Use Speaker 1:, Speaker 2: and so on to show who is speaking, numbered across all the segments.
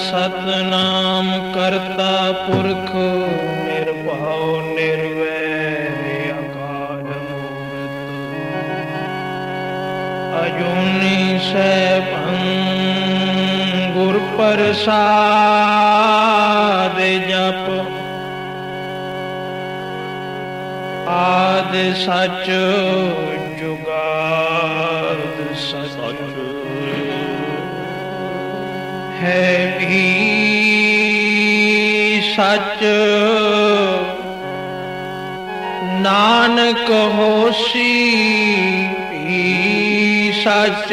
Speaker 1: सतनाम करता पुरख निर्भव निर्वैर अकाल मूरत अजूनी सैभं गुर प्रसाद जप आदि सच जुगाद सच है भी सच नानक होसी भी सच।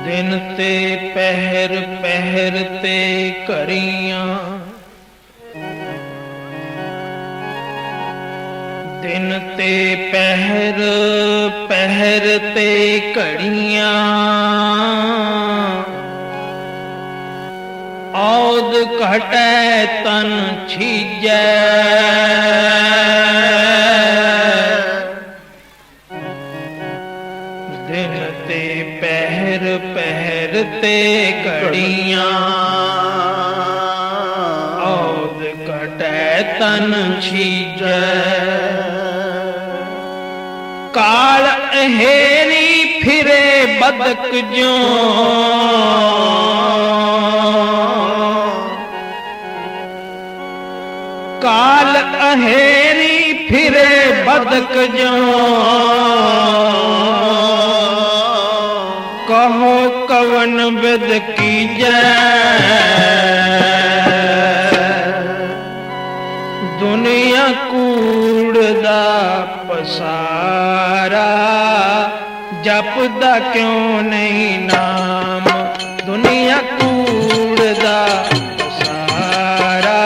Speaker 1: दिन ते पहर पहर ते करियां दिन ते पहर पहर ते घड़ियां औद घटै तन छीजै दिन ते पहर पहर ते घड़ियां औद घटै तन छीजै काल अहेरी फिरे बदक ज्यों काल अहेरी फिरे बदक ज्यों कहो कवन विद कीजै दुनिया कूड़दा पसारा जपदा क्यों नहीं नाम दुनिया कूड़दा पसारा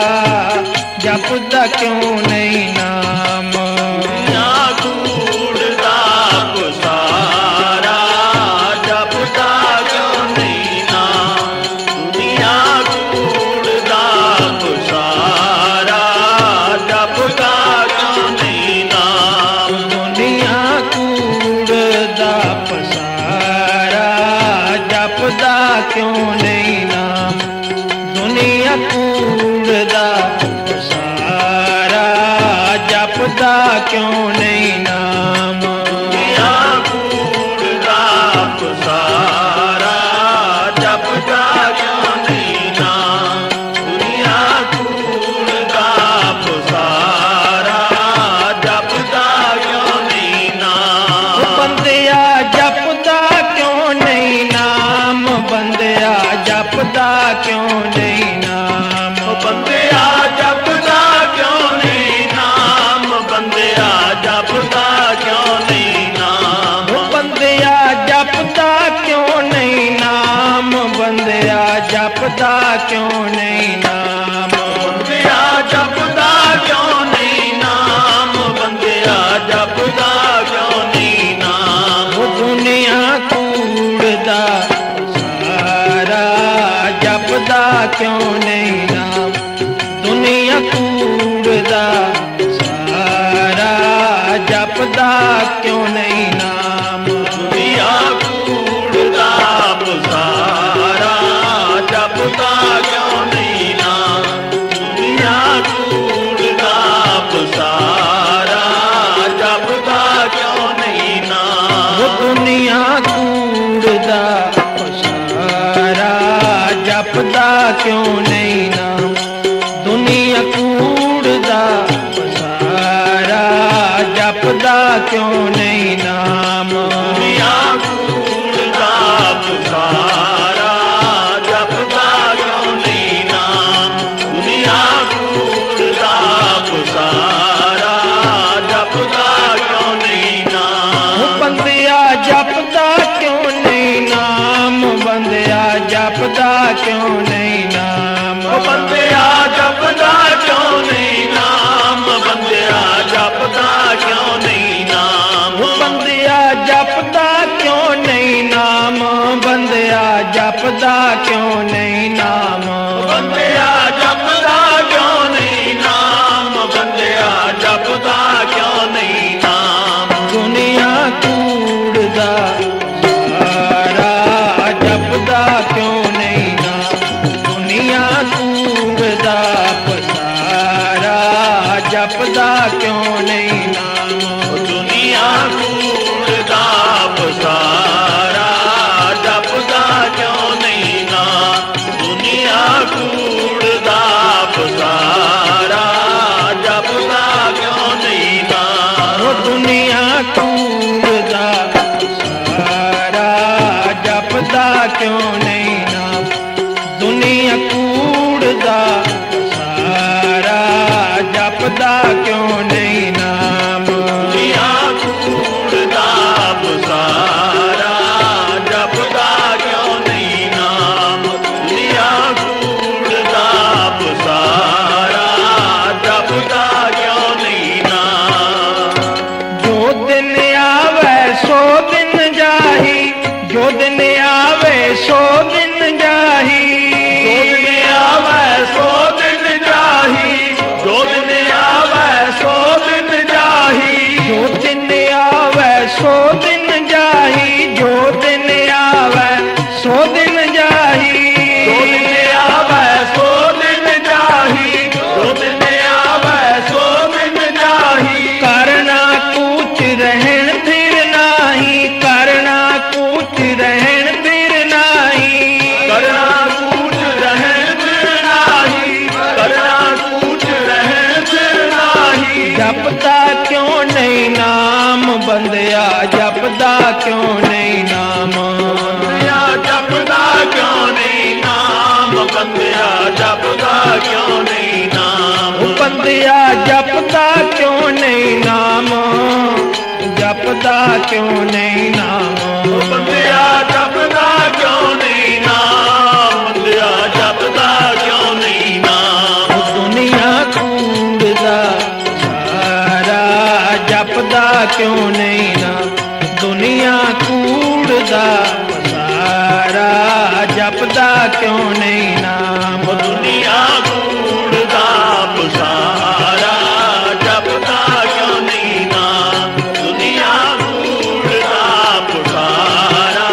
Speaker 1: जपदा क्यों नहीं नाम दुनिया कूड़दा पसारा जपदा क्यों नहीं नाम दुनिया कूड़दा पसारा जपदा क्यों नहीं नाम दुनिया कूड़दा पसारा जपदा क्यों नहीं नाम दुनिया कूड़दा पसारा जपदा क्यों नहीं नाम दुनिया कूड़दा पसारा जपदा क्यों नहीं नाम दुनिया कूड़दा पसारा जपदा क्यों नहीं नाम बंदिया जपदा क्यों नहीं नाम बंदिया जपदा क्यों नहीं नाम बंदिया जपदा क्यों नहीं नाम बंदिया जपदा क्यों नहीं नाम बंदिया जपदा क्यों नहीं नाम बंदिया जपदा क्यों नहीं नाम बंदिया जपदा क्यों नहीं नाम बंदिया जपदा क्यों नहीं नाम दुनिया कूड़दा सारा जपदा क्यों नहीं नाम दुनिया कूड़दा सारा जपदा क्यों नहीं नाम दुनिया कूड़दा सारा जपदा क्यों नहीं नाम दुनिया कूड़दा सारा जपदा क्यों नहीं नाम दुनिया कूड़दा सारा जपदा क्यों नहीं नाम दुनिया कूड़दा पसारा जपदा क्यों नहीं नाम दुनिया कूड़दा पसारा जपदा क्यों नहीं नाम दुनिया कूड़दा पसारा जपदा क्यों नहीं नाम बंदिया जपदा क्यों नहीं नाम बंदिया जपदा क्यों नहीं नाम बंदिया जपदा क्यों नहीं नाम बंदिया जपदा क्यों नहीं नाम ਕੂੜਦਾ ਸਾਰਾ, ਜਪਦਾ ਕਿਉਂ ਨਹੀਂ ਨਾਮ।
Speaker 2: ਦੁਨੀਆ ਕੂੜਦਾ ਪਸਾਰਾ, ਜਪਦਾ ਕਿਉਂ ਨਹੀਂ ਨਾਮ। ਦੁਨੀਆ ਕੂੜਦਾ ਪਸਾਰਾ, ਜਪਦਾ ਕਿਉਂ ਨਹੀਂ ਨਾਮ।
Speaker 1: ਜੋ ਦਿਨ ਆਵੇ ਸੋ ਦਿਨ ਜਾਹੀ, ਜੋ ਦਿਨ ਆਵੇ ਸੋ ਦਿਨ ਜਾਹੀ।
Speaker 2: ਜੋ ਦਿਨ ਆਵੈ ਸੋ ਦਿਨ ਜਾਹੀ, ਜੋ ਦਿਨ ਆਵੈ ਸੋ ਦਿਨ ਜਾਹੀ।
Speaker 1: ਜੋ ਦਿਨ ਆਵੇ ਸੋ ਦਿਨ ਜਾਹੀ, ਜੋ ਦਿਨ ਆਵੇ ਸੋ ਦਿਨ ਜਾਹੀ।
Speaker 2: ਜੋ ਦਿਨ ਆਵੈ ਸੋ ਦਿਨ ਜਾਹੀ, ਜੋ ਦਿਨ ਆਵੈ ਸੋ ਦਿਨ ਜਾਹੀ।
Speaker 1: ਕਰਨਾ ਕੂਚ ਰਹਿਣ ਫਿਰ ਨਾਹੀ, ਕਰਨਾ ਕੂਚ ਰਹਿਣ ਫਿਰ ਨਾਹੀ।
Speaker 2: ਕਰਨਾ ਕੂਚ ਰਹਿਣ ਫਿਰ ਨਾਹੀ, ਕਰਨਾ ਕੂਚ ਰਹਿਣ ਫਿਰ ਨਾਹੀ।
Speaker 1: ਜਪਦਾ ਕਿਉਂ ਨਹੀਂ ਨਾਮ ਬੰਦਿਆ, ਜਪਦਾ ਕਿਉਂ ਨਹੀਂ ਨਾਮ।
Speaker 2: ਬੰਦਿਆ ਜਪਦਾ ਕਿਉਂ ਨਹੀਂ ਨਾਮ, ਬੰਦਿਆ ਜਪਦਾ ਕਿਉਂ ਨਹੀਂ ਨਾਮ।
Speaker 1: ਉਹ ਬੰਦਿਆ ਜਪਦਾ ਕਿਉਂ ਨਹੀਂ ਨਾਮ, ਜਪਦਾ ਕਿਉਂ ਨਹੀਂ ਨਾਮ।
Speaker 2: ਬੰਦਿਆ ਜਪਦਾ ਕਿਉਂ ਨਹੀਂ ਨਾਮ, ਬੰਦਿਆ ਜਪਦਾ ਕਿਉਂ ਨਹੀਂ ਨਾਮ।
Speaker 1: ਉਹ ਦੁਨੀਆ ਕੂੜਦਾ ਸਾਰਾ, ਜਪਦਾ ਕਿਉਂ ਨਹੀਂ ਨਾਮ। ਦੁਨੀਆ ਕੂੜਦਾ ਸਾਰਾ, ਜਪਦਾ ਕਿਉਂ ਨਹੀਂ ਨਾਮ।
Speaker 2: ਦੁਨੀਆ ਕੂੜਦਾ ਪਸਾਰਾ, ਜਪਦਾ ਕਿਉਂ ਨਹੀਂ ਨਾਮ। ਦੁਨੀਆ ਕੂੜਦਾ ਪਸਾਰਾ,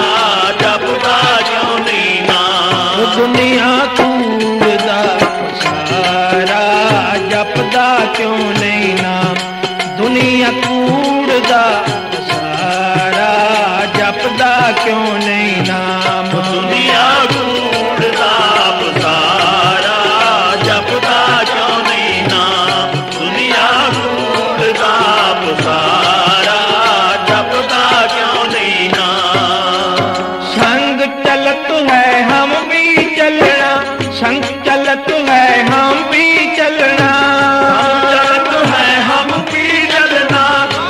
Speaker 2: ਜਪਦਾ ਕਿਉਂ ਨਹੀਂ ਨਾਮ।
Speaker 1: ਉਹ ਦੁਨੀਆ ਕੂੜਦਾ ਸਾਰਾ, ਜਪਦਾ ਕਿਉਂ ਨਹੀਂ ਨਾਮ। ਦੁਨੀਆ ਕੂੜਦਾ ਸਾਰਾ, ਜਪਦਾ ਕਿਉਂ ਨਹੀਂ ਨਾਮ।
Speaker 2: ਦੁਨੀਆ ਕੂੜਦਾ ਪਸਾਰਾ, ਜਪਦਾ ਕਿਉਂ ਨਹੀਂ ਨਾਮ। ਦੁਨੀਆ ਕੂੜਦਾ ਪਸਾਰਾ, ਜਪਦਾ ਕਿਉਂ ਨਹੀਂ ਨਾਮ।
Speaker 1: संग चलत है हम भी चलना, संग चलत है हम भी चलना।
Speaker 2: संग चलत है हम भी चलना,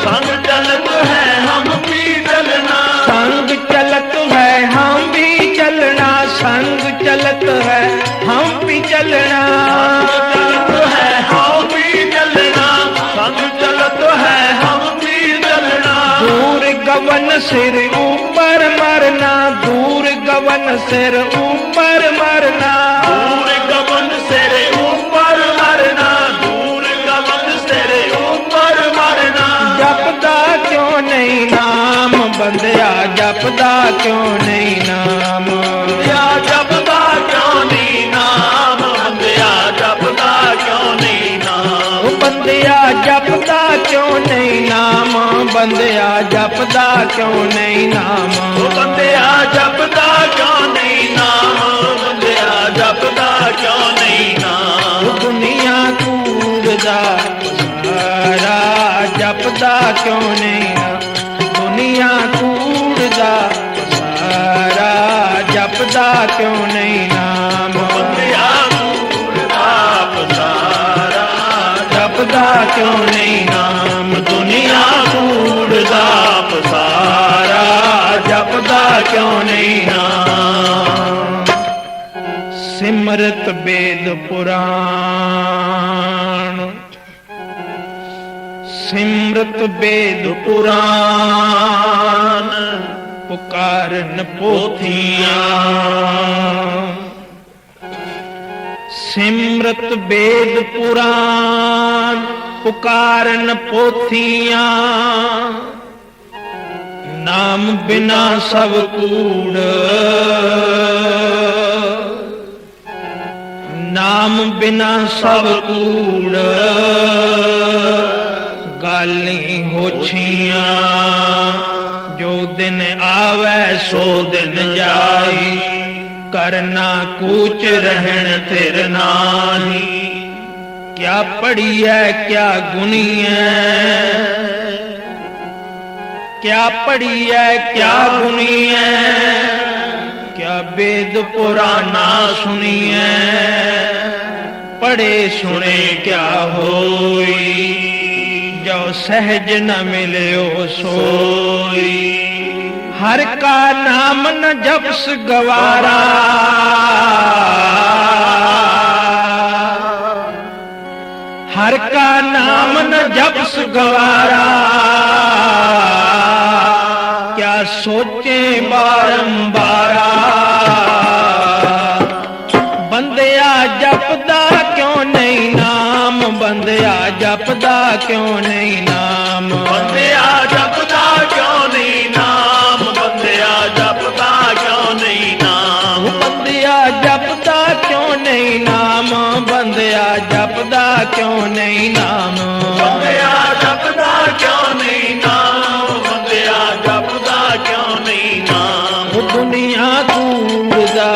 Speaker 2: संग चलत है हम भी चलना।
Speaker 1: संग चलत है हम भी चलना, संग चलत है हम भी चलना।
Speaker 2: संग चलत है हम भी चलना, संग चलत है हम भी चलना।
Speaker 1: दूर गवन सिर ऊपर मरना, दूर गवन सिर ऊपर मरना।
Speaker 2: दूर गगन सिर ऊपर मरना, दूर गगन सिर ऊपर मरना।
Speaker 1: जपदा क्यों नहीं नाम बंदया, जपदा क्यों नहीं नाम।
Speaker 2: बंदिया जपदा क्यों नहीं नाम, बंदिया जपदा क्यों नहीं नाम।
Speaker 1: ओ बंदया जपदा क्यों नहीं नाम, बंदया जपदा क्यों नहीं नाम।
Speaker 2: ओ बंदिया जपदा क्यों नहीं नाम, बंदिया जपदा क्यों नहीं नाम।
Speaker 1: ओ दुनिया कूड़दा सारा, जपदा क्यों नहीं नाम। दुनिया कूड़दा सारा, जपदा क्यों नहीं नाम।
Speaker 2: बंदिया कूड़दा पसारा,
Speaker 1: जपदा क्यों नहीं नाम।
Speaker 2: दुनिया कूड़दा पसारा, जपदा क्यों नहीं नाम।
Speaker 1: सिमरत वेद पुराण, सिमरत वेद पुराण। पुकारन पोथियां, सिमरत वेद पुराण। पुकारन पोथियां, नाम बिना सब कूड़, नाम बिना सब कूड़। गाली होछियां, जो दिन आवे सो दिन जाई। करना कूच रहन तिर नाही। क्या पढ़ी है क्या गुनी है, क्या पढ़ी है क्या गुनी है। क्या वेद पुराना सुनी है। पढ़े सुने
Speaker 2: क्या होई,
Speaker 1: जो सहज न मिल्यो
Speaker 2: सोई।
Speaker 1: हर का नाम न जपस गवारा, हर का नाम न जपस गवारा, क्या सोचे बारंबारा। बंदिया जपदा क्यों नहीं नाम, बंदिया जपदा क्यों नहीं नाम,
Speaker 2: बंदिया जपदा क्यों नहीं नाम, बंदिया जपदा क्यों नहीं नाम,
Speaker 1: बंदिया जपदा क्यों नहीं नाम, बंदिया जपदा क्यों नहीं नाम,
Speaker 2: बंदिया जपदा क्यों नहीं नाम, बंदिया जपदा क्यों नहीं नाम।
Speaker 1: दुनिया दूरदा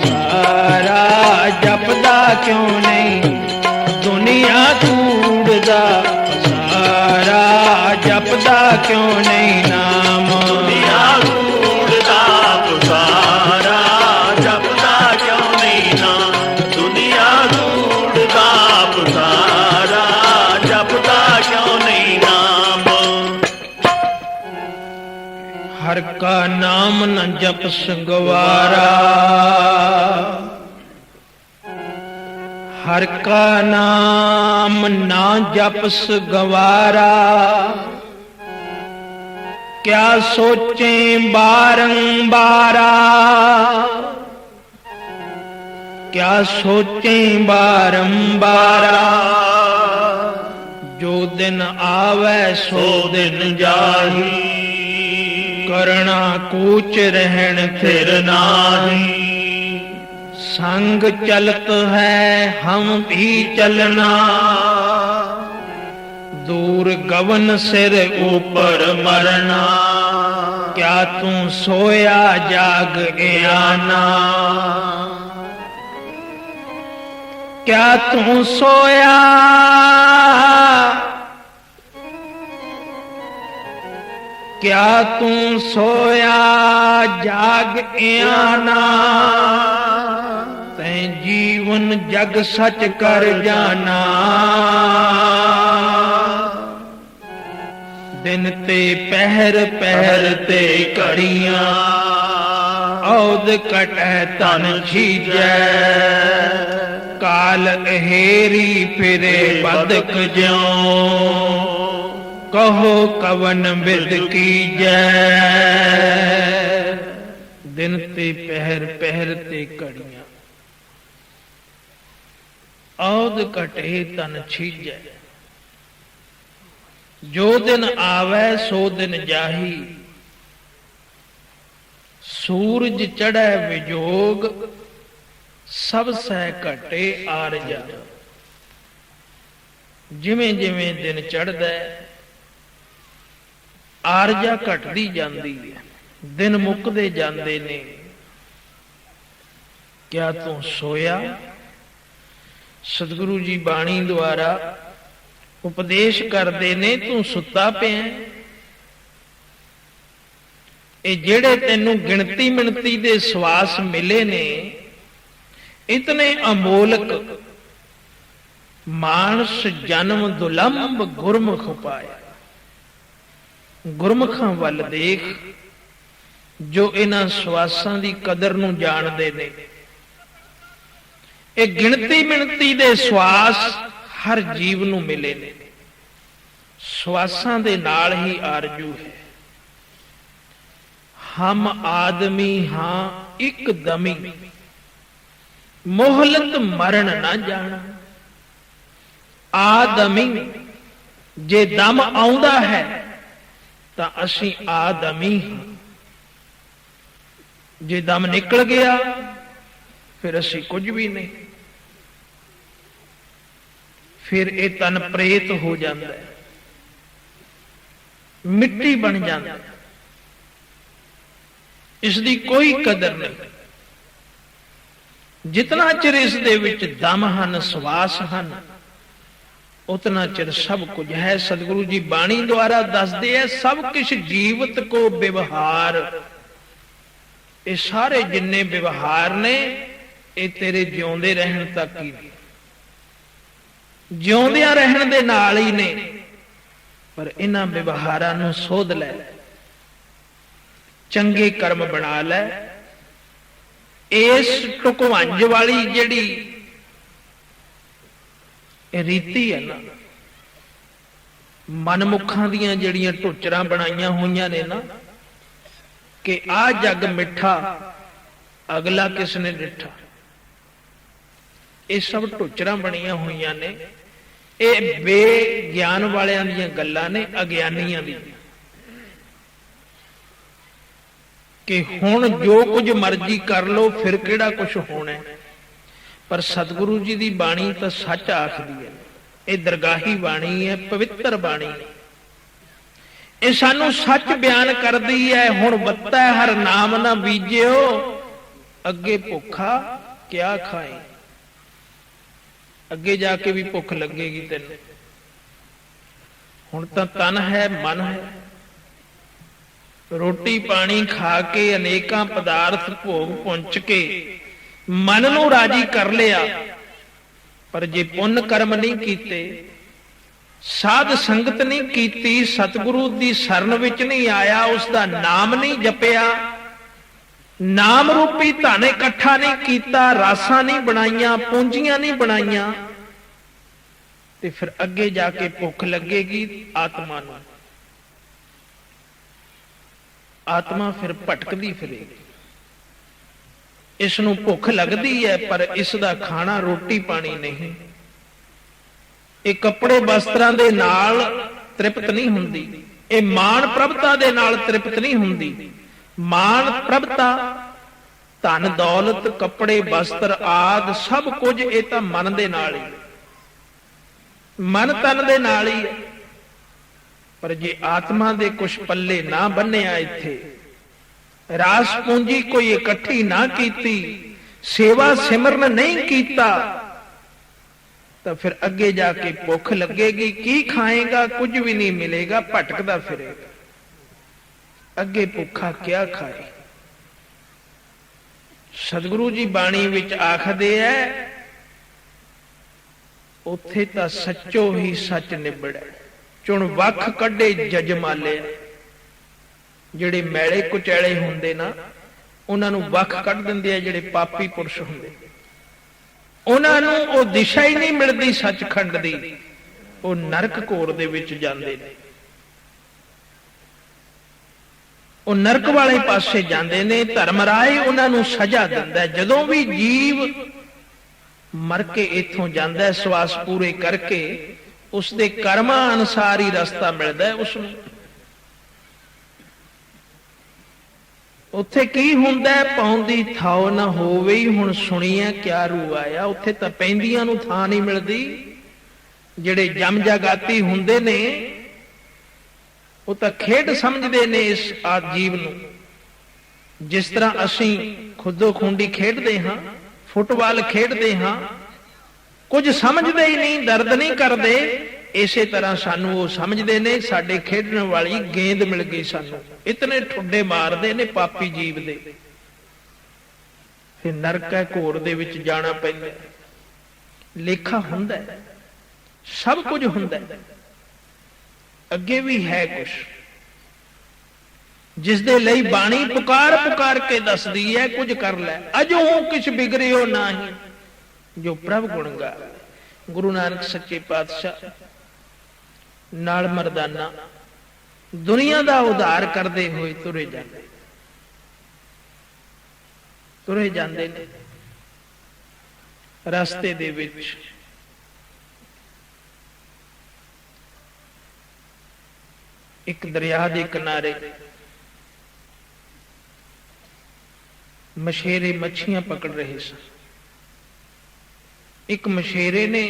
Speaker 1: सारा जपदा क्यों नहीं, दुनिया दूरदा सारा जपदा क्यों नहीं नाम,
Speaker 2: दुनिया ढूंढदा पुकारा, जपदा क्यों नहीं नाम, दुनिया ढूंढदा पुकारा, जपदा क्यों नहीं नाम।
Speaker 1: हर का नाम न जपस गवारा, हर का नाम ना जपस गवारा, क्या सोचें बारंबारा, क्या सोचें बारंबारा। जो दिन आवे सो दिन जाही, करना कूच रहन फिर नाही, संग चलत है हम भी चलना, दूर गवन सिर ऊपर मरना। क्या तू सोया जाग गया ना, क्या तू सोया, क्या तू सोया जाग आना, तैं जीवन जग सच कर जाना। दिन ते पहर पहर ते घड़ियां, औद कटै तन छीजै, काल अहेरी फिरे बदक ज्यों, कहो कवन बिद की जय। दिन ते पहर पहर ते घड़ियां, औद कटे तन छीजै, जो दिन आवे सो दिन जाही, सूरज चढ़ै विजोग, सब सह घटे आरजा। जिवें जिवें दिन चढ़दा आरजा घटदी जांदी है, दिन मुकदे जांदे ने। क्या तू सोया? सतगुरु जी बाणी द्वारा उपदेश करते ने, तू सुता पिया। ये जेड़े तेनू गिणती मिणती दे सवास मिले ने, इतने अमोलक, मानस जन्म दुलंब गुरमुख पाया। गुरमुखां वल देख, जो इन्हां सवासां दी कदर नूं जाणदे ने। ये गिणती मिणती दे सवास हर जीव नूं मिले ने, सवासां दे नाल ही आरजू है। हम आदमी हां इक दमी, मोहलत मरण ना जाना। आदमी जे दम आउंदा है तां असीं आदमी हां, जे दम निकल गया फिर असीं कुछ भी नहीं। फिर ये तन प्रेत हो जाता है, मिट्टी बन जाता है, इसकी कोई कदर नहीं। जितना चिर इस दे विच दम हन, सवास हन, उतना चिर सब कुछ है। सतगुरु जी बाणी द्वारा दसदे है, सब कुछ जीवत को व्यवहार। ये सारे जिन्ने व्यवहार ने, ये तेरे जिउंदे रहन तक ही। ਜਿਉਂਦਿਆਂ ਰਹਿਣ ਦੇ ਨਾਲ ਹੀ ਨੇ, ਪਰ ਇਹਨਾਂ ਵਿਵਹਾਰਾਂ ਨੂੰ ਸੋਧ ਲੈ, ਚੰਗੇ ਕਰਮ ਬਣਾ ਲੈ। ਇਸ ਢੁਕਵੰਜ ਵਾਲੀ ਜਿਹੜੀ ਰੀਤੀ ਹੈ ਨਾ, ਮਨਮੁਖਾਂ ਦੀਆਂ ਜਿਹੜੀਆਂ ਢੁੱਚਰਾਂ ਬਣਾਈਆਂ ਹੋਈਆਂ ਨੇ ਨਾ, ਕਿ ਆਹ ਜੱਗ ਮਿੱਠਾ ਅਗਲਾ ਕਿਸ ਨੇ ਡਿੱਠਾ, ਇਹ ਸਭ ਢੁੱਚਰਾਂ ਬਣੀਆਂ ਹੋਈਆਂ ਨੇ। ਇਹ ਬੇਗਿਆਨ ਵਾਲਿਆਂ ਦੀਆਂ ਗੱਲਾਂ ਨੇ, ਅਗਿਆਨੀਆਂ ਦੀਆਂ, ਕਿ ਹੁਣ ਜੋ ਕੁਝ ਮਰਜ਼ੀ ਕਰ ਲੋ, ਫਿਰ ਕਿਹੜਾ ਕੁਝ ਹੋਣਾ। ਪਰ ਸਤਿਗੁਰੂ ਜੀ ਦੀ ਬਾਣੀ ਤਾਂ ਸੱਚ ਆਖਦੀ ਹੈ। ਇਹ ਦਰਗਾਹੀ ਬਾਣੀ ਹੈ, ਪਵਿੱਤਰ ਬਾਣੀ ਹੈ। ਇਹ ਸਾਨੂੰ ਸੱਚ ਬਿਆਨ ਕਰਦੀ ਹੈ। ਹੁਣ ਵੱਤਾ ਹਰ ਨਾਮ ਨਾ ਬੀਜਿਓ, ਅੱਗੇ ਭੁੱਖਾ ਕਿਆ ਖਾਏ। ਅੱਗੇ ਜਾ ਕੇ ਵੀ ਭੁੱਖ ਲੱਗੇਗੀ ਤੈਨੂੰ। ਹੁਣ ਤਾਂ ਤਨ ਹੈ, ਮਨ ਹੈ, ਰੋਟੀ ਪਾਣੀ ਖਾ ਕੇ, ਅਨੇਕਾਂ ਪਦਾਰਥ ਭੋਗ ਪੁੰਚ ਕੇ ਮਨ ਨੂੰ ਰਾਜੀ ਕਰ ਲਿਆ, ਪਰ ਜੇ ਪੁੰਨ ਕਰਮ ਨਹੀਂ ਕੀਤੇ, ਸਾਧ ਸੰਗਤ ਨਹੀਂ ਕੀਤੀ, ਸਤਿਗੁਰੂ ਦੀ ਸ਼ਰਨ ਵਿੱਚ ਨਹੀਂ ਆਇਆ, ਉਸ ਦਾ ਨਾਮ ਨਹੀਂ ਜਪਿਆ, ਨਾਮ ਰੂਪੀ ਧਨ ਇਕੱਠਾ ਨਹੀਂ ਕੀਤਾ, ਰਾਸਾਂ ਨਹੀਂ ਬਣਾਈਆਂ, ਪੂੰਜੀਆਂ ਨਹੀਂ ਬਣਾਈਆਂ, ਤੇ ਫਿਰ ਅੱਗੇ ਜਾ ਕੇ ਭੁੱਖ ਲੱਗੇਗੀ ਆਤਮਾ ਨੂੰ। ਆਤਮਾ ਫਿਰ ਭਟਕਦੀ ਫਿਰੇਗੀ। ਇਸ ਨੂੰ ਭੁੱਖ ਲੱਗਦੀ ਹੈ, ਪਰ ਇਸ ਦਾ ਖਾਣਾ ਰੋਟੀ ਪਾਣੀ ਨਹੀਂ। ਇਹ ਕੱਪੜੇ ਵਸਤਰਾਂ ਦੇ ਨਾਲ ਤ੍ਰਿਪਤ ਨਹੀਂ ਹੁੰਦੀ, ਇਹ ਮਾਣ ਪ੍ਰਭਤਾ ਦੇ ਨਾਲ ਤ੍ਰਿਪਤ ਨਹੀਂ ਹੁੰਦੀ। ਮਾਣ ਪ੍ਰਭਤਾ, ਧਨ ਦੌਲਤ, ਕੱਪੜੇ ਵਸਤਰ ਆਦਿ ਸਭ ਕੁਝ ਇਹ ਤਾਂ ਮਨ ਦੇ ਨਾਲ ਹੀ, ਮਨ ਤਨ ਦੇ ਨਾਲ ਹੀ ਹੈ। ਪਰ ਜੇ ਆਤਮਾ ਦੇ ਕੁਛ ਪੱਲੇ ਨਾ ਬੰਨਿਆ, ਇੱਥੇ ਰਾਸ ਪੂੰਜੀ ਕੋਈ ਇਕੱਠੀ ਨਾ ਕੀਤੀ, ਸੇਵਾ ਸਿਮਰਨ ਨਹੀਂ ਕੀਤਾ, ਤਾਂ ਫਿਰ ਅੱਗੇ ਜਾ ਕੇ ਭੁੱਖ ਲੱਗੇਗੀ। ਕੀ ਖਾਏਗਾ? ਕੁਝ ਵੀ ਨਹੀਂ ਮਿਲੇਗਾ, ਭਟਕਦਾ ਫਿਰੇਗਾ। ਅੱਗੇ ਭੁੱਖਾ ਕਿਆ ਖਾਏ। ਸਤਿਗੁਰੂ ਜੀ ਬਾਣੀ ਵਿੱਚ ਆਖਦੇ ਐ, ਉੱਥੇ ਤਾਂ ਸੱਚੋ ਹੀ ਸੱਚ ਨਿਬੜੈ, ਚੁਣ ਵੱਖ ਕੱਢੇ ਜਜਮਾਲੇ। ਜਿਹੜੇ ਮੈਲੇ ਕੁਚੈਲੇ ਹੁੰਦੇ ਨਾ, ਉਹਨਾਂ ਨੂੰ ਵੱਖ ਕੱਢ ਦਿੰਦੇ ਆ। ਜਿਹੜੇ ਪਾਪੀ ਪੁਰਸ਼ ਹੁੰਦੇ, ਉਹਨਾਂ ਨੂੰ ਉਹ ਦਿਸ਼ਾ ਹੀ ਨਹੀਂ ਮਿਲਦੀ ਸੱਚਖੰਡ ਦੀ, ਉਹ ਨਰਕ ਘੋਰ ਦੇ ਵਿੱਚ ਜਾਂਦੇ ਨੇ, ਉਹ ਨਰਕ ਵਾਲੇ ਪਾਸੇ ਜਾਂਦੇ ਨੇ। ਧਰਮ ਰਾਏ ਉਹਨਾਂ ਨੂੰ ਸਜ਼ਾ ਦਿੰਦਾ। ਜਦੋਂ ਵੀ ਜੀਵ ਮਰ ਕੇ ਇੱਥੋਂ ਜਾਂਦਾ, ਸਵਾਸ ਪੂਰੇ ਕਰਕੇ, ਉਸਦੇ ਕਰਮਾਂ ਅਨੁਸਾਰ ਹੀ ਰਸਤਾ ਮਿਲਦਾ ਉਸ ਨੂੰ। ਉੱਥੇ ਕੀ ਹੁੰਦਾ? ਪਾਉਂਦੀ ਥਾਉ ਨਾ ਹੋਵੇ, ਹੁਣ ਸੁਣੀਐ ਕਿਆ ਰੂ ਆਇਆ। ਉੱਥੇ ਤਾਂ ਪੈਂਦੀਆਂ ਨੂੰ ਥਾਂ ਨਹੀਂ ਮਿਲਦੀ। ਜਿਹੜੇ ਜਮ ਜਗਾਤੀ ਹੁੰਦੇ ਨੇ, ਉਹ ਤਾਂ ਖੇਡ ਸਮਝਦੇ ਨੇ ਇਸ ਜੀਵ ਨੂੰ। ਜਿਸ ਤਰ੍ਹਾਂ ਅਸੀਂ ਖੁੱਦੋ ਖੂੰਡੀ ਖੇਡਦੇ ਹਾਂ, ਫੁੱਟਬਾਲ ਖੇਡਦੇ ਹਾਂ, ਕੁਝ ਸਮਝਦੇ ਹੀ ਨਹੀਂ, ਦਰਦ ਨਹੀਂ ਕਰਦੇ। ਇਸੇ ਤਰ੍ਹਾਂ ਸਾਨੂੰ ਉਹ ਸਮਝਦੇ ਨੇ ਸਾਡੇ ਖੇਡਣ ਵਾਲੀ ਗੇਂਦ ਮਿਲ ਗਈ ਸਾਨੂੰ, ਇਤਨੇ ਠੁੱਡੇ ਮਾਰਦੇ ਨੇ ਪਾਪੀ ਜੀਵ ਦੇ। ਫਿਰ ਨਰਕ ਹੈ, ਘੋਰ ਦੇ ਵਿੱਚ ਜਾਣਾ ਪੈਂਦਾ। ਲੇਖਾ ਹੁੰਦਾ, ਸਭ ਕੁਝ ਹੁੰਦਾ, ਅੱਗੇ ਵੀ ਹੈ ਕੁਛ, ਜਿਸ ਦੇ ਲਈ ਬਾਣੀ ਪੁਕਾਰ ਪੁਕਾਰ ਕੇ ਦੱਸਦੀ ਹੈ, ਕੁਝ ਕਰ ਲੈ। ਅਜੋ ਕਿਛ ਬਿਗੜਿਓ ਨਾਹੀ, ਜੋ ਪ੍ਰਭ ਗੁਣ ਗਾਵੇ। ਗੁਰੂ ਨਾਨਕ ਸੱਚੇ ਪਾਤਸ਼ਾਹ ਨਾਲ ਮਰਦਾਨਾ ਦੁਨੀਆ ਦਾ ਉਧਾਰ ਕਰਦੇ ਹੋਏ ਤੁਰੇ ਜਾਂਦੇ ਨੇ। ਰਸਤੇ ਦੇ ਵਿੱਚ ਇੱਕ ਦਰਿਆ ਦੇ ਕਿਨਾਰੇ ਮਛੇਰੇ ਮੱਛੀਆਂ ਪਕੜ ਰਹੇ ਸਨ। ਇੱਕ ਮਛੇਰੇ ਨੇ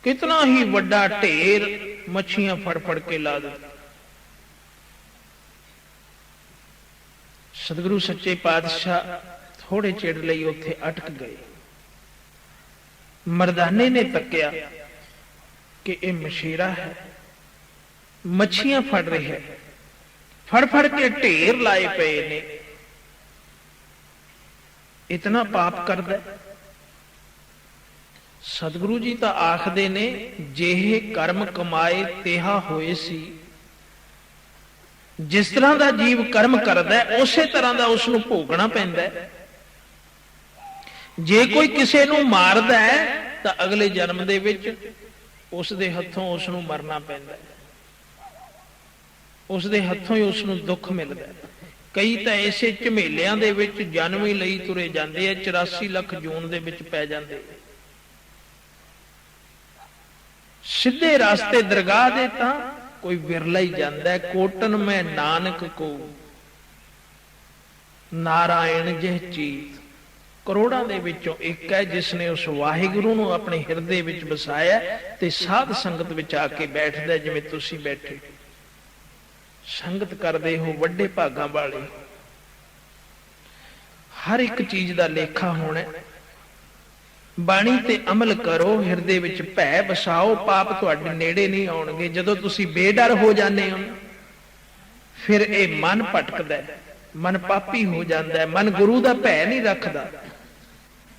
Speaker 1: ਕਿਤਨਾ ਹੀ ਵੱਡਾ ਢੇਰ ਮੱਛੀਆਂ ਫੜ ਫੜ ਕੇ ਲਾ ਦਿੱਤਾ। ਸਤਿਗੁਰੂ ਸੱਚੇ ਪਾਤਸ਼ਾਹ ਥੋੜੇ ਚਿਰ ਲਈ ਉੱਥੇ ਅਟਕ ਗਏ। ਮਰਦਾਨੇ ਨੇ ਤੱਕਿਆ ਕਿ ਇਹ ਮਛੇਰਾ ਹੈ, ਮੱਛੀਆਂ ਫੜ ਰਿਹਾ ਹੈ, ਫੜ ਫੜ ਕੇ ਢੇਰ ਲਾਏ ਪਏ ਨੇ, ਇਤਨਾ ਪਾਪ ਕਰਦਾ। ਸਤਿਗੁਰੂ ਜੀ ਤਾਂ ਆਖਦੇ ਨੇ, ਜਿਹੇ ਕਰਮ ਕਮਾਏ ਤੇਹਾ ਹੋਏ ਸੀ। ਜਿਸ ਤਰ੍ਹਾਂ ਦਾ ਜੀਵ ਕਰਮ ਕਰਦਾ ਉਸੇ ਤਰ੍ਹਾਂ ਦਾ ਉਸ ਨੂੰ ਭੋਗਣਾ ਪੈਂਦਾ ਹੈ। ਜੇ ਕੋਈ ਕਿਸੇ ਨੂੰ ਮਾਰਦਾ ਹੈ ਤਾਂ ਅਗਲੇ ਜਨਮ ਦੇ ਵਿੱਚ ਉਸ ਦੇ ਹੱਥੋਂ ਉਸ ਨੂੰ ਮਰਨਾ ਪੈਂਦਾ ਹੈ, ਉਸ ਦੇ ਹੱਥੋਂ ਹੀ ਉਸ ਨੂੰ ਦੁੱਖ ਮਿਲਦਾ ਹੈ। ਕਈ ਤਾਂ ਇਸੇ ਝਮੇਲਿਆਂ ਦੇ ਵਿੱਚ ਜਨਮ ਹੀ ਲਈ ਤੁਰੇ ਜਾਂਦੇ ਆ, 84 ਲੱਖ ਜੂਨ ਦੇ ਵਿੱਚ ਪੈ ਜਾਂਦੇ। ਸਿੱਧੇ ਰਸਤੇ ਦਰਗਾਹ ਦੇ ਤਾਂ ਕੋਈ ਵਿਰਲਾ ਹੀ ਜਾਂਦਾ ਹੈ। ਕੋਟਨ ਮੈਂ ਨਾਨਕ ਕੋ ਨਾਰਾਇਣ ਜਿਹ ਚੀਤ, ਕਰੋੜਾਂ ਦੇ ਵਿੱਚੋਂ ਇੱਕ ਹੈ ਜਿਸ ਨੇ ਉਸ ਵਾਹਿਗੁਰੂ ਨੂੰ ਆਪਣੇ ਹਿਰਦੇ ਵਿੱਚ ਵਸਾਇਆ ਤੇ ਸਾਧ ਸੰਗਤ ਵਿੱਚ ਆ ਕੇ ਬੈਠਦਾ। ਜਿਵੇਂ ਤੁਸੀਂ ਬੈਠੇ ਸੰਗਤ ਕਰਦੇ ਹੋ, ਵੱਡੇ ਭਾਗਾਂ ਵਾਲੇ। ਹਰ ਇੱਕ ਚੀਜ਼ ਦਾ ਲੇਖਾ ਹੋਣਾ। ਬਾਣੀ ਤੇ ਅਮਲ ਕਰੋ, ਹਿਰਦੇ ਵਿੱਚ ਭੈ ਵਸਾਓ, ਪਾਪ ਤੁਹਾਡੇ ਨੇੜੇ ਨਹੀਂ ਆਉਣਗੇ। ਜਦੋਂ ਤੁਸੀਂ ਬੇਡਰ ਹੋ ਜਾਂਦੇ ਹੋ ਫਿਰ ਇਹ ਮਨ ਭਟਕਦਾ, ਮਨ ਪਾਪੀ ਹੋ ਜਾਂਦਾ, ਮਨ ਗੁਰੂ ਦਾ ਭੈ ਨਹੀਂ ਰੱਖਦਾ।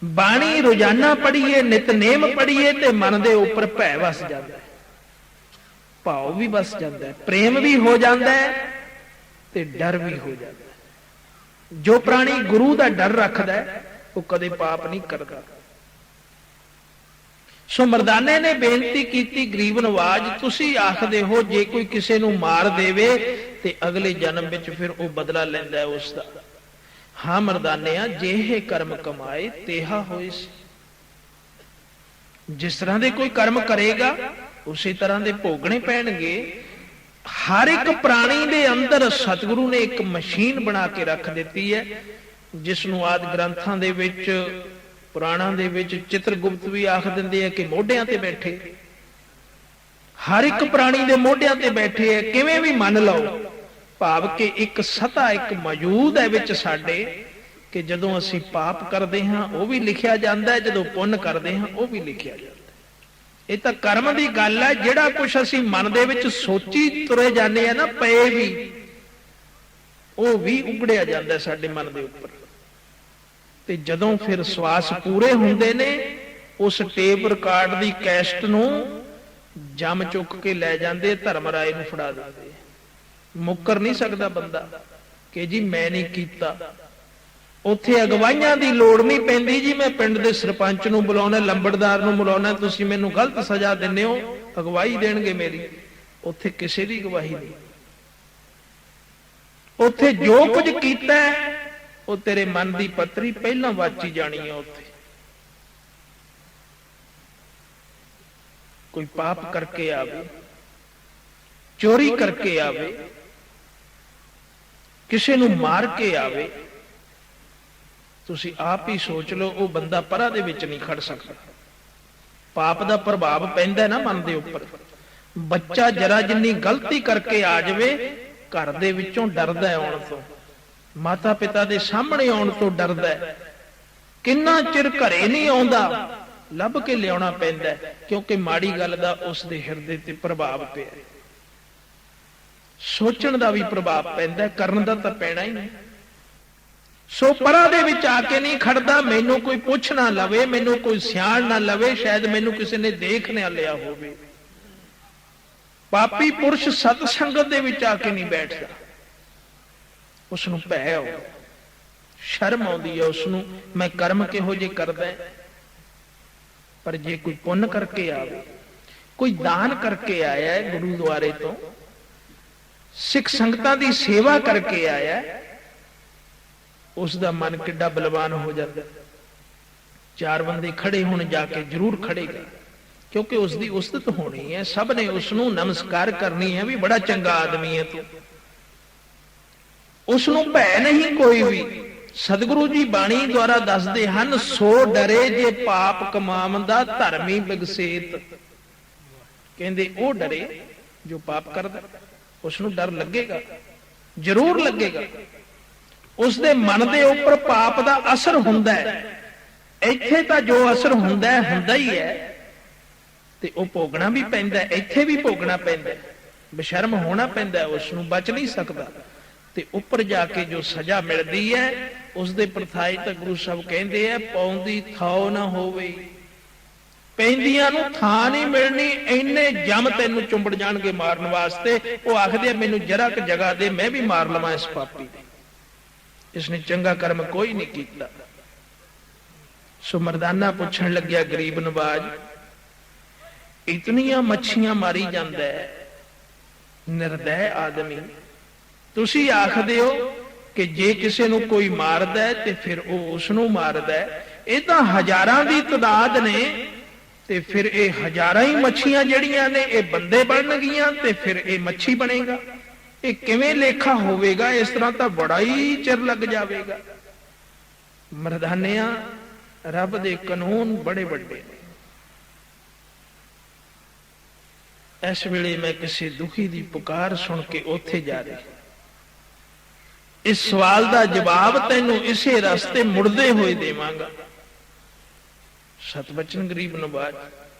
Speaker 1: ਬਾਣੀ ਰੋਜ਼ਾਨਾ ਪੜ੍ਹੀਏ, ਨਿਤਨੇਮ ਪੜ੍ਹੀਏ ਤੇ ਮਨ ਦੇ ਉੱਪਰ ਭੈ ਵਸ ਜਾਂਦਾ, ਭਾਵ ਵੀ ਵਸ ਜਾਂਦਾ, ਪ੍ਰੇਮ ਵੀ ਹੋ ਜਾਂਦਾ ਤੇ ਡਰ ਵੀ ਹੋ ਜਾਂਦਾ। ਜੋ ਪ੍ਰਾਣੀ ਗੁਰੂ ਦਾ ਡਰ ਰੱਖਦਾ ਉਹ ਕਦੇ ਪਾਪ ਨਹੀਂ ਕਰਦਾ। ਸੋ ਮਰਦਾਨੇ ਨੇ ਬੇਨਤੀ ਕੀਤੀ, ਗਰੀਬ ਨਵਾਜ ਤੁਸੀਂ ਆਖਦੇ ਹੋ ਜੇ ਕੋਈ ਕਿਸੇ ਨੂੰ ਮਾਰ ਦੇਵੇ ਤੇ ਅਗਲੇ ਜਨਮ ਵਿੱਚ ਫਿਰ ਉਹ ਬਦਲਾ ਲੈਂਦਾ ਉਸ ਦਾ। ਹਾਂ ਮਰਦਾਨਿਆ, ਜਿਹੇ ਕਰਮ ਕਮਾਏ ਤੇਹਾ ਹੋਏ ਸੀ। ਜਿਸ ਤਰ੍ਹਾਂ ਦੇ ਕੋਈ ਕਰਮ ਕਰੇਗਾ ਉਸੇ ਤਰ੍ਹਾਂ ਦੇ ਭੋਗਣੇ ਪੈਣਗੇ। ਹਰ ਇੱਕ ਪ੍ਰਾਣੀ ਦੇ ਅੰਦਰ ਸਤਿਗੁਰੂ ਨੇ ਇੱਕ ਮਸ਼ੀਨ ਬਣਾ ਕੇ ਰੱਖ ਦਿੱਤੀ ਹੈ, ਜਿਸ ਨੂੰ ਆਦਿ ਗ੍ਰੰਥਾਂ ਦੇ ਵਿੱਚ, ਪੁਰਾਣਾਂ ਦੇ ਵਿੱਚ ਚਿਤਰਗੁਪਤ ਵੀ ਆਖ ਦਿੰਦੇ ਆ ਕਿ ਮੋਢਿਆਂ ਤੇ ਬੈਠੇ। ਹਰ ਇੱਕ ਪ੍ਰਾਣੀ ਦੇ ਮੋਢਿਆਂ ਤੇ ਬੈਠੇ ਹੈ। ਕਿਵੇਂ ਵੀ ਮੰਨ ਲਓ, ਭਾਵ ਕਿ ਇੱਕ ਸਤਾ ਇੱਕ ਮੌਜੂਦ ਹੈ ਵਿੱਚ ਸਾਡੇ, ਕਿ ਜਦੋਂ ਅਸੀਂ ਪਾਪ ਕਰਦੇ ਹਾਂ ਉਹ ਵੀ ਲਿਖਿਆ ਜਾਂਦਾ ਹੈ, ਜਦੋਂ ਪੁੰਨ ਕਰਦੇ ਹਾਂ ਉਹ ਵੀ ਲਿਖਿਆ ਜਾਂਦਾ। ਇਹ ਤਾਂ ਕਰਮ ਦੀ ਗੱਲ ਹੈ। ਜਿਹੜਾ ਕੁਝ ਅਸੀਂ ਮਨ ਦੇ ਵਿੱਚ ਸੋਚੀ ਤੁਰੇ ਜਾਂਦੇ ਆ ਨਾ, ਪਏ ਵੀ, ਉਹ ਵੀ ਉਗੜਿਆ ਜਾਂਦਾ ਸਾਡੇ ਮਨ ਦੇ ਉੱਪਰ। ਤੇ ਜਦੋਂ ਫਿਰ ਸਵਾਸ ਪੂਰੇ ਹੁੰਦੇ ਨੇ, ਉਸ ਟੇਪ ਰਿਕਾਰਡ ਦੀ ਕੈਸਟ ਨੂੰ ਜੰਮ ਚੁੱਕ ਕੇ ਲੈ ਜਾਂਦੇ, ਧਰਮ ਰਾਏ ਨੂੰ ਫੜਾ ਦਿੰਦੇ। ਮੁੱਕਰ ਨਹੀਂ ਸਕਦਾ ਬੰਦਾ ਕਿ ਜੀ ਮੈਂ ਨਹੀਂ ਕੀਤਾ। ਉੱਥੇ ਅਗਵਾਈਆਂ ਦੀ ਲੋੜ ਨਹੀਂ ਪੈਂਦੀ, ਜੀ ਮੈਂ ਪਿੰਡ ਦੇ ਸਰਪੰਚ ਨੂੰ ਬੁਲਾਉਣਾ, ਲੰਬੜਦਾਰ ਨੂੰ ਬੁਲਾਉਣਾ, ਤੁਸੀਂ ਮੈਨੂੰ ਗਲਤ ਸਜ਼ਾ ਦਿੰਦੇ ਹੋ, ਅਗਵਾਈ ਦੇਣਗੇ ਮੇਰੀ। ਉੱਥੇ ਕਿਸੇ ਦੀ ਗਵਾਹੀ ਨਹੀਂ। ਉੱਥੇ ਜੋ ਕੁਝ ਕੀਤਾ ਉਹ ਤੇਰੇ ਮਨ ਦੀ ਪੱਤਰੀ ਪਹਿਲਾਂ ਵਾਚੀ ਜਾਣੀ ਹੈ। ਉੱਥੇ ਕੋਈ ਪਾਪ ਕਰਕੇ ਆਵੇ, ਚੋਰੀ ਕਰਕੇ ਆਵੇ, ਕਿਸੇ ਨੂੰ ਮਾਰ ਕੇ ਆਵੇ, ਤੁਸੀਂ ਆਪ ਹੀ ਸੋਚ ਲਓ, ਉਹ ਬੰਦਾ ਪਰਾਂ ਦੇ ਵਿੱਚ ਨਹੀਂ ਖੜ ਸਕਦਾ। ਪਾਪ ਦਾ ਪ੍ਰਭਾਵ ਪੈਂਦਾ ਨਾ ਮਨ ਦੇ ਉੱਪਰ। ਬੱਚਾ ਜਰਾ ਜਿੰਨੀ ਗਲਤੀ ਕਰਕੇ ਆ ਜਾਵੇ, ਘਰ ਦੇ ਵਿੱਚੋਂ ਡਰਦਾ ਆਉਣ ਤੋਂ, ਮਾਤਾ ਪਿਤਾ ਦੇ ਸਾਹਮਣੇ ਆਉਣ ਤੋਂ ਡਰਦਾ। ਕਿੰਨਾ ਚਿਰ ਘਰੇ ਨਹੀਂ ਆਉਂਦਾ, ਲੱਭ ਕੇ ਲਿਆਉਣਾ ਪੈਂਦਾ, ਕਿਉਂਕਿ ਮਾੜੀ ਗੱਲ ਦਾ ਉਸ ਦੇ ਹਿਰਦੇ ਤੇ ਪ੍ਰਭਾਵ ਪਿਆ। ਸੋਚਣ ਦਾ ਵੀ ਪ੍ਰਭਾਵ ਪੈਂਦਾ, ਕਰਨ ਦਾ ਤਾਂ ਪੈਣਾ ਹੀ ਨਹੀਂ। ਸੋ ਪਰਾਂ ਦੇ ਵਿੱਚ ਆ ਕੇ ਨਹੀਂ ਖੜਦਾ, ਮੈਨੂੰ ਕੋਈ ਪੁੱਛ ਨਾ ਲਵੇ, ਮੈਨੂੰ ਕੋਈ ਸਿਆਣ ਨਾ ਲਵੇ, ਸ਼ਾਇਦ ਮੈਨੂੰ ਕਿਸੇ ਨੇ ਦੇਖ ਨਾ ਲਿਆ ਹੋਵੇ। ਪਾਪੀ ਪੁਰਸ਼ ਸਤ ਸੰਗਤ ਦੇ ਵਿੱਚ ਆ ਕੇ ਨਹੀਂ ਬੈਠਦਾ, ਉਸ ਨੂੰ ਭੈ ਆਉਂਦਾ, ਸ਼ਰਮ ਆਉਂਦੀ ਹੈ ਉਸ ਨੂੰ, ਮੈਂ ਕਰਮ ਕਿਹੋ ਜਿਹੇ ਕਰਦਾ। ਪਰ ਜੇ ਕੋਈ ਪੁੰਨ ਕਰਕੇ ਆਵੇ, ਕੋਈ ਦਾਨ ਕਰਕੇ ਆਇਆ ਹੈ ਗੁਰੂਦੁਆਰੇ ਤੋਂ, ਸਿੱਖ ਸੰਗਤਾਂ ਦੀ ਸੇਵਾ ਕਰਕੇ ਆਇਆ, ਉਸ ਦਾ ਮਨ ਕਿੱਡਾ ਬਲਵਾਨ ਹੋ ਜਾਂਦਾ। ਚਾਰ ਬੰਦੇ ਖੜੇ ਹੋਣ, ਜਾ ਕੇ ਜ਼ਰੂਰ ਖੜੇਗਾ, ਕਿਉਂਕਿ ਉਸ ਦੀ ਉਸਤਤ ਹੋਣੀ ਹੈ, ਸਭ ਨੇ ਉਸ ਨੂੰ ਨਮਸਕਾਰ ਕਰਨੀ ਹੈ ਵੀ ਬੜਾ ਚੰਗਾ ਆਦਮੀ ਹੈ ਤੂੰ। ਉਸ ਨੂੰ ਭੈ ਨਹੀਂ ਕੋਈ ਵੀ। ਸਤਿਗੁਰੂ ਜੀ ਬਾਣੀ ਦੁਆਰਾ ਦੱਸਦੇ ਹਨ, ਸੋ ਡਰੇ ਜੇ ਪਾਪ ਕਮਾਵੰਦਾ ਧਰਮੀ ਬਿਗਸੇਤ। ਕਹਿੰਦੇ ਉਹ ਡਰੇ ਜੋ ਪਾਪ ਕਰਦਾ, ਉਸ ਨੂੰ ਡਰ ਲੱਗੇਗਾ, ਜ਼ਰੂਰ ਲੱਗੇਗਾ। ਉਸ ਦੇ ਮਨ ਦੇ ਉੱਪਰ ਪਾਪ ਦਾ ਅਸਰ ਹੁੰਦਾ ਹੈ। ਇੱਥੇ ਤਾਂ ਜੋ ਅਸਰ ਹੁੰਦਾ ਹੈ ਹੁੰਦਾ ਹੀ ਹੈ, ਤੇ ਉਹ ਭੋਗਣਾ ਵੀ ਪੈਂਦਾ, ਇੱਥੇ ਵੀ ਭੋਗਣਾ ਪੈਂਦਾ, ਬੇਸ਼ਰਮ ਹੋਣਾ ਪੈਂਦਾ, ਉਸ ਨੂੰ ਬਚ ਨਹੀਂ ਸਕਦਾ। ਤੇ ਉੱਪਰ ਜਾ ਕੇ ਜੋ ਸਜ਼ਾ ਮਿਲਦੀ ਹੈ, ਉਸ ਦੇ ਪ੍ਰਥਾਈ ਤਾਂ ਗੁਰੂ ਸਾਹਿਬ ਕਹਿੰਦੇ ਆ, ਪਾਉਂਦੀ ਥਾਉ ਨਾ ਹੋਵੇ। ਪੈਂਦੀਆਂ ਨੂੰ ਥਾਂ ਨਹੀਂ ਮਿਲਣੀ, ਇੰਨੇ ਜਮ ਤੈਨੂੰ ਚੁੰਬੜ ਜਾਣਗੇ ਮਾਰਨ ਵਾਸਤੇ। ਉਹ ਆਖਦੇ ਮੈਨੂੰ ਜਰਾ ਕੁ ਜਗ੍ਹਾ ਦੇ, ਮੈਂ ਵੀ ਮਾਰ ਲਵਾਂ ਇਸ ਪਾਪੀ ਨੂੰ, ਇਸਨੇ ਚੰਗਾ ਕਰਮ ਕੋਈ ਨਹੀਂ ਕੀਤਾ। ਸੋ ਮਰਦਾਨਾ ਪੁੱਛਣ ਲੱਗਿਆ ਗਰੀਬ ਨਵਾਜ, ਇਤਨੀਆਂ ਮੱਛੀਆਂ ਮਾਰੀ ਜਾਂਦਾ ਹੈ, ਨਿਰਦੈ ਆਦਮੀ। ਤੁਸੀਂ ਆਖਦੇ ਹੋ ਕਿ ਜੇ ਕਿਸੇ ਨੂੰ ਕੋਈ ਮਾਰਦਾ ਹੈ ਤੇ ਫਿਰ ਉਹ ਉਸ ਨੂੰ ਮਾਰਦਾ ਹੈ। ਇਹ ਤਾਂ ਹਜ਼ਾਰਾਂ ਦੀ ਤਦਾਦ ਨੇ, ਤੇ ਫਿਰ ਇਹ ਹਜ਼ਾਰਾਂ ਹੀ ਮੱਛੀਆਂ ਜਿਹੜੀਆਂ ਨੇ ਇਹ ਬੰਦੇ ਬਣਨਗੀਆਂ ਤੇ ਫਿਰ ਇਹ ਮੱਛੀ ਬਣੇਗਾ। ਇਹ ਕਿਵੇਂ ਲੇਖਾ ਹੋਵੇਗਾ? ਇਸ ਤਰ੍ਹਾਂ ਤਾਂ ਬੜਾ ਹੀ ਚਿਰ ਲੱਗ ਜਾਵੇਗਾ। ਮਰਦਾਨਿਆਂ, ਰੱਬ ਦੇ ਕਾਨੂੰਨ ਬੜੇ ਵੱਡੇ ਨੇ। ਇਸ ਵੇਲੇ ਮੈਂ ਕਿਸੇ ਦੁਖੀ ਦੀ ਪੁਕਾਰ ਸੁਣ ਕੇ ਉੱਥੇ ਜਾ ਰਿਹਾ। ਇਸ ਸਵਾਲ ਦਾ ਜਵਾਬ ਤੈਨੂੰ ਇਸੇ ਰਸਤੇ ਮੁੜਦੇ ਹੋਏ ਦੇਵਾਂਗਾ। ਸਤਬਚਨ ਗਰੀਬ ਨਵਾਜ,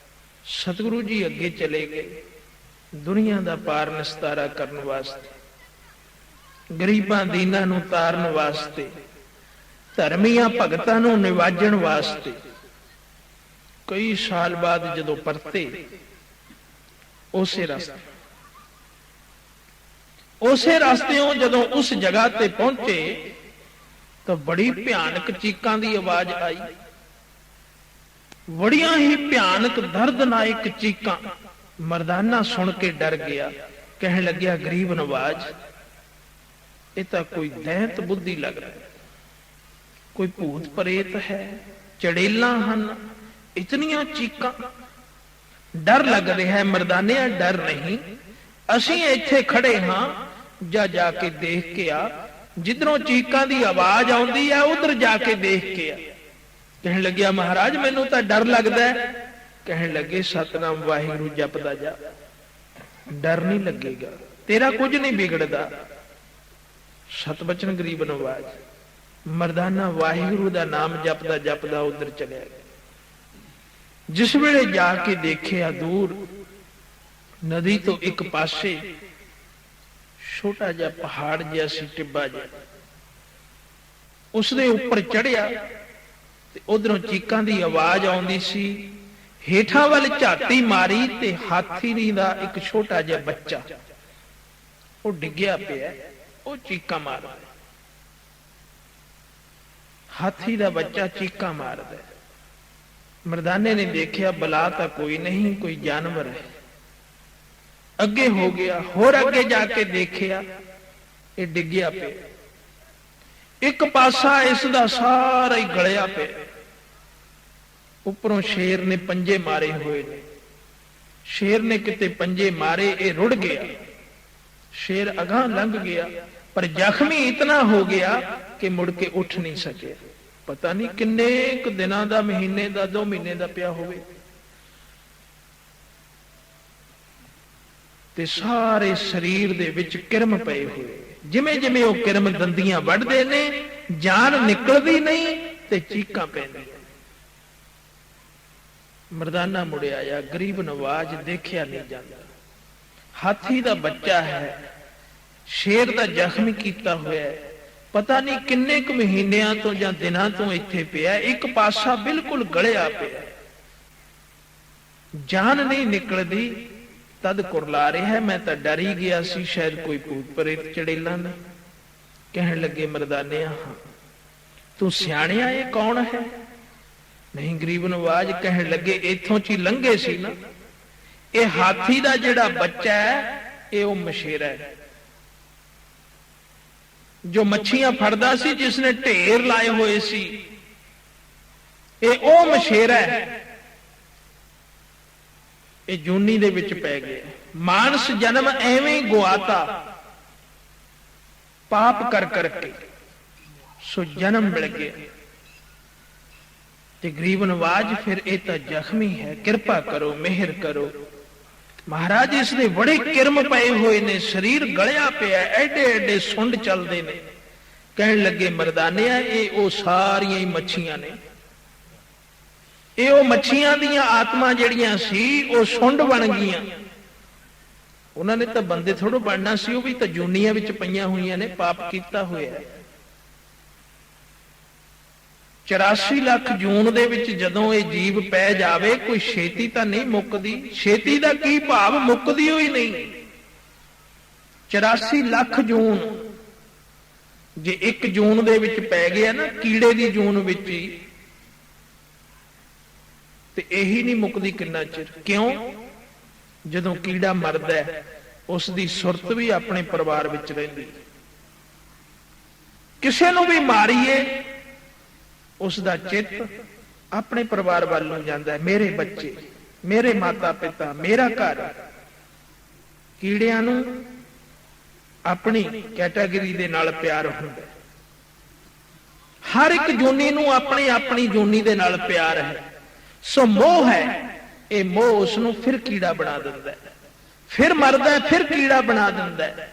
Speaker 1: ਸਤਿਗੁਰੂ ਜੀ ਅੱਗੇ ਚਲੇ ਗਏ ਦੁਨੀਆ ਦਾ ਪਾਰ ਨਿਸਤਾਰਾ ਕਰਨ ਵਾਸਤੇ, ਗਰੀਬਾਂ ਦੀਨਾਂ ਨੂੰ ਤਾਰਨ ਵਾਸਤੇ, ਧਰਮੀਆਂ ਭਗਤਾਂ ਨੂੰ ਨਿਵਾਜਣ ਵਾਸਤੇ। ਕਈ ਸਾਲ ਬਾਅਦ ਜਦੋਂ ਪਰਤੇ, ਉਸੇ ਰਸਤਿਓਂ ਜਦੋਂ ਉਸ ਜਗ੍ਹਾ ਤੇ ਪਹੁੰਚੇ ਤਾਂ ਬੜੀ ਭਿਆਨਕ ਚੀਕਾਂ ਦੀ ਆਵਾਜ਼ ਆਈ, ਬੜੀਆਂ ਹੀ ਭਿਆਨਕ ਦਰਦਨਾਇਕ ਚੀਕਾਂ। ਮਰਦਾਨਾ ਸੁਣ ਕੇ ਡਰ ਗਿਆ, ਕਹਿਣ ਲੱਗਿਆ ਗਰੀਬ ਨਵਾਜ, ਇਹ ਤਾਂ ਕੋਈ ਦੈਂਤ ਬੁੱਧੀ ਲੱਗਦਾ, ਕੋਈ ਭੂਤ ਪ੍ਰੇਤ ਹੈ, ਚੜੇਲਾਂ ਹਨ, ਇਤਨੀਆਂ ਚੀਕਾਂ। ਡਰ ਲੱਗ ਰਿਹਾ ਹੈ। ਮਰਦਾਨਿਆਂ, ਡਰ ਨਹੀਂ, ਅਸੀਂ ਇੱਥੇ ਖੜੇ ਹਾਂ, ਜਾ ਕੇ ਦੇਖ ਕੇ ਆ, ਜਿੱਧਰੋਂ ਚੀਕਾਂ ਦੀ ਆਵਾਜ਼ ਆਉਂਦੀ ਹੈ ਉਧਰ ਜਾ ਕੇ ਦੇਖ ਕੇ ਆ। ਕਹਿਣ ਲੱਗਿਆ ਮਹਾਰਾਜ, ਮੈਨੂੰ ਤਾਂ ਡਰ ਲੱਗਦਾ ਹੈ। ਕਹਿਣ ਲੱਗੇ ਸਤਨਾਮ ਵਾਹਿਗੁਰੂ ਜਪਦਾ ਜਾ, ਡਰ ਨਹੀਂ ਲੱਗੇਗਾ, ਤੇਰਾ ਕੁਝ ਨਹੀਂ ਵਿਗੜਦਾ। ਸਤਬਚਨ ਗਰੀਬ ਨਵਾਜ, ਮਰਦਾਨਾ ਵਾਹਿਗੁਰੂ ਦਾ ਨਾਮ ਜਪਦਾ ਜਪਦਾ ਉਧਰ ਚਲਿਆ ਗਿਆ। ਜਿਸ ਵੇਲੇ ਜਾ ਕੇ ਦੇਖਿਆ, ਦੂਰ ਨਦੀ ਤੋਂ ਇੱਕ ਪਾਸੇ ਛੋਟਾ ਜਿਹਾ ਪਹਾੜ ਜਿਹਾ ਸੀ, ਟਿੱਬਾ ਜਿਹਾ, ਉਸਦੇ ਉੱਪਰ ਚੜਿਆ ਤੇ ਉਧਰੋਂ ਚੀਕਾਂ ਦੀ ਆਵਾਜ਼ ਆਉਂਦੀ ਸੀ। ਹੇਠਾਂ ਵੱਲ ਝਾਤੀ ਮਾਰੀ ਤੇ ਹਾਥੀ ਦਾ ਇੱਕ ਛੋਟਾ ਜਿਹਾ ਬੱਚਾ ਉਹ ਡਿੱਗਿਆ ਪਿਆ, ਉਹ ਚੀਕਾਂ ਮਾਰਦਾ, ਹਾਥੀ ਦਾ ਬੱਚਾ ਚੀਕਾਂ ਮਾਰਦਾ। ਮਰਦਾਨੇ ਨੇ ਦੇਖਿਆ ਬਲਾ ਤਾਂ ਕੋਈ ਨਹੀਂ, ਕੋਈ ਜਾਨਵਰ ਹੈ। ਅੱਗੇ ਹੋ ਗਿਆ, ਹੋਰ ਅੱਗੇ ਜਾ ਕੇ ਦੇਖਿਆ, ਇਹ ਡਿੱਗਿਆ ਪਿਆ। ਇੱਕ ਪਾਸਾ ਇਸ ਦਾ ਸਾਰਾ ਹੀ ਗਲਿਆ ਪਿਆ, ਉੱਪਰੋਂ ਸ਼ੇਰ ਨੇ ਪੰਜੇ ਮਾਰੇ ਹੋਏ ਨੇ। ਸ਼ੇਰ ਨੇ ਕਿਤੇ ਪੰਜੇ ਮਾਰੇ, ਇਹ ਰੁੜ ਗਿਆ। ਸ਼ੇਰ ਅਗਾਂਹ ਲੰਘ ਗਿਆ, ਪਰ ਜ਼ਖਮੀ ਇਤਨਾ ਹੋ ਗਿਆ ਕਿ ਮੁੜ ਕੇ ਉੱਠ ਨਹੀਂ ਸਕਿਆ। ਪਤਾ ਨਹੀਂ ਕਿੰਨੇ ਕੁ ਦਿਨਾਂ ਦਾ, ਮਹੀਨੇ ਦਾ, 2 ਮਹੀਨੇ ਦਾ ਪਿਆ ਹੋਵੇ। ਤੇ ਸਾਰੇ ਸਰੀਰ ਦੇ ਵਿੱਚ ਕਿਰਮ ਪਏ ਹੋਏ, ਜਿਵੇਂ ਜਿਵੇਂ ਉਹ ਕਿਰਮ ਦੰਦੀਆਂ ਵੱਢਦੇ ਨੇ, ਜਾਨ ਨਿਕਲਦੀ ਨਹੀਂ ਤੇ ਚੀਕਾਂ ਪੈਂਦੀਆਂ। ਮਰਦਾਨਾ ਮੁੜਿਆ ਆਇਆ, ਗਰੀਬ ਨਵਾਜ ਦੇਖਿਆ ਨਹੀਂ ਜਾਂਦਾ। ਹਾਥੀ ਦਾ ਬੱਚਾ ਹੈ, ਸ਼ੇਰ ਦਾ ਜ਼ਖਮੀ ਕੀਤਾ ਹੋਇਆ ਹੈ, ਪਤਾ ਨਹੀਂ ਕਿੰਨੇ ਕੁ ਮਹੀਨਿਆਂ ਤੋਂ ਜਾਂ ਦਿਨਾਂ ਤੋਂ ਇੱਥੇ ਪਿਆ। ਇੱਕ ਪਾਸਾ ਬਿਲਕੁਲ ਗਲਿਆ ਪਿਆ, ਜਾਨ ਨਹੀਂ ਨਿਕਲਦੀ। ਤਦ ਕੁਰਲਾ ਰਿਹਾ, ਮੈਂ ਤਾਂ ਡਰ ਹੀ ਗਿਆ ਸੀ, ਸ਼ਾਇਦ ਕੋਈ ਭੂਤ ਪ੍ਰੇਤ ਚੜੇਲਾਂ ਨੇ। ਕਹਿਣ ਲੱਗੇ ਮਰਦਾਨਿਆਂ, ਤੂੰ ਸਿਆਣਿਆ, ਇਹ ਕੌਣ ਹੈ? ਨਹੀਂ ਗਰੀਬ ਨਵਾਜ, ਕਹਿਣ ਲੱਗੇ ਇੱਥੋਂ ਚ ਹੀ ਲੰਘੇ ਸੀ ਨਾ, ਇਹ ਹਾਥੀ ਦਾ ਜਿਹੜਾ ਬੱਚਾ ਹੈ, ਇਹ ਉਹ ਮਛੇਰਾ ਹੈ ਜੋ ਮੱਛੀਆਂ ਫੜਦਾ ਸੀ, ਜਿਸਨੇ ਢੇਰ ਲਾਏ ਹੋਏ ਸੀ। ਇਹ ਉਹ ਮਛੇਰਾ ਹੈ। ਇਹ ਜੂਨੀ ਦੇ ਵਿੱਚ ਪੈ ਗਿਆ, ਮਾਨਸ ਜਨਮ ਐਵੇਂ ਹੀ ਗੁਆਤਾ, ਪਾਪ ਕਰ ਕਰਕੇ, ਸੋ ਜਨਮ ਮਿਲ ਗਿਆ। ਤੇ ਗਰੀਬ ਨਵਾਜ, ਫਿਰ ਇਹ ਤਾਂ ਜ਼ਖਮੀ ਹੈ, ਕਿਰਪਾ ਕਰੋ, ਮਿਹਰ ਕਰੋ। ਮਹਾਰਾਜ, ਇਸ ਦੇ ਬੜੇ ਕਿਰਮ ਪਏ ਹੋਏ ਨੇ, ਸਰੀਰ ਗਲਿਆ ਪਿਆ, ਐਡੇ ਐਡੇ ਸੁੰਡ ਚੱਲਦੇ ਨੇ। ਕਹਿਣ ਲੱਗੇ ਮਰਦਾਨਿਆ, ਇਹ ਉਹ ਸਾਰੀਆਂ ਹੀ ਮੱਛੀਆਂ ਨੇ, ਇਹ ਉਹ ਮੱਛੀਆਂ ਦੀਆਂ ਆਤਮਾ ਜਿਹੜੀਆਂ ਸੀ, ਉਹ ਸੁੰਡ ਬਣ ਗਈਆਂ। ਉਹਨਾਂ ਨੇ ਤਾਂ ਬੰਦੇ ਥੋੜੋ ਬਣਨਾ ਸੀ, ਉਹ ਵੀ ਤਾਂ ਜੂਨੀਆਂ ਵਿੱਚ ਪਈਆਂ ਹੋਈਆਂ ਨੇ, ਪਾਪ ਕੀਤਾ ਹੋਇਆ। 84 ਲੱਖ ਜੂਨ ਦੇ ਵਿੱਚ ਜਦੋਂ ਇਹ ਜੀਵ ਪੈ ਜਾਵੇ, ਕੋਈ ਛੇਤੀ ਤਾਂ ਨਹੀਂ ਮੁੱਕਦੀ। ਛੇਤੀ ਦਾ ਕੀ ਭਾਵ, ਮੁੱਕਦੀ ਹੋਈ ਨਹੀਂ। 84 ਲੱਖ ਜੂਨ ਜੇ 1 ਜੂਨ ਦੇ ਵਿੱਚ ਪੈ ਗਿਆ ਨਾ, ਕੀੜੇ ਦੀ ਜੂਨ ਵਿੱਚ ਹੀ, ਤੇ ਇਹੀ ਨਹੀਂ ਮੁੱਕਦੀ ਕਿੰਨਾ ਚਿਰ। ਕਿਉਂ? ਜਦੋਂ ਕੀੜਾ ਮਰਦਾ ਉਸ ਦੀ ਸੁਰਤ ਵੀ ਆਪਣੇ ਪਰਿਵਾਰ ਵਿੱਚ ਰਹਿੰਦੀ। ਕਿਸੇ ਨੂੰ ਵੀ ਮਾਰੀਏ ਉਸ ਦਾ ਚਿੱਤ ਆਪਣੇ ਪਰਿਵਾਰ ਵੱਲ ਨੂੰ ਜਾਂਦਾ ਹੈ। ਮੇਰੇ ਬੱਚੇ, ਮੇਰੇ ਮਾਤਾ ਪਿਤਾ, ਮੇਰਾ ਘਰ। ਕੀੜਿਆਂ ਨੂੰ ਆਪਣੀ ਕੈਟਾਗਰੀ ਦੇ ਨਾਲ ਪਿਆਰ ਹੁੰਦਾ। ਹਰ ਇੱਕ ਜੂਨੀ ਨੂੰ ਆਪਣੀ ਆਪਣੀ ਜੂਨੀ ਦੇ ਨਾਲ ਪਿਆਰ ਹੈ। ਸੋ ਮੋਹ ਹੈ, ਇਹ ਮੋਹ ਉਸ ਨੂੰ ਫਿਰ ਕੀੜਾ ਬਣਾ ਦਿੰਦਾ ਹੈ, ਫਿਰ ਮਰਦਾ ਹੈ, ਫਿਰ ਕੀੜਾ ਬਣਾ ਦਿੰਦਾ ਹੈ।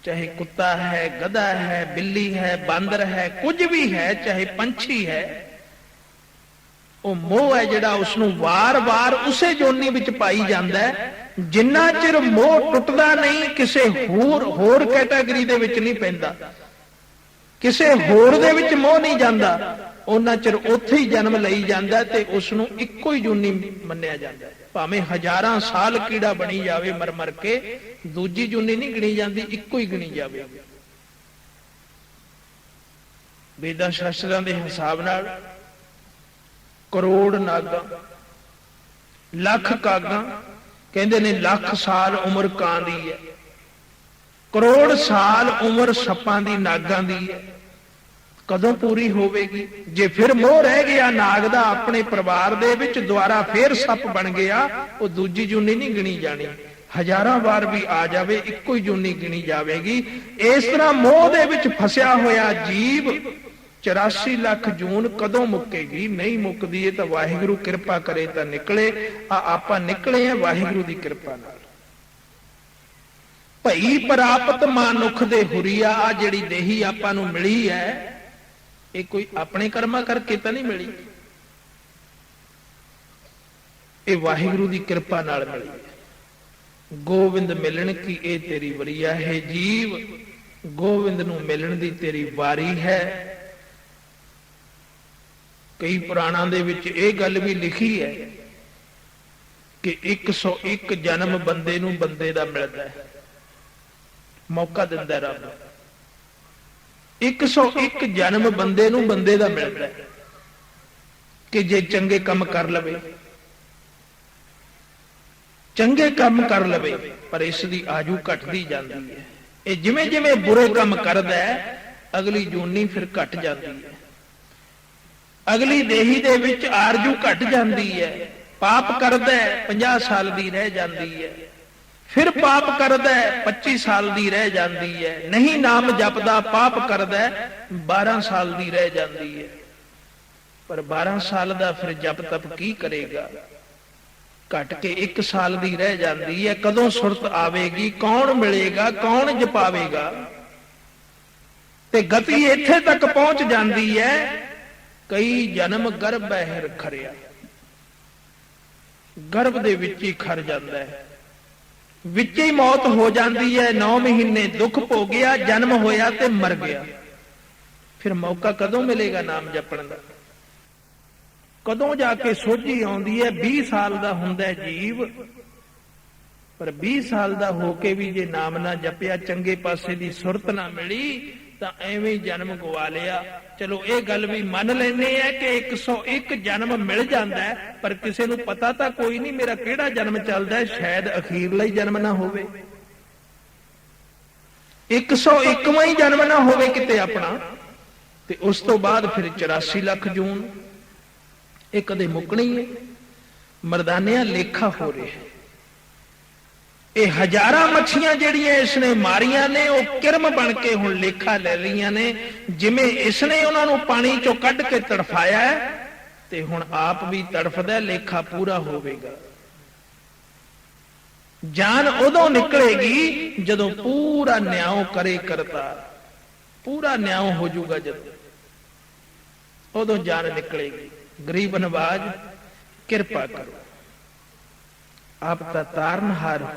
Speaker 1: ਚਾਹੇ ਕੁੱਤਾ ਹੈ, ਗਧਾ ਹੈ, ਬਿੱਲੀ ਹੈ, ਬਾਂਦਰ ਹੈ, ਕੁਝ ਵੀ ਹੈ, ਚਾਹੇ ਪੰਛੀ ਹੈ, ਉਹ ਮੋਹ ਹੈ ਜਿਹੜਾ ਉਸ ਨੂੰ ਵਾਰ-ਵਾਰ ਉਸੇ ਜੋਨੀ ਵਿੱਚ ਪਾਈ ਜਾਂਦਾ ਹੈ। ਜਿੰਨਾ ਚਿਰ ਮੋਹ ਟੁੱਟਦਾ ਨਹੀਂ, ਕਿਸੇ ਹੋਰ ਕੈਟਾਗਰੀ ਦੇ ਵਿੱਚ ਨਹੀਂ ਪੈਂਦਾ, ਕਿਸੇ ਹੋਰ ਦੇ ਵਿੱਚ ਮੋਹ ਨਹੀਂ ਜਾਂਦਾ, ਉਹਨਾਂ ਚਿਰ ਉੱਥੇ ਹੀ ਜਨਮ ਲਈ ਜਾਂਦਾ ਤੇ ਉਸ ਨੂੰ ਇੱਕੋ ਹੀ ਜੂਨੀ ਮੰਨਿਆ ਜਾਂਦਾ। ਭਾਵੇਂ ਹਜ਼ਾਰਾਂ ਸਾਲ ਕੀੜਾ ਬਣੀ ਜਾਵੇ ਮਰ ਮਰ ਕੇ, ਦੂਜੀ ਜੂਨੀ ਨਹੀਂ ਗਿਣੀ ਜਾਂਦੀ, ਇੱਕੋ ਹੀ ਗਿਣੀ ਜਾਵੇ। ਵੇਦਾਂ ਸ਼ਾਸਤਰਾਂ ਦੇ ਹਿਸਾਬ ਨਾਲ ਕਰੋੜ ਨਾਗਾਂ, ਲੱਖ ਕਾਗਾਂ, ਕਹਿੰਦੇ ਨੇ ਲੱਖ ਸਾਲ ਉਮਰ ਕਾਂ ਦੀ ਹੈ, ਕਰੋੜ ਸਾਲ ਉਮਰ ਸੱਪਾਂ ਦੀ, ਨਾਗਾਂ ਦੀ ਹੈ। ਕਦੋਂ ਪੂਰੀ ਹੋਵੇਗੀ? ਜੇ ਫਿਰ ਮੋਹ ਰਹਿ ਗਿਆ ਨਾਗ ਦਾ ਆਪਣੇ ਪਰਿਵਾਰ ਦੇ ਵਿੱਚ, ਦੁਆਰਾ ਫੇਰ ਸੱਪ ਬਣ ਗਿਆ, ਉਹ ਦੂਜੀ ਜੂਨੀ ਨਹੀਂ ਗਿਣੀ ਜਾਣੀ। ਹਜ਼ਾਰਾਂ ਵਾਰ ਵੀ ਆ ਜਾਵੇ, ਇੱਕੋ ਹੀ ਜੂਨੀ ਗਿਣੀ ਜਾਵੇਗੀ। ਇਸ ਤਰ੍ਹਾਂ ਮੋਹ ਦੇ ਵਿੱਚ ਫਸਿਆ ਹੋਇਆ ਜੀਵ 84 ਲੱਖ ਜੂਨ ਕਦੋਂ ਮੁੱਕੇਗੀ? ਨਹੀਂ ਮੁੱਕਦੀ। ਇਹ ਤਾਂ ਵਾਹਿਗੁਰੂ ਕਿਰਪਾ ਕਰੇ ਤਾਂ ਨਿਕਲੇ। ਆਪਾਂ ਨਿਕਲੇ ਆ ਵਾਹਿਗੁਰੂ ਦੀ ਕਿਰਪਾ ਨਾਲ। ਭਈ ਪ੍ਰਾਪਤ ਮਾਨੁਖ ਦੇ ਹੁਰੀਆ, ਆ ਜਿਹੜੀ ਦੇਹੀ ਆਪਾਂ ਨੂੰ ਮਿਲੀ ਹੈ, ਇਹ ਕੋਈ ਆਪਣੇ ਕਰਮਾਂ ਕਰਕੇ ਤਾਂ ਨਹੀਂ ਮਿਲੀ, ਇਹ ਵਾਹਿਗੁਰੂ ਦੀ ਕਿਰਪਾ ਨਾਲ ਮਿਲੀ ਹੈ। ਗੋਬਿੰਦ ਮਿਲਣ ਕੀ ਇਹ ਤੇਰੀ ਵਰੀਆ ਹੈ। ਜੀਵ, ਗੋਬਿੰਦ ਨੂੰ ਮਿਲਣ ਦੀ ਤੇਰੀ ਵਾਰੀ ਹੈ। ਕਈ ਪੁਰਾਣਾਂ ਦੇ ਵਿੱਚ ਇਹ ਗੱਲ ਵੀ ਲਿਖੀ ਹੈ ਕਿ 101 ਜਨਮ ਬੰਦੇ ਨੂੰ ਬੰਦੇ ਦਾ ਮਿਲਦਾ ਹੈ, ਮੌਕਾ ਦਿੰਦਾ ਰੱਬ। 101 ਜਨਮ ਬੰਦੇ ਨੂੰ ਬੰਦੇ ਦਾ ਮਿਲਦਾ ਹੈ ਕਿ ਜੇ ਚੰਗੇ ਕੰਮ ਕਰ ਲਵੇ, ਚੰਗੇ ਕੰਮ ਕਰ ਲਵੇ, ਪਰ ਇਸ ਦੀ ਆਜੂ ਘਟਦੀ ਜਾਂਦੀ ਹੈ। ਇਹ ਜਿਵੇਂ ਜਿਵੇਂ ਬੁਰੇ ਕੰਮ ਕਰਦਾ ਹੈ, ਅਗਲੀ ਜੂਨੀ ਫਿਰ ਘਟ ਜਾਂਦੀ ਹੈ, ਅਗਲੀ ਦੇਹੀ ਦੇ ਵਿੱਚ ਆਰਜੂ ਘਟ ਜਾਂਦੀ ਹੈ। ਪਾਪ ਕਰਦਾ ਹੈ 50 ਸਾਲ ਦੀ ਰਹਿ ਜਾਂਦੀ ਹੈ, ਫਿਰ ਪਾਪ ਕਰਦਾ ਹੈ 25 ਸਾਲ ਦੀ ਰਹਿ ਜਾਂਦੀ ਹੈ, ਨਹੀਂ ਨਾਮ ਜਪਦਾ ਪਾਪ ਕਰਦਾ ਹੈ 12 ਸਾਲ ਦੀ ਰਹਿ ਜਾਂਦੀ ਹੈ। ਪਰ 12 ਸਾਲ ਦਾ ਫਿਰ ਜਪ ਤਪ ਕੀ ਕਰੇਗਾ? ਘਟ ਕੇ 1 ਸਾਲ ਦੀ ਰਹਿ ਜਾਂਦੀ ਹੈ। ਕਦੋਂ ਸੁਰਤ ਆਵੇਗੀ? ਕੌਣ ਮਿਲੇਗਾ? ਕੌਣ ਜਪਾਵੇਗਾ? ਤੇ ਗਤੀ ਇੱਥੇ ਤੱਕ ਪਹੁੰਚ ਜਾਂਦੀ ਹੈ, ਕਈ ਜਨਮ ਗਰਭ ਬਹਿਰ ਖਰਿਆ, ਗਰਭ ਦੇ ਵਿੱਚ ਹੀ ਖਰ ਜਾਂਦਾ ਹੈ, ਵਿੱਚ ਹੀ ਮੌਤ ਹੋ ਜਾਂਦੀ ਹੈ। 9 ਮਹੀਨੇ ਦੁੱਖ ਭੋਗਿਆ, ਜਨਮ ਹੋਇਆ ਤੇ ਮਰ ਗਿਆ। ਫਿਰ ਮੌਕਾ ਕਦੋਂ ਮਿਲੇਗਾ ਨਾਮ ਜਪਣ ਦਾ? ਕਦੋਂ ਜਾ ਕੇ ਸੋਝੀ ਆਉਂਦੀ ਹੈ? 20 ਸਾਲ ਦਾ ਹੁੰਦਾ ਜੀਵ, ਪਰ 20 ਸਾਲ ਦਾ ਹੋ ਕੇ ਵੀ ਜੇ ਨਾਮ ਨਾ ਜਪਿਆ, ਚੰਗੇ ਪਾਸੇ ਦੀ ਸੁਰਤ ਨਾ ਮਿਲੀ, ਤਾਂ ਐਵੇਂ ਹੀ ਜਨਮ ਗਵਾ ਲਿਆ। ਚਲੋ ਇਹ ਗੱਲ ਵੀ ਮੰਨ ਲੈਂਦੇ ਆ ਕਿ 101 ਜਨਮ ਮਿਲ ਜਾਂਦਾ ਹੈ, ਪਰ ਕਿਸੇ ਨੂੰ ਪਤਾ ਤਾਂ ਕੋਈ ਨਹੀਂ ਮੇਰਾ ਕਿਹੜਾ ਜਨਮ ਚੱਲਦਾ ਹੈ, ਸ਼ਾਇਦ ਅਖੀਰਲਾ ਹੀ ਜਨਮ ਨਾ ਹੋਵੇ, 101ਵਾਂ ਹੀ ਜਨਮ ਨਾ ਹੋਵੇ ਕਿਤੇ ਆਪਣਾ। ਤੇ ਉਸ ਤੋਂ ਬਾਅਦ ਫਿਰ 84 ਲੱਖ ਜੂਨ, ਇਹ ਕਦੇ ਮੁੱਕਣੀ ਹੈ। ਮਰਦਾਨਿਆਂ ਲੇਖਾ ਹੋ ਰਿਹਾ। ਇਹ ਹਜ਼ਾਰਾਂ ਮੱਛੀਆਂ ਜਿਹੜੀਆਂ ਇਸਨੇ ਮਾਰੀਆਂ ਨੇ, ਉਹ ਕਿਰਮ ਬਣ ਕੇ ਹੁਣ ਲੇਖਾ ਲੈ ਰਹੀਆਂ ਨੇ। ਜਿਵੇਂ ਇਸਨੇ ਉਹਨਾਂ ਨੂੰ ਪਾਣੀ ਚੋਂ ਕੱਢ ਕੇ ਤੜਫਾਇਆ ਹੈ, ਤੇ ਹੁਣ ਆਪ ਵੀ ਤੜਫਦਾ, ਲੇਖਾ ਪੂਰਾ ਹੋਵੇਗਾ। ਜਾਨ ਉਦੋਂ ਨਿਕਲੇਗੀ ਜਦੋਂ ਪੂਰਾ ਨਿਆਂ ਕਰੇ ਕਰਤਾ, ਪੂਰਾ ਨਿਆਂ ਹੋ ਜਾਊਗਾ, ਜਦੋਂ ਉਦੋਂ ਜਾਨ ਨਿਕਲੇਗੀ। ਗਰੀਬ ਨਵਾਜ ਕਿਰਪਾ ਕਰੋ, ਆਪ ਤਾਂ ਤਾਰਨਹਾਰ ਹੋ,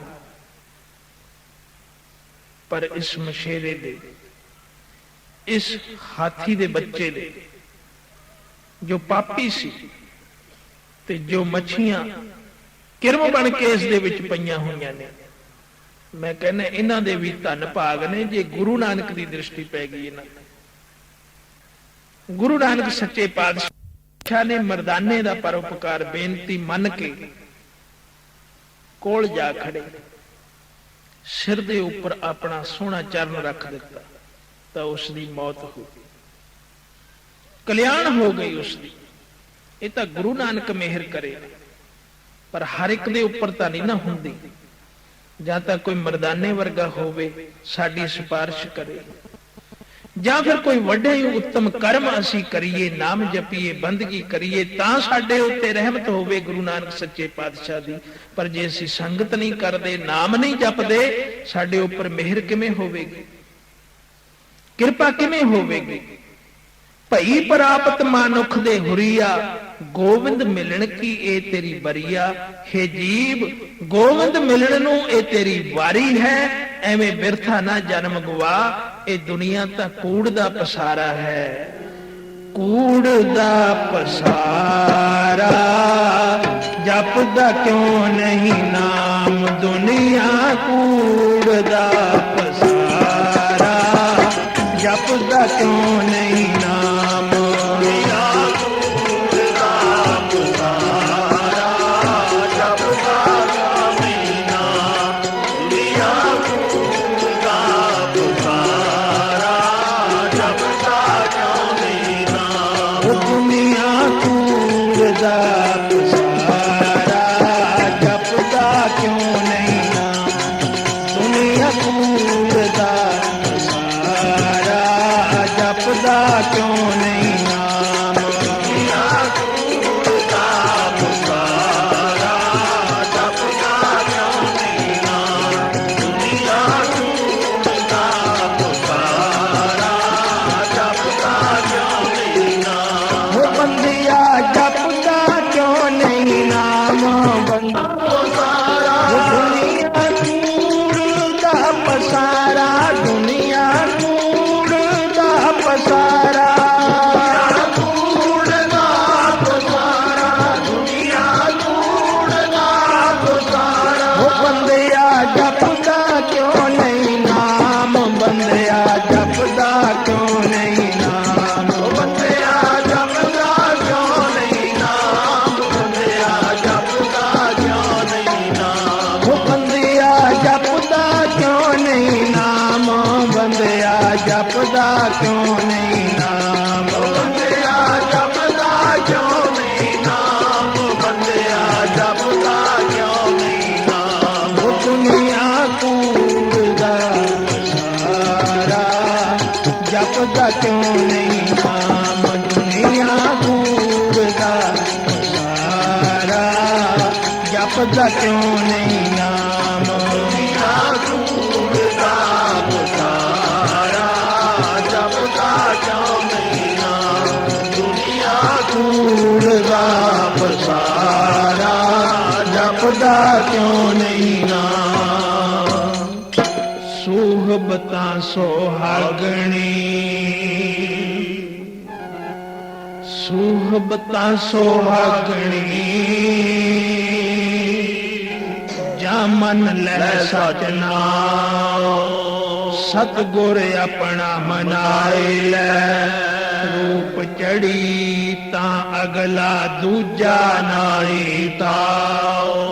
Speaker 1: ਪਰ ਇਸ ਮਸ਼ੇਰੇ ਦੇ, ਇਸ ਹਾਥੀ ਦੇ ਬੱਚੇ ਦੇ ਜੋ ਪਾਪੀ ਸੀ ਤੇ ਜੋ ਮੱਛੀਆਂ ਕਿਰਮ ਬਣ ਕੇ ਇਸ ਦੇ ਵਿੱਚ ਪਈਆਂ ਹੋਈਆਂ ਨੇ। ਮੈਂ ਕਹਿੰਦਾ ਇਹਨਾਂ ਦੇ ਵੀ ਧੰਨ ਭਾਗ ਨੇ ਜੇ ਗੁਰੂ ਨਾਨਕ ਦੀ ਦ੍ਰਿਸ਼ਟੀ ਪੈ ਗਈ ਇਹਨਾਂ ਤੇ। ਗੁਰੂ ਨਾਨਕ ਸੱਚੇ ਪਾਤਸ਼ਾਹ ਨੇ ਮਰਦਾਨੇ ਦਾ ਪਰਉਪਕਾਰ ਬੇਨਤੀ ਮੰਨ ਕੇ ਕੋਲ ਜਾ ਖੜੇ, ਸਿਰ ਦੇ ਉੱਪਰ ਆਪਣਾ ਸੋਹਣਾ ਚਰਨ ਰੱਖ ਦਿੱਤਾ ਤਾਂ ਉਸ ਦੀ ਮੌਤ ਹੋ ਗਈ, ਕਲਿਆਣ ਹੋ ਗਈ ਉਸ ਦੀ। ਇਹ ਤਾਂ ਗੁਰੂ ਨਾਨਕ ਮਿਹਰ ਕਰੇ, ਪਰ ਹਰ ਇੱਕ ਦੇ ਉੱਪਰ ਤਾਂ ਨਹੀਂ ਨਾ ਹੁੰਦੀ। ਜਾਂ ਤਾਂ ਕੋਈ ਮਰਦਾਨੇ ਵਰਗਾ ਹੋਵੇ ਸਾਡੀ ਸਿਫਾਰਿਸ਼ ਕਰੇ, ਜਾਂ ਫਿਰ ਕੋਈ ਵੱਡੇ ਉੱਤਮ ਕਰਮ ਅਸੀਂ ਕਰੀਏ, ਨਾਮ ਜਪੀਏ, ਬੰਦਗੀ ਕਰੀਏ, ਤਾਂ ਸਾਡੇ ਉੱਤੇ ਰਹਿਮਤ ਹੋਵੇ ਗੁਰੂ ਨਾਨਕ ਸੱਚੇ ਪਾਤਸ਼ਾਹ ਦੀ। ਪਰ ਜੇ ਅਸੀਂ ਸੰਗਤ ਨਹੀਂ ਕਰਦੇ, ਨਾਮ ਨਹੀਂ ਜਪਦੇ, ਸਾਡੇ ਉੱਪਰ ਮਿਹਰ ਕਿਵੇਂ ਹੋਵੇਗੀ, ਕਿਰਪਾ ਕਿਵੇਂ ਹੋਵੇਗੀ। ਭਈ ਪ੍ਰਾਪਤ ਮਾਨੁਖ ਦੇ ਹੁਰੀਆ, ਗੋਬਿੰਦ ਮਿਲਣ ਕੀ ਇਹ ਤੇਰੀ ਬਰੀਆ। ਹੈ ਜੀਵ, ਗੋਬਿੰਦ ਮਿਲਣ ਨੂੰ ਇਹ ਤੇਰੀ ਵਾਰੀ ਹੈ, ਐਵੇਂ ਬਿਰਥਾ ਨਾ ਜਨਮ ਗਵਾ। ਇਹ ਦੁਨੀਆ ਤਾਂ ਕੂੜ ਦਾ ਪਸਾਰਾ ਹੈ, ਕੂੜ ਦਾ ਪਸਾਰਾ। ਜਪਦਾ ਕਿਉਂ ਨਹੀਂ ਨਾਮ, ਦੁਨੀਆ ਕੂੜ ਦਾ ਪਸਾਰਾ। ਜਪਦਾ ਕਿਉਂ ਨਹੀਂ ਨਾਮ, ਜਪਦਾ ਕਿਉਂ ਨਹੀਂ ਨਾਮ, ਬੰਦਿਆ ਜਪਦਾ ਕਿਉਂ ਨਹੀਂ ਨਾਮ, ਬੰਦਿਆ ਜਪਦਾ ਕਿਉਂ ਨਹੀਂ ਨਾਮ। ਉਹ ਦੁਨੀਆ ਕੂੜ ਦਾ ਪਸਾਰਾ, ਜਪਦਾ ਕਿਉਂ ਨਹੀਂ ਨਾਮ, ਦੁਨੀਆ ਕੂੜ ਦਾ ਪਸਾਰਾ। ਜਪਦਾ ਕਿਉਂ ਨਹੀਂ ਨਾਮ, ਦੁਨੀਆ ਕੂੜ ਦਾ ਪਸਾਰਾ। ਕੂੜ ਦਾ ਪਸਾਰਾ, ਜਪਦਾ ਕਿਉਂ ਨਹੀਂ ਨਾਮ। ਸੁਹਬਤਾਂ ਸੁਹਾਗਣੀ, ਸੁਹਬਤਾਂ ਸੁਹਾਗਣੀ। ਜਾਂ ਮਨ ਲੈ ਸਚਨਾ, ਸਤਿਗੁਰ ਆਪਣਾ ਮਨਾਏ ਲੈ। ਰੂਪ ਚੜੀ ਤਾਂ ਅਗਲਾ ਦੂਜਾ ਨਾਈ ਤਾਓ।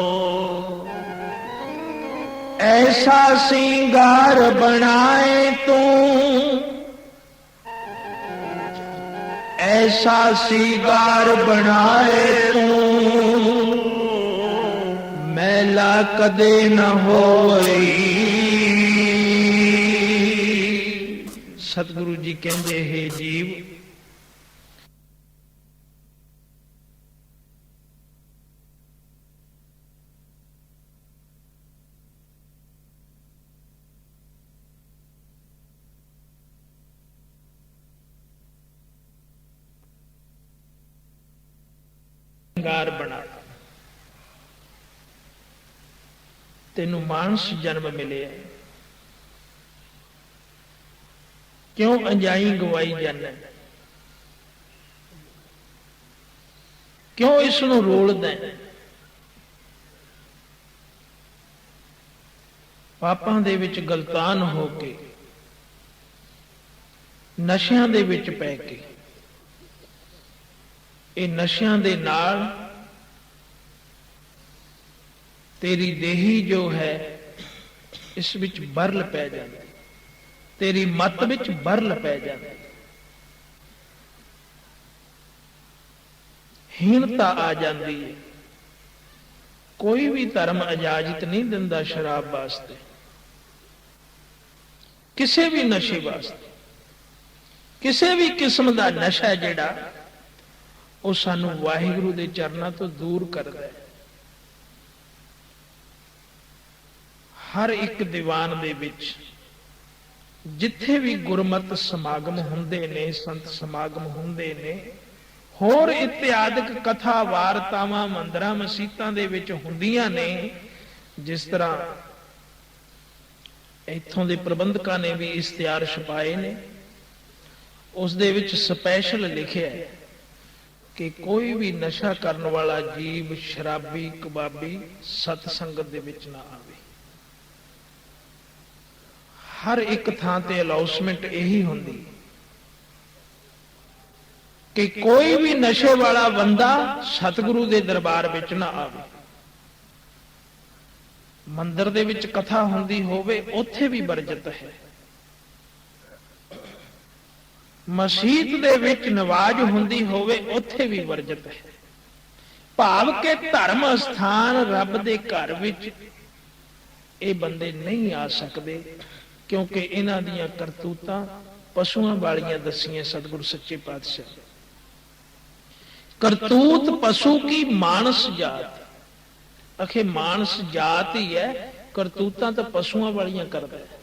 Speaker 1: ਐਸਾ ਸਿੰਗਾਰ ਬਣਾਏ ਤੂੰ, ਐਸਾ ਸਿੰਗਾਰ ਬਣਾਏ ਤੂੰ। ਮੈਲਾ ਕਦੇ ਨਾ ਹੋਈ। ਸਤਿਗੁਰੂ ਜੀ ਕਹਿੰਦੇ ਹੈ ਜੀਵ, ਸਿੰਗਾਰ ਬਣਾ, ਤੈਨੂੰ ਮਾਨਸ ਜਨਮ ਮਿਲਿਆ, ਕਿਉਂ ਅੰਜਾਈ ਗਵਾਈ ਜਾਣਾ। ਕਿਉਂ ਇਸ ਨੂੰ ਰੋਲਦਾ ਹੈ? ਪਾਪਾਂ ਦੇ ਵਿੱਚ ਗਲਤਾਨ ਹੋ ਕੇ, ਨਸ਼ਿਆਂ ਦੇ ਵਿੱਚ ਪੈ ਕੇ, ਇਹ ਨਸ਼ਿਆਂ ਦੇ ਨਾਲ ਤੇਰੀ ਦੇਹੀ ਜੋ ਹੈ ਇਸ ਵਿੱਚ ਬਰਲ ਪੈ ਜਾਂਦੀ, ਤੇਰੀ ਮੱਤ ਵਿੱਚ ਬਰਲ ਪੈ ਜਾਂਦੀ, ਹੀਣਤਾ ਆ ਜਾਂਦੀ ਹੈ। ਕੋਈ ਵੀ ਧਰਮ ਇਜਾਜ਼ਤ ਨਹੀਂ ਦਿੰਦਾ ਸ਼ਰਾਬ ਵਾਸਤੇ, ਕਿਸੇ ਵੀ ਨਸ਼ੇ ਵਾਸਤੇ। ਕਿਸੇ ਵੀ ਕਿਸਮ ਦਾ ਨਸ਼ਾ ਜਿਹੜਾ ਉਹ ਸਾਨੂੰ ਵਾਹਿਗੁਰੂ ਦੇ ਚਰਨਾਂ ਤੋਂ ਦੂਰ ਕਰਦਾ ਹੈ। ਹਰ ਇੱਕ ਦੀਵਾਨ ਦੇ ਵਿੱਚ ਜਿੱਥੇ ਵੀ ਗੁਰਮਤਿ ਸਮਾਗਮ ਹੁੰਦੇ ਨੇ, ਸੰਤ ਸਮਾਗਮ ਹੁੰਦੇ ਨੇ, ਹੋਰ ਇਤਿਆਦਿਕ ਕਥਾ ਵਾਰਤਾਵਾਂ ਮੰਦਰਾਂ ਮਸੀਤਾਂ ਦੇ ਵਿੱਚ ਹੁੰਦੀਆਂ ਨੇ, ਜਿਸ ਤਰ੍ਹਾਂ ਇੱਥੋਂ ਦੇ ਪ੍ਰਬੰਧਕਾਂ ਨੇ ਵੀ ਇਸ਼ਤਿਹਾਰ ਛਪਾਏ ਨੇ, ਉਸ ਦੇ ਵਿੱਚ ਸਪੈਸ਼ਲ ਲਿਖਿਆ ਹੈ ਕਿ ਕੋਈ ਵੀ ਨਸ਼ਾ ਕਰਨ ਵਾਲਾ ਜੀਵ, ਸ਼ਰਾਬੀ, ਕਬਾਬੀ ਸਤ ਸੰਗਤ ਦੇ ਵਿੱਚ ਨਾ ਆਵੇ। ਹਰ ਇੱਕ ਥਾਂ ਤੇ ਅਨਾਉਂਸਮੈਂਟ ਇਹੀ ਹੁੰਦੀ ਕਿ ਕੋਈ ਵੀ ਨਸ਼ੇ ਵਾਲਾ ਬੰਦਾ ਸਤਿਗੁਰੂ ਦੇ ਦਰਬਾਰ ਵਿੱਚ ਨਾ ਆਵੇ। ਮੰਦਿਰ ਦੇ ਵਿੱਚ ਕਥਾ ਹੁੰਦੀ ਹੋਵੇ ਉੱਥੇ ਵੀ ਵਰਜਿਤ ਹੈ। ਮਸਜਿਦ ਦੇ ਵਿੱਚ ਨਮਾਜ਼ ਹੁੰਦੀ ਹੋਵੇ ਉੱਥੇ ਵੀ ਵਰਜਿਤ ਹੈ। ਭਾਵ ਕਿ ਧਰਮ ਸਥਾਨ ਰੱਬ ਦੇ ਘਰ ਵਿੱਚ ਇਹ ਬੰਦੇ ਨਹੀਂ ਆ ਸਕਦੇ, ਕਿਉਂਕਿ ਇਹਨਾਂ ਦੀਆਂ ਕਰਤੂਤਾਂ ਪਸ਼ੂਆਂ ਵਾਲੀਆਂ ਦਸੀਆਂ ਸਤਿਗੁਰੂ ਸੱਚੇ ਪਾਤਸ਼ਾਹ। ਕਰਤੂਤ ਪਸ਼ੂ ਕੀ ਮਾਨਸ ਜਾਤ, ਅਖੇ ਮਾਨਸ ਜਾਤ ਹੀ ਹੈ, ਕਰਤੂਤਾਂ ਤਾਂ ਪਸ਼ੂਆਂ ਵਾਲੀਆਂ ਕਰਦਾ ਹੈ।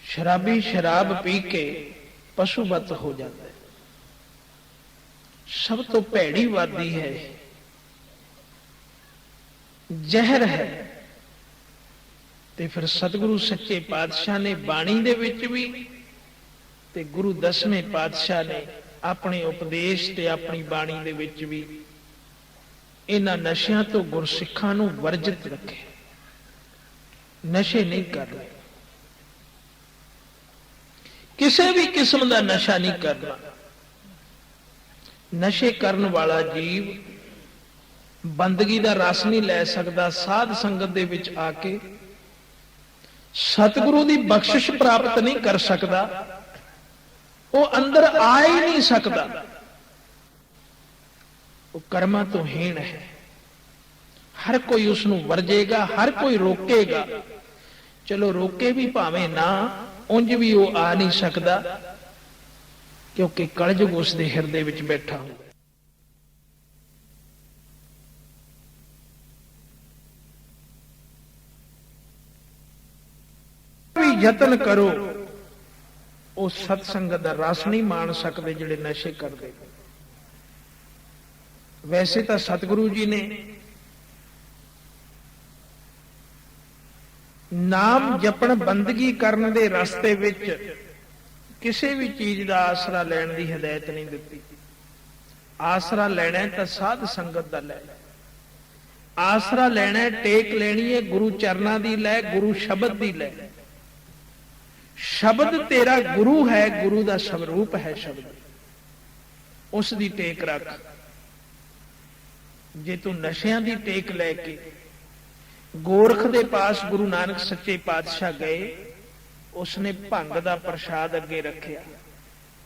Speaker 1: ਸ਼ਰਾਬੀ ਸ਼ਰਾਬ ਪੀ ਕੇ ਪਸ਼ੂਵਤ ਹੋ ਜਾਂਦਾ ਹੈ। ਸਭ ਤੋਂ ਭੈੜੀ ਵਾਦੀ ਹੈ, ਜ਼ਹਿਰ ਹੈ। ਤੇ ਫਿਰ ਸਤਿਗੁਰੂ ਸੱਚੇ ਪਾਤਸ਼ਾਹ ਨੇ ਬਾਣੀ ਦੇ ਵਿੱਚ ਵੀ ਤੇ ਗੁਰੂ ਦਸਵੇਂ ਪਾਤਸ਼ਾਹ ਨੇ ਆਪਣੇ ਉਪਦੇਸ਼ ਤੇ ਆਪਣੀ ਬਾਣੀ ਦੇ ਵਿੱਚ ਵੀ ਇਹਨਾਂ ਨਸ਼ਿਆਂ ਤੋਂ ਗੁਰਸਿੱਖਾਂ ਨੂੰ ਵਰਜਿਤ ਰੱਖੇ। ਨਸ਼ੇ ਨਹੀਂ ਕਰਨੇ, ਕਿਸੇ ਵੀ ਕਿਸਮ ਦਾ ਨਸ਼ਾ ਨਹੀਂ ਕਰਨਾ। ਨਸ਼ੇ ਕਰਨ ਵਾਲਾ ਜੀਵ ਬੰਦਗੀ ਦਾ ਰਸ ਨਹੀਂ ਲੈ ਸਕਦਾ। ਸਾਧ ਸੰਗਤ ਦੇ ਵਿੱਚ ਆ ਕੇ ਸਤਿਗੁਰੂ ਦੀ ਬਖਸ਼ਿਸ਼ ਪ੍ਰਾਪਤ ਨਹੀਂ ਕਰ ਸਕਦਾ। ਉਹ ਅੰਦਰ ਆ ਹੀ ਨਹੀਂ ਸਕਦਾ। ਉਹ ਕਰਮਾਂ ਤੋਂ ਹੀਣ ਹੈ। ਹਰ ਕੋਈ ਉਸ ਨੂੰ ਵਰਜੇਗਾ, ਹਰ ਕੋਈ ਰੋਕੇਗਾ। ਚਲੋ ਰੋਕੇ ਵੀ ਭਾਵੇਂ ਨਾ, ਉਂਝ ਵੀ ਉਹ ਆ ਨਹੀਂ ਸਕਦਾ, ਕਿਉਂਕਿ ਕਲਯੁਗ ਉਸ ਦੇ ਹਿਰਦੇ ਵਿੱਚ ਬੈਠਾ ਹੁੰਦਾ। ਵੀ ਯਤਨ ਕਰੋ, ਉਹ ਸਤ ਸੰਗਤ ਦਾ ਰਸ ਨਹੀਂ ਮਾਣ ਸਕਦੇ ਜਿਹੜੇ ਨਸ਼ੇ ਕਰਦੇ। ਵੈਸੇ ਤਾਂ ਸਤਿਗੁਰੂ ਜੀ ਨੇ ਨਾਮ ਜਪਣ, ਬੰਦਗੀ ਕਰਨ ਦੇ ਰਸਤੇ ਵਿੱਚ ਕਿਸੇ ਵੀ ਚੀਜ਼ ਦਾ ਆਸਰਾ ਲੈਣ ਦੀ ਹਦਾਇਤ ਨਹੀਂ ਦਿੱਤੀ। ਆਸਰਾ ਲੈਣਾ ਤਾਂ ਸਾਧ ਸੰਗਤ ਦਾ ਲੈ। ਆਸਰਾ ਲੈਣਾ, ਟੇਕ ਲੈਣੀ ਹੈ ਗੁਰੂ ਚਰਨਾਂ ਦੀ ਲੈ, ਗੁਰੂ ਸ਼ਬਦ ਦੀ ਲੈ। ਸ਼ਬਦ ਤੇਰਾ ਗੁਰੂ ਹੈ, ਗੁਰੂ ਦਾ ਸਵਰੂਪ ਹੈ ਸ਼ਬਦ, ਉਸ ਦੀ ਟੇਕ ਰੱਖ। ਜੇ ਤੂੰ ਨਸ਼ਿਆਂ ਦੀ ਟੇਕ ਲੈ ਕੇ ਗੋਰਖ ਦੇ ਪਾਸ ਗੁਰੂ ਨਾਨਕ ਸੱਚੇ ਪਾਤਸ਼ਾਹ ਗਏ, ਉਸਨੇ ਭੰਗ ਦਾ ਪ੍ਰਸ਼ਾਦ ਅੱਗੇ ਰੱਖਿਆ।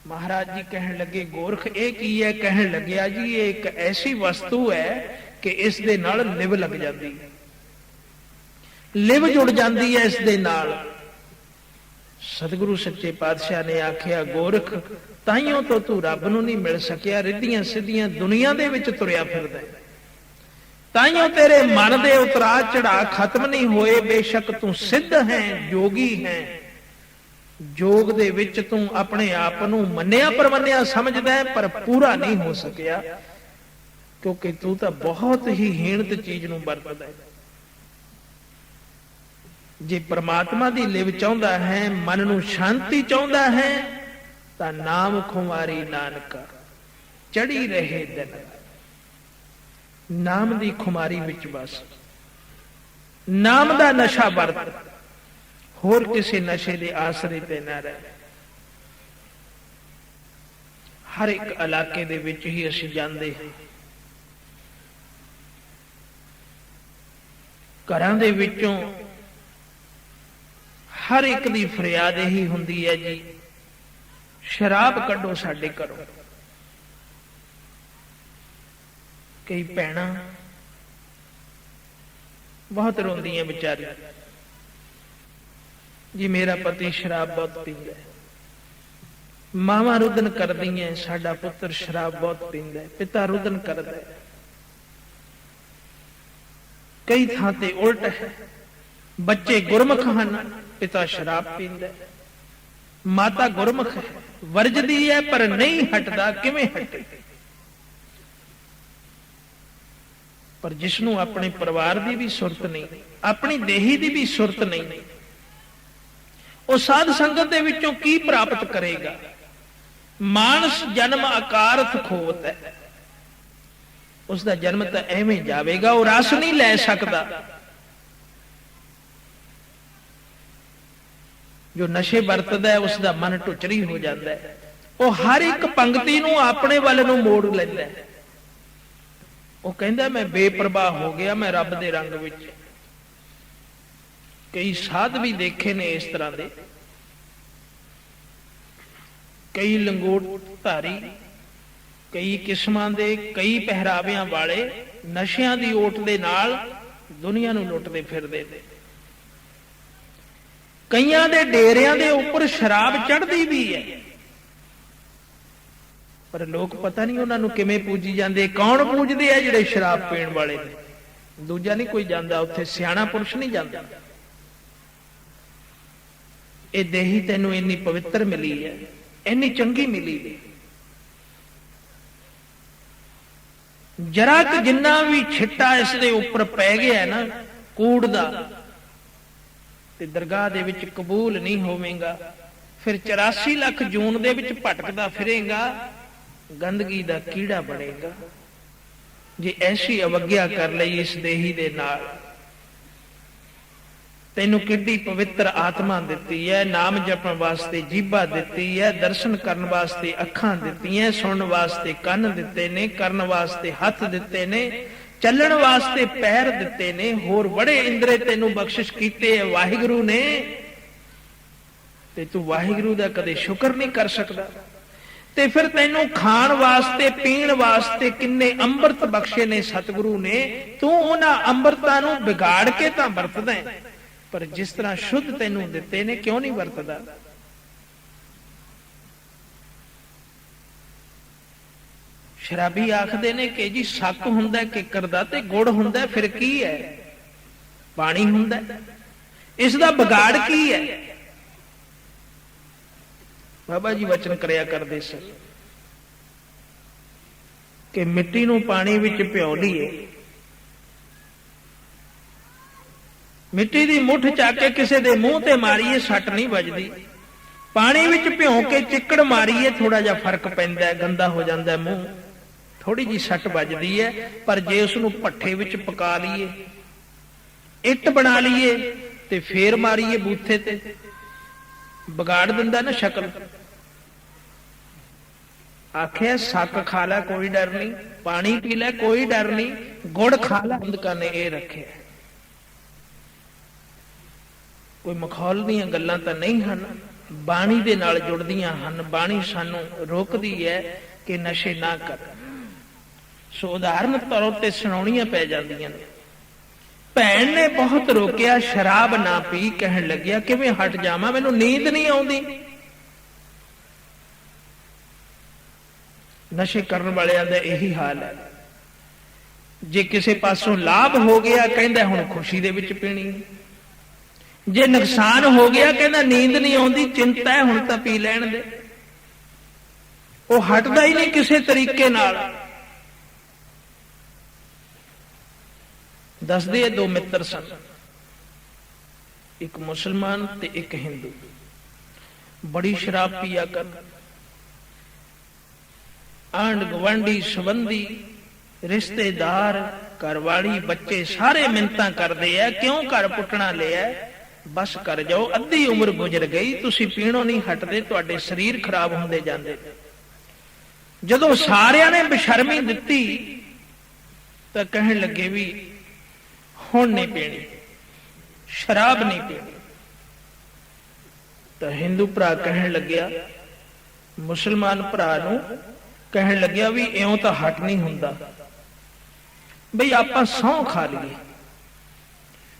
Speaker 1: ਮਹਾਰਾਜ ਜੀ ਕਹਿਣ ਲੱਗੇ, ਗੋਰਖ ਇਹ ਕੀ ਹੈ? ਕਹਿਣ ਲੱਗਿਆ, ਜੀ ਇਹ ਇੱਕ ਐਸੀ ਵਸਤੂ ਹੈ ਕਿ ਇਸ ਦੇ ਨਾਲ ਲਿਵ ਲੱਗ ਜਾਂਦੀ ਹੈ, ਲਿਵ ਜੁੜ ਜਾਂਦੀ ਹੈ ਇਸ ਦੇ ਨਾਲ। ਸਤਿਗੁਰੂ ਸੱਚੇ ਪਾਤਸ਼ਾਹ ਨੇ ਆਖਿਆ, ਗੋਰਖ ਤਾਈਓ ਤੋਂ ਤੂੰ ਰੱਬ ਨੂੰ ਨਹੀਂ ਮਿਲ ਸਕਿਆ, ਰਿੱਧੀਆਂ ਸਿੱਧੀਆਂ ਦੁਨੀਆ ਦੇ ਵਿੱਚ ਤੁਰਿਆ ਫਿਰਦਾ, ਤਾਈਓ ਤੇਰੇ ਮਨ ਦੇ ਉਤਰਾ ਚੜਾ ਖਤਮ ਨਹੀਂ ਹੋਏ। ਬੇਸ਼ੱਕ ਤੂੰ ਸਿੱਧ ਹੈ, ਜੋਗੀ ਹੈ, ਜੋਗ ਦੇ ਵਿੱਚ ਤੂੰ ਆਪਣੇ ਆਪ ਨੂੰ ਮੰਨਿਆ ਪਰਮੰਨਿਆ ਸਮਝਦਾ ਹੈ, ਪਰ ਪੂਰਾ ਨਹੀਂ ਹੋ ਸਕਿਆ, ਕਿਉਂਕਿ ਤੂੰ ਤਾਂ ਬਹੁਤ ਹੀ ਹੀਣਤ ਚੀਜ਼ ਨੂੰ ਵਰਤਦਾ ਹੈ। ਜੇ ਪ੍ਰਮਾਤਮਾ ਦੀ ਲਿਵ ਚਾਹੁੰਦਾ ਹੈ, ਮਨ ਨੂੰ ਸ਼ਾਂਤੀ ਚਾਹੁੰਦਾ ਹੈ, ਤਾਂ ਨਾਮ ਖੁਮਾਰੀ ਨਾਨਕਾ ਚੜੀ ਰਹੇ ਦਿਨ। ਨਾਮ ਦੀ ਖੁਮਾਰੀ ਵਿੱਚ ਬਸ, ਨਾਮ ਦਾ ਨਸ਼ਾ ਵਰਤ, ਹੋਰ ਕਿਸੇ ਨਸ਼ੇ ਦੇ ਆਸਰੇ ਤੇ ਨਾ ਰਹਿ। ਹਰ ਇੱਕ ਇਲਾਕੇ ਦੇ ਵਿੱਚ ਹੀ ਅਸੀਂ ਜਾਂਦੇ ਹਾਂ, ਘਰਾਂ ਦੇ ਵਿੱਚੋਂ ਹਰ ਇੱਕ ਦੀ ਫਰਿਆਦ ਇਹੀ ਹੁੰਦੀ ਹੈ, ਜੀ ਸ਼ਰਾਬ ਕੱਢੋ ਸਾਡੇ ਘਰੋਂ। ਕਈ ਭੈਣਾਂ ਬਹੁਤ ਰੋਂਦੀਆਂ ਵਿਚਾਰੀ, ਜੀ ਮੇਰਾ ਪਤੀ ਸ਼ਰਾਬ ਬਹੁਤ ਪੀਂਦਾ ਹੈ। ਮਾਵਾਂ ਰੁਦਨ ਕਰਦੀਆਂ, ਸਾਡਾ ਪੁੱਤਰ ਸ਼ਰਾਬ ਬਹੁਤ ਪੀਂਦਾ ਹੈ, ਪਿਤਾ ਰੁਦਨ ਕਰਦਾ ਹੈ। ਕਈ ਥਾਂ ਤੇ ਉਲਟ ਹੈ, ਬੱਚੇ ਗੁਰਮੁਖ ਹਨ, ਪਿਤਾ ਸ਼ਰਾਬ ਪੀਂਦਾ ਹੈ। ਮਾਤਾ ਗੁਰਮੁਖ ਹੈ, ਵਰਜਦੀ ਹੈ ਪਰ ਨਹੀਂ ਹਟਦਾ, ਕਿਵੇਂ ਹਟੇ? ਪਰ ਜਿਸਨੂੰ ਆਪਣੇ ਪਰਿਵਾਰ ਦੀ ਵੀ ਸੁਰਤ ਨਹੀਂ, ਆਪਣੀ ਦੇਹੀ ਦੀ ਵੀ ਸੁਰਤ ਨਹੀਂ, ਉਹ ਸਾਧ ਸੰਗਤ ਦੇ ਵਿੱਚੋਂ ਕੀ ਪ੍ਰਾਪਤ ਕਰੇਗਾ? ਮਾਨਸ ਜਨਮ ਅਕਾਰਥ ਖੋਵਤ ਹੈ, ਉਸ ਦਾ ਜਨਮ ਤਾਂ ਐਵੇਂ ਜਾਵੇਗਾ, ਉਹ ਰਸ ਨਹੀਂ ਲੈ ਸਕਦਾ। ਜੋ ਨਸ਼ੇ ਵਰਤਦਾ ਹੈ ਉਸ ਦਾ ਮਨ ਟੁਚਰੀ ਹੋ ਜਾਂਦਾ ਹੈ, ਉਹ ਹਰ ਇੱਕ ਪੰਕਤੀ ਨੂੰ ਆਪਣੇ ਵੱਲ ਨੂੰ ਮੋੜ ਲੈਂਦਾ ਹੈ। ਉਹ ਕਹਿੰਦਾ ਮੈਂ ਬੇਪਰਵਾਹ ਹੋ ਗਿਆ, ਮੈਂ ਰੱਬ ਦੇ ਰੰਗ ਵਿੱਚ। ਕਈ ਸਾਧ ਵੀ ਦੇਖੇ ਨੇ ਇਸ ਤਰ੍ਹਾਂ ਦੇ, ਕਈ ਲੰਗੋਟ ਧਾਰੀ, ਕਈ ਕਿਸਮਾਂ ਦੇ, ਕਈ ਪਹਿਰਾਵਿਆਂ ਵਾਲੇ ਨਸ਼ਿਆਂ ਦੀ ਓਟ ਦੇ ਨਾਲ ਦੁਨੀਆ ਨੂੰ ਲੁੱਟਦੇ ਫਿਰਦੇ ਨੇ। ਕਈਆਂ ਦੇ ਡੇਰਿਆਂ ਦੇ ਉੱਪਰ ਸ਼ਰਾਬ ਚੜ੍ਹਦੀ ਵੀ ਹੈ, ਪਰ ਲੋਕ ਪਤਾ ਨਹੀਂ ਉਹਨਾਂ ਨੂੰ ਕਿਵੇਂ ਪੂਜੀ ਜਾਂਦੇ। ਕੌਣ ਪੂਜਦੇ ਆ? ਜਿਹੜੇ ਸ਼ਰਾਬ ਪੀਣ ਵਾਲੇ ਨੇ, ਦੂਜਾ ਨਹੀਂ ਕੋਈ ਜਾਂਦਾ ਉੱਥੇ, ਸਿਆਣਾ ਪੁਰਸ਼ ਨਹੀਂ ਜਾਂਦਾ। ਇਹ ਦੇਹੀ ਤੈਨੂੰ ਇੰਨੀ ਪਵਿੱਤਰ ਮਿਲੀ ਹੈ, ਇੰਨੀ ਚੰਗੀ ਮਿਲੀ ਹੈ, ਜਰਾ ਕਿ ਜਿੰਨਾ ਵੀ ਛਿੱਟਾ ਇਸ ਦੇ ਉੱਪਰ ਪੈ ਗਿਆ ਨਾ ਕੂੜ ਦਾ, ਤੇ ਦਰਗਾਹ ਦੇ ਵਿੱਚ ਕਬੂਲ ਨਹੀਂ ਹੋਵੇਗਾ। ਫਿਰ 84 ਲੱਖ ਜੂਨ ਦੇ ਵਿੱਚ ਭਟਕਦਾ ਫਿਰੇਗਾ, ਗੰਦਗੀ ਦਾ ਕੀੜਾ ਬਣੇਗਾ। ਜੇ ਐਸੀ ਅਵਗਿਆ ਕਰ ਲਈ ਇਸ ਦੇਹੀ ਦੇ ਨਾਲ, ਤੈਨੂੰ ਕਿੱਡੀ ਪਵਿੱਤਰ ਆਤਮਾ ਦਿੱਤੀ ਹੈ, ਨਾਮ ਜਪਣ ਵਾਸਤੇ ਜੀਭਾ ਦਿੱਤੀ ਹੈ, ਦਰਸ਼ਨ ਕਰਨ ਵਾਸਤੇ ਅੱਖਾਂ ਦਿੱਤੀਆਂ, ਸੁਣਨ ਵਾਸਤੇ ਕੰਨ ਦਿੱਤੇ ਨੇ, ਕਰਨ ਵਾਸਤੇ ਹੱਥ ਦਿੱਤੇ ਨੇ, ਚੱਲਣ ਵਾਸਤੇ ਪੈਰ ਦਿੱਤੇ ਨੇ, ਹੋਰ ਬੜੇ ਇੰਦਰੇ ਤੈਨੂੰ ਬਖਸ਼ਿਸ਼ ਕੀਤੇ ਹੈ ਵਾਹਿਗੁਰੂ ਨੇ, ਤੇ ਤੂੰ ਵਾਹਿਗੁਰੂ ਦਾ ਕਦੇ ਸ਼ੁਕਰ ਨਹੀਂ ਕਰ ਸਕਦਾ। ਤੇ ਫਿਰ ਤੈਨੂੰ ਖਾਣ ਵਾਸਤੇ ਪੀਣ ਵਾਸਤੇ ਕਿੰਨੇ ਅੰਮ੍ਰਿਤ ਬਖਸ਼ੇ ਨੇ ਸਤਿਗੁਰੂ ਨੇ, ਤੂੰ ਉਹਨਾਂ ਅੰਮ੍ਰਿਤਾਂ ਨੂੰ ਵਿਗਾੜ ਕੇ ਤਾਂ ਵਰਤਦਾ ਹੈ, ਪਰ ਜਿਸ ਤਰ੍ਹਾਂ ਸ਼ੁੱਧ ਤੈਨੂੰ ਦਿੱਤੇ ਨੇ ਕਿਉਂ ਨਹੀਂ ਵਰਤਦਾ? ਸ਼ਰਾਬੀ ਆਖਦੇ ਨੇ ਕਿ ਜੀ ਸ਼ੱਕ ਹੁੰਦਾ ਕਿੱਕਰ ਦਾ ਤੇ ਗੁੜ ਹੁੰਦਾ, ਫਿਰ ਕੀ ਹੈ? ਪਾਣੀ ਹੁੰਦਾ, ਇਸ ਦਾ ਵਿਗਾੜ ਕੀ ਹੈ? ਬਾਬਾ ਜੀ ਵਚਨ ਕਰਿਆ ਕਰਦੇ ਸਨ ਕਿ ਮਿੱਟੀ ਨੂੰ ਪਾਣੀ ਵਿੱਚ ਭਿਓ ਲਈਏ, ਮਿੱਟੀ ਦੀ ਮੁੱਠ ਚੱਕ ਕੇ ਕਿਸੇ ਦੇ ਮੂੰਹ ਤੇ ਮਾਰੀਏ ਸੱਟ ਨਹੀਂ ਵੱਜਦੀ, ਪਾਣੀ ਵਿੱਚ ਭਿਓ ਕੇ ਚਿੱਕੜ ਮਾਰੀਏ ਥੋੜਾ ਜਿਹਾ ਫਰਕ ਪੈਂਦਾ ਹੈ, ਗੰਦਾ ਹੋ ਜਾਂਦਾ ਮੂੰਹ, ਥੋੜੀ ਜੀ ਸੱਟ ਵੱਜਦੀ ਹੈ। ਪਰ ਜੇ ਉਸ ਨੂੰ ਭੱਠੇ ਵਿੱਚ ਪਕਾ ਲਈਏ, ਇੱਟ ਬਣਾ ਲਈਏ ਤੇ ਫੇਰ ਮਾਰੀਏ ਬੂਥੇ ਤੇ, ਵਿਗਾੜ ਦਿੰਦਾ ਨਾ ਸ਼ਕਲ। ਆਖਿਆ ਸੱਕ ਖਾ ਲੈ ਕੋਈ ਡਰ ਨਹੀਂ, ਪਾਣੀ ਪੀ ਲੈ ਕੋਈ ਡਰ ਨਹੀਂ, ਗੁੜ ਖਾ ਲੈ ਅੰਧਕਾਂ ਨੇ ਇਹ ਰੱਖਿਆ। ਕੋਈ ਮਖੌਲ ਦੀਆਂ ਗੱਲਾਂ ਤਾਂ ਨਹੀਂ ਹਨ, ਬਾਣੀ ਦੇ ਨਾਲ ਜੁੜਦੀਆਂ ਹਨ। ਬਾਣੀ ਸਾਨੂੰ ਰੋਕਦੀ ਹੈ ਕਿ ਨਸ਼ੇ ਨਾ ਕਰ। ਸੋ ਉਦਾਹਰਨ ਤੌਰ ਤੇ ਸੁਣਾਉਣੀਆਂ ਪੈ ਜਾਂਦੀਆਂ ਨੇ। ਭੈਣ ਨੇ ਬਹੁਤ ਰੋਕਿਆ, ਸ਼ਰਾਬ ਨਾ ਪੀ, ਕਹਿਣ ਲੱਗਿਆ ਕਿਵੇਂ ਹਟ ਜਾਵਾਂ, ਮੈਨੂੰ ਨੀਂਦ ਨਹੀਂ ਆਉਂਦੀ। ਨਸ਼ੇ ਕਰਨ ਵਾਲਿਆਂ ਦਾ ਇਹੀ ਹਾਲ ਹੈ। ਜੇ ਕਿਸੇ ਪਾਸੋਂ ਲਾਭ ਹੋ ਗਿਆ ਕਹਿੰਦਾ ਹੁਣ ਖੁਸ਼ੀ ਦੇ ਵਿੱਚ ਪੀਣੀ, ਜੇ ਨੁਕਸਾਨ ਹੋ ਗਿਆ ਕਹਿੰਦਾ ਨੀਂਦ ਨਹੀਂ ਆਉਂਦੀ, ਚਿੰਤਾ ਹੈ ਹੁਣ ਤਾਂ ਪੀ ਲੈਣ ਦੇ। ਉਹ ਹਟਦਾ ਹੀ ਨਹੀਂ ਕਿਸੇ ਤਰੀਕੇ ਨਾਲ। ਦੱਸਦੇ ਦੋ ਮਿੱਤਰ ਸਨ, ਇੱਕ ਮੁਸਲਮਾਨ ਤੇ ਇੱਕ ਹਿੰਦੂ। ਬੜੀ ਸ਼ਰਾਬ ਪੀਆ ਕਰ, ਆਂਢ ਗੁਆਂਢੀ ਸੰਬੰਧੀ ਰਿਸ਼ਤੇਦਾਰ ਘਰਵਾਲੀ ਬੱਚੇ ਸਾਰੇ ਮਿੰਨਤਾਂ ਕਰਦੇ ਆ, ਕਿਉਂ ਘਰ ਪੁੱਟਣਾ ਲਿਆ, ਬਸ ਕਰ ਜਾਓ, ਅੱਧੀ ਉਮਰ ਗੁਜ਼ਰ ਗਈ, ਤੁਸੀਂ ਪੀਣੋਂ ਨਹੀਂ ਹਟਦੇ, ਤੁਹਾਡੇ ਸਰੀਰ ਖਰਾਬ ਹੁੰਦੇ ਜਾਂਦੇ। ਜਦੋਂ ਸਾਰਿਆਂ ਨੇ ਬੇਸ਼ਰਮੀ ਦਿੱਤੀ ਤਾਂ ਕਹਿਣ ਲੱਗੇ ਵੀ ਹੁਣ ਨਹੀਂ ਪੀਣੀ, ਸ਼ਰਾਬ ਨਹੀਂ ਪੀਣੀ। ਤਾਂ ਹਿੰਦੂ ਭਰਾ ਕਹਿਣ ਲੱਗਿਆ, ਮੁਸਲਮਾਨ ਭਰਾ ਨੂੰ ਕਹਿਣ ਲੱਗਿਆ ਵੀ ਇਉਂ ਤਾਂ ਹਟ ਨਹੀਂ ਹੁੰਦਾ, ਬਈ ਆਪਾਂ ਸਹੁੰ ਖਾ ਲਈਏ,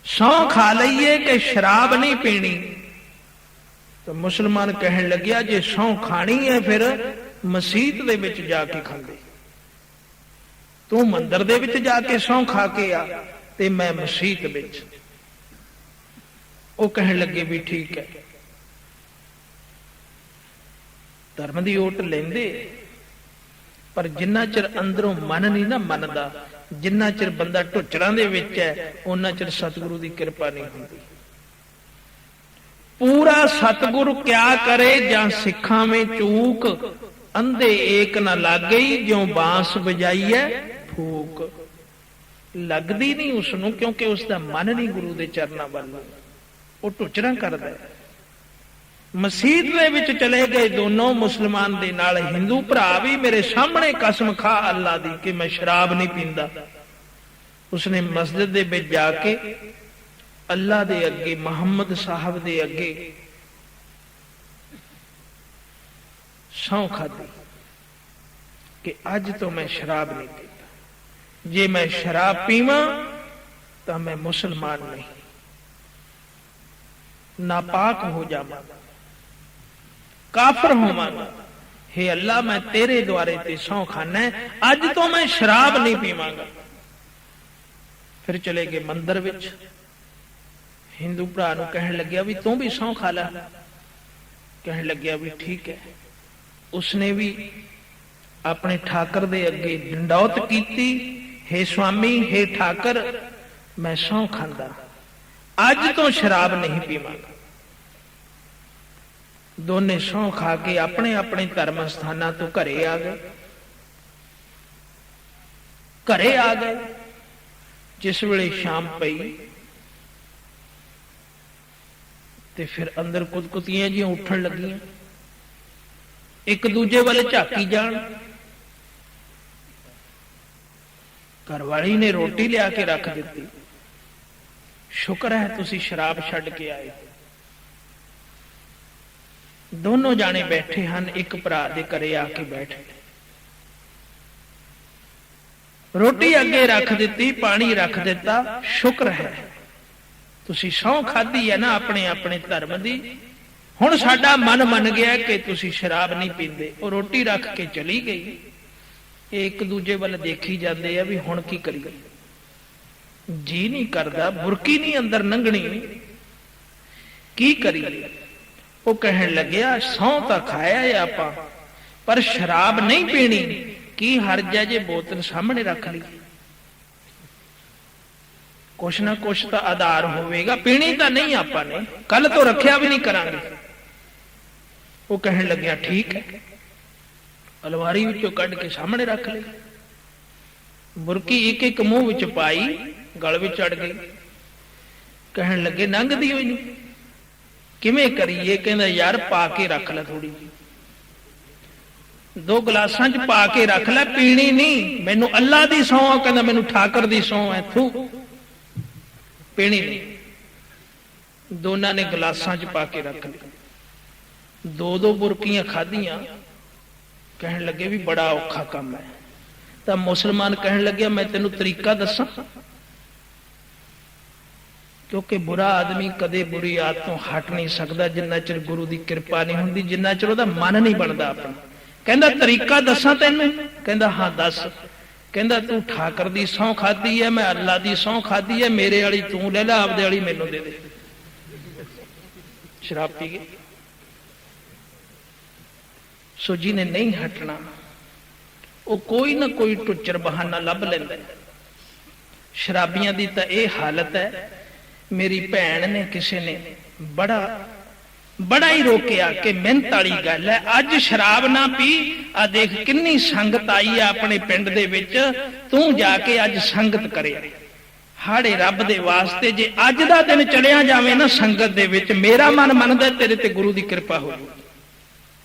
Speaker 1: ਸਹੁੰ ਖਾ ਲਈਏ ਕਿ ਸ਼ਰਾਬ ਨਹੀਂ ਪੀਣੀ। ਤਾਂ ਮੁਸਲਮਾਨ ਕਹਿਣ ਲੱਗਿਆ ਜੇ ਸਹੁੰ ਖਾਣੀ ਹੈ ਫਿਰ ਮਸੀਤ ਦੇ ਵਿੱਚ ਜਾ ਕੇ ਖਾਂਦੇ, ਤੂੰ ਮੰਦਰ ਦੇ ਵਿੱਚ ਜਾ ਕੇ ਸਹੁੰ ਖਾ ਕੇ ਆ ਤੇ ਮੈਂ ਮਸੀਤ ਵਿੱਚ। ਉਹ ਕਹਿਣ ਲੱਗੇ ਵੀ ਠੀਕ ਹੈ। ਧਰਮ ਦੀ ਓਟ ਲੈਂਦੇ, ਪਰ ਜਿੰਨਾ ਚਿਰ ਅੰਦਰੋਂ ਮਨ ਨਹੀਂ ਨਾ ਮੰਨਦਾ, ਜਿੰਨਾ ਚਿਰ ਬੰਦਾ ਢੁੱਚੜਾਂ ਦੇ ਵਿੱਚ ਹੈ, ਉਹਨਾਂ ਚਿਰ ਸਤਿਗੁਰੂ ਦੀ ਕਿਰਪਾ ਨਹੀਂ ਹੁੰਦੀ। ਪੂਰਾ ਸਤਿਗੁਰੂ ਕਿਆ ਕਰੇ ਜਾਂ ਸਿੱਖਾਂ ਵਿੱਚ ਚੂਕ, ਅੰਧੇ ਏਕ ਨਾ ਲਾਗਈ ਜਿਉਂ ਬਾਂਸ ਵਜਾਈਐ ਫੂਕ। ਲੱਗਦੀ ਨਹੀਂ ਉਸ ਨੂੰ, ਕਿਉਂਕਿ ਉਸ ਦਾ ਮਨ ਨਹੀਂ ਗੁਰੂ ਦੇ ਚਰਨਾਂ ਵੱਲ, ਉਹ ਢੁੱਚੜਾਂ ਕਰਦਾ ਹੈ। ਮਸੀਤ ਦੇ ਵਿੱਚ ਚਲੇ ਗਏ ਦੋਨੋਂ, ਮੁਸਲਮਾਨ ਦੇ ਨਾਲ ਹਿੰਦੂ ਭਰਾ ਵੀ, ਮੇਰੇ ਸਾਹਮਣੇ ਕਸਮ ਖਾ ਅੱਲਾ ਦੀ ਕਿ ਮੈਂ ਸ਼ਰਾਬ ਨਹੀਂ ਪੀਂਦਾ। ਉਸਨੇ ਮਸਜਿਦ ਦੇ ਵਿੱਚ ਜਾ ਕੇ ਅੱਲਾ ਦੇ ਅੱਗੇ, ਮੁਹੰਮਦ ਸਾਹਿਬ ਦੇ ਅੱਗੇ ਸਹੁੰ ਖਾਧੀ ਕਿ ਅੱਜ ਤੋਂ ਮੈਂ ਸ਼ਰਾਬ ਨਹੀਂ ਪੀਂਦਾ, ਜੇ ਮੈਂ ਸ਼ਰਾਬ ਪੀਵਾਂ ਤਾਂ ਮੈਂ ਮੁਸਲਮਾਨ ਨਹੀਂ, ਨਾਪਾਕ ਹੋ ਜਾਵਾਂਗਾ, ਕਾਫਰ ਹੋਵਾਂਗਾ। हे ਅੱਲਾ, ਮੈਂ ਤੇਰੇ ਦੁਆਰੇ ਤੇ ਸਹੁੰ ਖਾਨਾ, ਅੱਜ ਤੋਂ ਮੈਂ ਸ਼ਰਾਬ ਨਹੀਂ ਪੀਵਾਂਗਾ। ਫਿਰ ਚਲੇ ਗਏ ਮੰਦਰ ਵਿੱਚ। ਹਿੰਦੂ ਭਰਾ ਨੂੰ ਕਹਿਣ ਲੱਗਿਆ ਵੀ ਤੂੰ ਵੀ ਸਹੁੰ ਖਾ ਲੈ। ਕਹਿਣ ਲੱਗਿਆ ਵੀ ਠੀਕ ਹੈ। ਉਸਨੇ ਵੀ ਆਪਣੇ ਠਾਕਰ ਦੇ ਅੱਗੇ ਡੰਡੌਤ ਕੀਤੀ, हे स्वामी, हे ਠਾਕਰ, ਮੈਂ ਸਹੁੰ ਖਾਂਦਾ, ਅੱਜ ਤੋਂ ਸ਼ਰਾਬ ਨਹੀਂ ਪੀਵਾਂਗਾ। ਦੋਨੇ ਸਹੁੰ ਖਾ ਕੇ ਆਪਣੇ ਆਪਣੇ ਧਰਮ ਸਥਾਨਾਂ ਤੋਂ ਘਰੇ ਆ ਗਏ। ਘਰੇ ਆ ਗਏ ਜਿਸ ਵੇਲੇ ਸ਼ਾਮ ਪਈ ਤੇ ਫਿਰ ਅੰਦਰ ਕੁਦਕੁਤੀਆਂ ਜਿਹੀਆਂ ਉੱਠਣ ਲੱਗੀਆਂ, ਇੱਕ ਦੂਜੇ ਵੱਲ ਝਾਕੀ ਜਾਣ। ਘਰਵਾਲੀ ਨੇ ਰੋਟੀ ਲਿਆ ਕੇ ਰੱਖ ਦਿੱਤੀ, ਸ਼ੁਕਰ ਹੈ ਤੁਸੀਂ ਸ਼ਰਾਬ ਛੱਡ ਕੇ ਆਏ। ਦੋਨੋਂ ਜਾਣੇ ਬੈਠੇ ਹਨ, ਇੱਕ ਭਰਾ ਦੇ ਘਰੇ ਆ ਕੇ ਬੈਠ ਗਏ। ਰੋਟੀ ਅੱਗੇ ਰੱਖ ਦਿੱਤੀ, ਪਾਣੀ ਰੱਖ ਦਿੱਤਾ, ਸ਼ੁਕਰ ਹੈ ਤੁਸੀਂ ਸਹੁੰ ਖਾਧੀ ਹੈ ਨਾ ਆਪਣੇ ਆਪਣੇ ਧਰਮ ਦੀ, ਹੁਣ ਸਾਡਾ ਮਨ ਮੰਨ ਗਿਆ ਕਿ ਤੁਸੀਂ ਸ਼ਰਾਬ ਨਹੀਂ ਪੀਂਦੇ। ਉਹ ਰੋਟੀ ਰੱਖ ਕੇ ਚਲੀ ਗਈ। ਇਹ ਇੱਕ ਦੂਜੇ ਵੱਲ ਦੇਖੀ ਜਾਂਦੇ ਆ ਵੀ ਹੁਣ ਕੀ ਕਰੀਏ, ਜੀ ਨਹੀਂ ਕਰਦਾ, ਬੁਰਕੀ ਨਹੀਂ ਅੰਦਰ ਲੰਘਣੀ, ਕੀ ਕਰੀਏ। ਉਹ ਕਹਿਣ ਲੱਗਿਆ ਸਹੁੰ ਤਾਂ ਖਾਇਆ ਹੈ ਆਪਾਂ, ਪਰ ਸ਼ਰਾਬ ਨਹੀਂ ਪੀਣੀ, ਕੀ ਹਰਜ ਹੈ ਜੇ ਬੋਤਲ ਸਾਹਮਣੇ ਰੱਖ ਲਈ, ਕੁਛ ਨਾ ਕੁਛ ਤਾਂ ਆਧਾਰ ਹੋਵੇਗਾ, ਪੀਣੀ ਤਾਂ ਨਹੀਂ ਆਪਾਂ ਨੇ, ਕੱਲ ਤੋਂ ਰੱਖਿਆ ਵੀ ਨਹੀਂ ਕਰਾਂਗੇ। ਉਹ ਕਹਿਣ ਲੱਗਿਆ ਠੀਕ ਹੈ। ਅਲਮਾਰੀ ਵਿੱਚੋਂ ਕੱਢ ਕੇ ਸਾਹਮਣੇ ਰੱਖ ਲਈ, ਬੁਰਕੀ ਇੱਕ ਇੱਕ ਮੂੰਹ ਵਿੱਚ ਪਾਈ, ਗਲ ਵਿੱਚ ਚੜ ਗਈ। ਕਹਿਣ ਲੱਗੇ ਲੰਘਦੀ ਹੋਈ ਨਹੀਂ, ਕਿਵੇਂ ਕਰੀਏ। ਕਹਿੰਦਾ ਯਾਰ ਪਾ ਕੇ ਰੱਖ ਲੈ, ਥੋੜੀ ਜਿਹੀ 2 ਗਲਾਸਾਂ 'ਚ ਪਾ ਕੇ ਰੱਖ ਲੈ, ਪੀਣੀ ਨਹੀਂ, ਮੈਨੂੰ ਅੱਲਾ ਦੀ ਸਹੁੰ ਆ। ਕਹਿੰਦਾ ਮੈਨੂੰ ਠਾਕਰ ਦੀ ਸਹੁੰ ਹੈ, ਥੂ, ਪੀਣੀ ਨਹੀਂ। ਦੋਨਾਂ ਨੇ ਗਲਾਸਾਂ 'ਚ ਪਾ ਕੇ ਰੱਖ ਲਈ, 2-2 ਬੁਰਕੀਆਂ ਖਾਧੀਆਂ। ਕਹਿਣ ਲੱਗੇ ਵੀ ਬੜਾ ਔਖਾ ਕੰਮ ਹੈ। ਤਾਂ ਮੁਸਲਮਾਨ ਕਹਿਣ ਲੱਗਿਆ ਮੈਂ ਤੈਨੂੰ ਤਰੀਕਾ ਦੱਸਾਂ, ਕਿਉਂਕਿ ਬੁਰਾ ਆਦਮੀ ਕਦੇ ਬੁਰੀ ਆਦਤ ਤੋਂ ਹਟ ਨਹੀਂ ਸਕਦਾ ਜਿੰਨਾ ਚਿਰ ਗੁਰੂ ਦੀ ਕਿਰਪਾ ਨਹੀਂ ਹੁੰਦੀ, ਜਿੰਨਾ ਚਿਰ ਉਹਦਾ ਮਨ ਨਹੀਂ ਬਣਦਾ ਆਪਣਾ। ਕਹਿੰਦਾ ਤਰੀਕਾ ਦੱਸਾਂ ਤੈਨੂੰ। ਕਹਿੰਦਾ ਹਾਂ ਦੱਸ। ਕਹਿੰਦਾ ਤੂੰ ਠਾਕਰ ਦੀ ਸਹੁੰ ਖਾਧੀ ਹੈ, ਮੈਂ ਅੱਲਾ ਦੀ ਸਹੁੰ ਖਾਧੀ ਹੈ, ਮੇਰੇ ਵਾਲੀ ਤੂੰ ਲੈ ਲੈ, ਆਪਦੇ ਵਾਲੀ ਮੈਨੂੰ ਦੇ ਦੇ। ਸ਼ਰਾਬ ਪੀ ਗਏ। ਸੋ ਜਿਹਨੇ ਨਹੀਂ ਹਟਣਾ ਉਹ ਕੋਈ ਨਾ ਕੋਈ ਟੁੱਚਰ ਬਹਾਨਾ ਲੱਭ ਲੈਂਦਾ। ਸ਼ਰਾਬੀਆਂ ਦੀ ਤਾਂ ਇਹ ਹਾਲਤ ਹੈ। ਮੇਰੀ ਭੈਣ ਨੇ ਕਿਸੇ ਨੇ ਬੜਾ बड़ा ही रोकिया कि मिहनत वाली गल है, अज शराब ना पी, आ देख किन्नी संगत आई है अपने पिंड दे विच, तू जाके अज संगत करे। हाड़े रब दे वास्ते जे अज दा दिन चलिया जावे ना संगत दे विच, मेरा मन मनदा तेरे ते गुरु दी कृपा हो।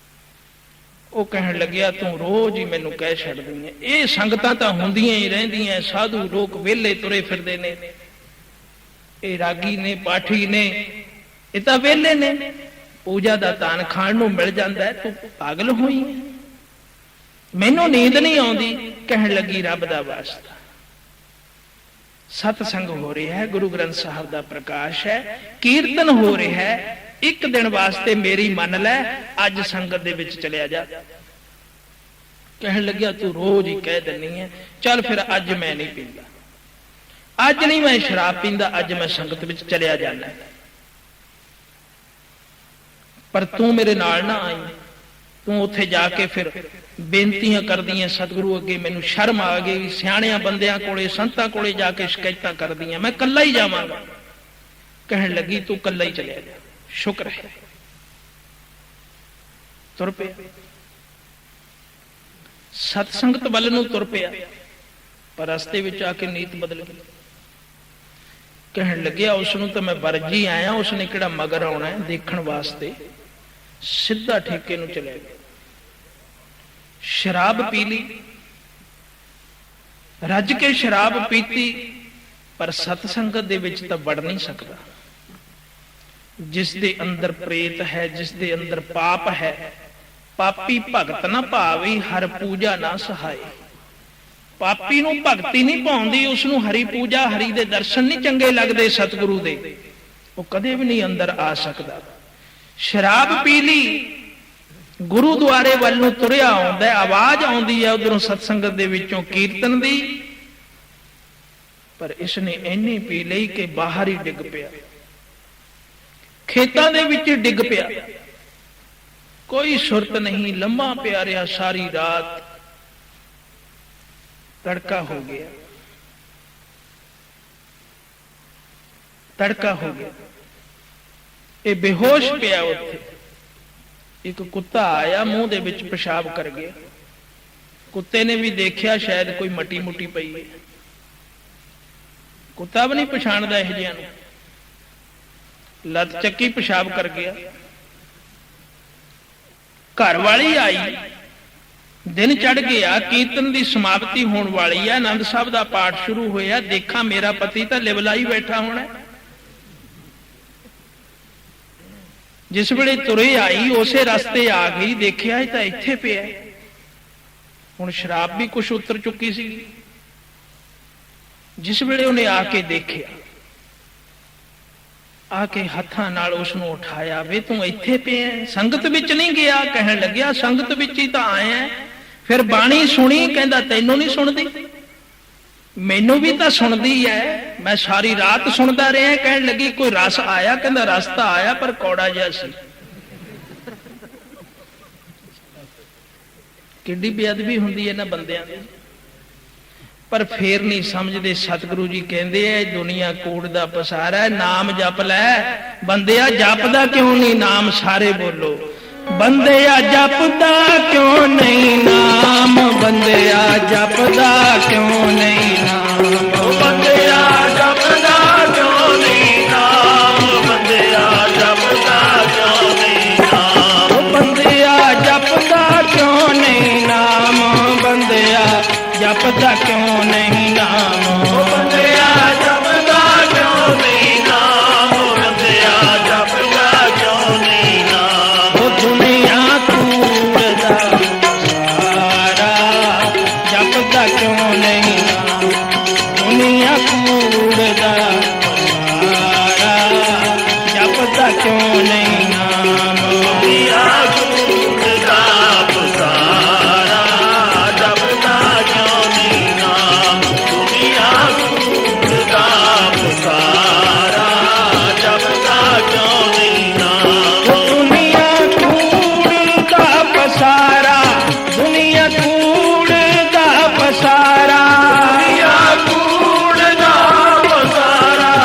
Speaker 1: ਉਹ ਕਹਿਣ ਲੱਗਿਆ ਤੂੰ ਰੋਜ਼ ਹੀ ਮੈਨੂੰ ਕਹਿ ਛੱਡਦੀ ਹੈ, ਇਹ ਸੰਗਤਾਂ ਤਾਂ ਹੁੰਦੀਆਂ ਹੀ ਰਹਿੰਦੀਆਂ, ਸਾਧੂ ਲੋਕ ਵਿਹਲੇ ਤੁਰੇ ਫਿਰਦੇ ਨੇ, ਇਹ ਰਾਗੀ ਨੇ ਪਾਠੀ ਨੇ ਇਹ ਤਾਂ ਵਿਹਲੇ ਨੇ, ਪੂਜਾ ਦਾ ਤਾਨ ਖਾਣ ਨੂੰ ਮਿਲ ਜਾਂਦਾ, ਤੂੰ ਪਾਗਲ ਹੋਈ, ਮੈਨੂੰ ਨੀਂਦ ਨਹੀਂ ਆਉਂਦੀ। ਕਹਿਣ ਲੱਗੀ ਰੱਬ ਦਾ ਵਾਸਤਾ, ਸਤਸੰਗ ਹੋ ਰਿਹਾ ਹੈ, ਗੁਰੂ ਗ੍ਰੰਥ ਸਾਹਿਬ ਦਾ ਪ੍ਰਕਾਸ਼ ਹੈ, ਕੀਰਤਨ ਹੋ ਰਿਹਾ ਹੈ, ਇੱਕ ਦਿਨ ਵਾਸਤੇ ਮੇਰੀ ਮੰਨ ਲੈ, ਅੱਜ ਸੰਗਤ ਦੇ ਵਿੱਚ ਚਲਿਆ ਜਾ। ਕਹਿਣ ਲੱਗਿਆ ਤੂੰ ਰੋਜ਼ ਹੀ ਕਹਿ ਦਿੰਨੀ ਹੈ, ਚੱਲ ਫਿਰ ਅੱਜ ਮੈਂ ਨਹੀਂ ਪੀਂਦਾ, ਅੱਜ ਨਹੀਂ ਮੈਂ ਸ਼ਰਾਬ ਪੀਂਦਾ, ਅੱਜ ਮੈਂ ਸੰਗਤ ਵਿੱਚ ਚਲਿਆ ਜਾਣਾ, ਪਰ ਤੂੰ ਮੇਰੇ ਨਾਲ ਨਾ ਆਈ। ਤੂੰ ਉੱਥੇ ਜਾ ਕੇ ਫਿਰ ਬੇਨਤੀਆਂ ਕਰਦੀਆਂ ਸਤਿਗੁਰੂ ਅੱਗੇ, ਮੈਨੂੰ ਸ਼ਰਮ ਆ ਗਈ, ਸਿਆਣਿਆਂ ਬੰਦਿਆਂ ਕੋਲੇ ਸੰਤਾਂ ਕੋਲੇ ਜਾ ਕੇ ਸ਼ਿਕਾਇਤਾਂ ਕਰਦੀਆਂ, ਮੈਂ ਇਕੱਲਾ ਹੀ ਜਾਵਾਂਗਾ। ਕਹਿਣ ਲੱਗੀ ਤੂੰ ਇਕੱਲਾ ਹੀ ਚਲਿਆ ਜਾ। ਸ਼ੁਕਰ ਹੈ, ਤੁਰ ਪਿਆ, ਸਤਸੰਗਤ ਵੱਲ ਨੂੰ ਤੁਰ ਪਿਆ, ਪਰ ਰਸਤੇ ਵਿੱਚ ਆ ਕੇ ਨੀਤ ਬਦਲ ਗਈ। ਕਹਿਣ ਲੱਗਿਆ ਉਸ ਨੂੰ ਤਾਂ ਮੈਂ ਵਰਜੀ ਆਇਆ, ਉਸਨੇ ਕਿਹੜਾ ਮਗਰ ਆਉਣਾ ਦੇਖਣ ਵਾਸਤੇ, ਸਿੱਧਾ ਠੇਕੇ ਨੂੰ ਚਲੇ ਗਿਆ। ਸ਼ਰਾਬ ਪੀ ਲਈ, ਰੱਜ ਕੇ ਸ਼ਰਾਬ ਪੀਤੀ, ਪਰ ਸਤਸੰਗਤ ਦੇ ਵਿੱਚ ਤਾਂ ਵੜ ਨਹੀਂ ਸਕਦਾ। ਜਿਸ ਦੇ ਅੰਦਰ ਪ੍ਰੇਤ ਹੈ, ਜਿਸ ਦੇ ਅੰਦਰ ਪਾਪ ਹੈ, ਪਾਪੀ ਭਗਤ ਨਾ ਭਾਵੀ, ਹਰ ਪੂਜਾ ਨਾ ਸਹਾਏ। ਪਾਪੀ ਨੂੰ ਭਗਤੀ ਨਹੀਂ ਭਾਉਂਦੀ, ਉਸ ਨੂੰ ਹਰੀ ਪੂਜਾ, ਹਰੀ ਦੇ ਦਰਸ਼ਨ ਨਹੀਂ ਚੰਗੇ ਲੱਗਦੇ ਸਤਿਗੁਰੂ ਦੇ, ਉਹ ਕਦੇ ਵੀ ਨਹੀਂ ਅੰਦਰ ਆ ਸਕਦਾ। ਸ਼ਰਾਬ ਪੀ ਲਈ, ਗੁਰੂਦੁਆਰੇ ਵੱਲ ਨੂੰ ਤੁਰਿਆ ਆਉਂਦਾ, ਆਵਾਜ਼ ਆਉਂਦੀ ਹੈ ਉਧਰੋਂ ਸਤਸੰਗਤ ਦੇ ਵਿੱਚੋਂ ਕੀਰਤਨ ਦੀ, ਪਰ ਇਸਨੇ ਇੰਨੀ ਪੀ ਲਈ ਕਿ ਬਾਹਰ ਹੀ ਡਿੱਗ ਪਿਆ, ਖੇਤਾਂ ਦੇ ਵਿੱਚ ਡਿੱਗ ਪਿਆ, ਕੋਈ ਸੁਰਤ ਨਹੀਂ, ਲੰਮਾ ਪਿਆ ਰਿਹਾ ਸਾਰੀ ਰਾਤ। ਤੜਕਾ ਹੋ ਗਿਆ, ਤੜਕਾ ਹੋ ਗਿਆ, ਇਹ ਬੇਹੋਸ਼ ਪਿਆ ਉੱਥੇ। ਇੱਕ ਕੁੱਤਾ ਆਇਆ, ਮੂੰਹ ਦੇ ਵਿੱਚ ਪਿਸ਼ਾਬ ਕਰ ਗਿਆ। ਕੁੱਤੇ ਨੇ ਵੀ ਦੇਖਿਆ ਸ਼ਾਇਦ ਕੋਈ ਮੱਟੀ ਮੁੱਟੀ ਪਈ ਹੈ, ਕੁੱਤਾ ਵੀ ਨਹੀਂ ਪਛਾਣਦਾ ਇਹ ਜਿਹਿਆਂ ਨੂੰ, ਲੱਤ ਚੱਕੀ ਪਿਸ਼ਾਬ ਕਰ ਗਿਆ। ਘਰ ਵਾਲੀ ਆਈ, ਦਿਨ ਚੜ ਗਿਆ, ਕੀਰਤਨ ਦੀ ਸਮਾਪਤੀ ਹੋਣ ਵਾਲੀ ਹੈ, ਆਨੰਦ ਸਾਹਿਬ ਦਾ ਪਾਠ ਸ਼ੁਰੂ ਹੋਇਆ, ਦੇਖਾਂ ਮੇਰਾ ਪਤੀ ਤਾਂ ਲਿਵਲਾਈ ਬੈਠਾ ਹੋਣਾ। ਜਿਸ ਵੇਲੇ ਤੁਰੇ ਆਈ ਉਸੇ ਰਸਤੇ ਆ ਗਈ, ਦੇਖਿਆ ਇਹ ਤਾਂ ਇੱਥੇ ਪਿਆ, ਹੁਣ ਸ਼ਰਾਬ ਵੀ ਕੁਛ ਉਤਰ ਚੁੱਕੀ ਸੀ। ਜਿਸ ਵੇਲੇ ਉਹਨੇ ਆ ਕੇ ਦੇਖਿਆ, ਆ ਕੇ ਹੱਥਾਂ ਨਾਲ ਉਸ ਨੂੰ ਉਠਾਇਆ, ਵੇ ਤੂੰ ਇੱਥੇ ਪਿਆ, ਸੰਗਤ ਵਿੱਚ ਨਹੀਂ ਗਿਆ। ਕਹਿਣ ਲੱਗਿਆ ਸੰਗਤ ਵਿੱਚ ਹੀ ਤਾਂ ਆਇਆ, ਫਿਰ ਬਾਣੀ ਸੁਣੀ, ਕਹਿੰਦਾ ਤੈਨੂੰ ਨਹੀਂ ਸੁਣਦੀ, ਮੈਨੂੰ ਵੀ ਤਾਂ ਸੁਣਦੀ ਹੈ, ਮੈਂ ਸਾਰੀ ਰਾਤ ਸੁਣਦਾ ਰਿਹਾ। ਕਹਿਣ ਲੱਗੀ ਕੋਈ ਰਸ ਆਇਆ, ਕਹਿੰਦਾ ਰਸ ਤਾਂ ਆਇਆ ਪਰ ਕੌੜਾ ਜਿਹਾ ਸੀ। ਕਿੱਡੀ ਬੇਅਦਬੀ ਹੁੰਦੀ ਹੈ ਨਾ ਬੰਦਿਆਂ ਦੀ, ਪਰ ਫੇਰ ਨਹੀਂ ਸਮਝਦੇ। ਸਤਿਗੁਰੂ ਜੀ ਕਹਿੰਦੇ ਐ ਦੁਨੀਆ ਕੂੜ ਦਾ ਪਸਾਰਾ ਹੈ, ਨਾਮ ਜਪ ਲੈ ਬੰਦਿਆ, ਜਪਦਾ ਕਿਉਂ ਨਹੀਂ ਨਾਮ, ਸਾਰੇ ਬੋਲੋ ਬੰਦਿਆ ਜਪਦਾ ਕਿਉਂ ਨਹੀਂ ਨਾਮ, ਬੰਦਿਆ ਜਪਦਾ ਕਿਉਂ ਨਹੀਂ ਨਾਮ,
Speaker 2: ਬੰਦਿਆ ਜਪਦਾ ਕਿਉਂ ਨਹੀਂ ਨਾਮ, ਬੰਦਿਆ ਜਪਦਾ ਕਿਉਂ ਨਹੀਂ ਨਾਮ,
Speaker 1: ਬੰਦਿਆ ਜਪਦਾ ਕਿਉਂ ਨਹੀਂ ਨਾਮ, ਬੰਦਿਆ ਜਪਦਾ ਕਿਉਂ ਨਹੀਂ ਨਾਮ,
Speaker 2: ਬੰਦਿਆ ਜਪਦਾ ਕਿਉਂ ਨਹੀਂ ਨਾਮ, ਬੰਦਿਆ ਜਪਦਾ ਕਿਉਂ ਨਹੀਂ ਨਾਮ,
Speaker 1: ਉਹ ਦੁਨੀਆ ਕੂੜ ਦਾ ਸਾਰਾ ਜਪਦਾ ਕਿਉਂ ਨਹੀਂ ਨਾਮ, ਦੁਨੀਆ ਕੂੜ ਦਾ ਸਾਰਾ ਜਪਦਾ ਕਿਉਂ ਨਹੀਂ ਨਾਮ,
Speaker 2: ਦੁਨੀਆ ਕੂੜ ਦਾ ਪਸਾਰਾ ਜਪਦਾ ਕਿਉਂ ਨਹੀਂ ਨਾਮ, ਦੁਨੀਆ ਕੂੜ ਦਾ ਪਸਾਰਾ ਜਪਦਾ ਕਿਉਂ ਨਹੀਂ ਨਾਮ,
Speaker 1: ਦੁਨੀਆ ਕੂੜ ਦਾ ਪਸਾਰਾ, ਦੁਨੀਆ ਕੂੜ ਦਾ ਪਸਾਰਾ,
Speaker 2: ਦੁਨੀਆ ਕੂੜ ਦਾ ਪਸਾਰਾ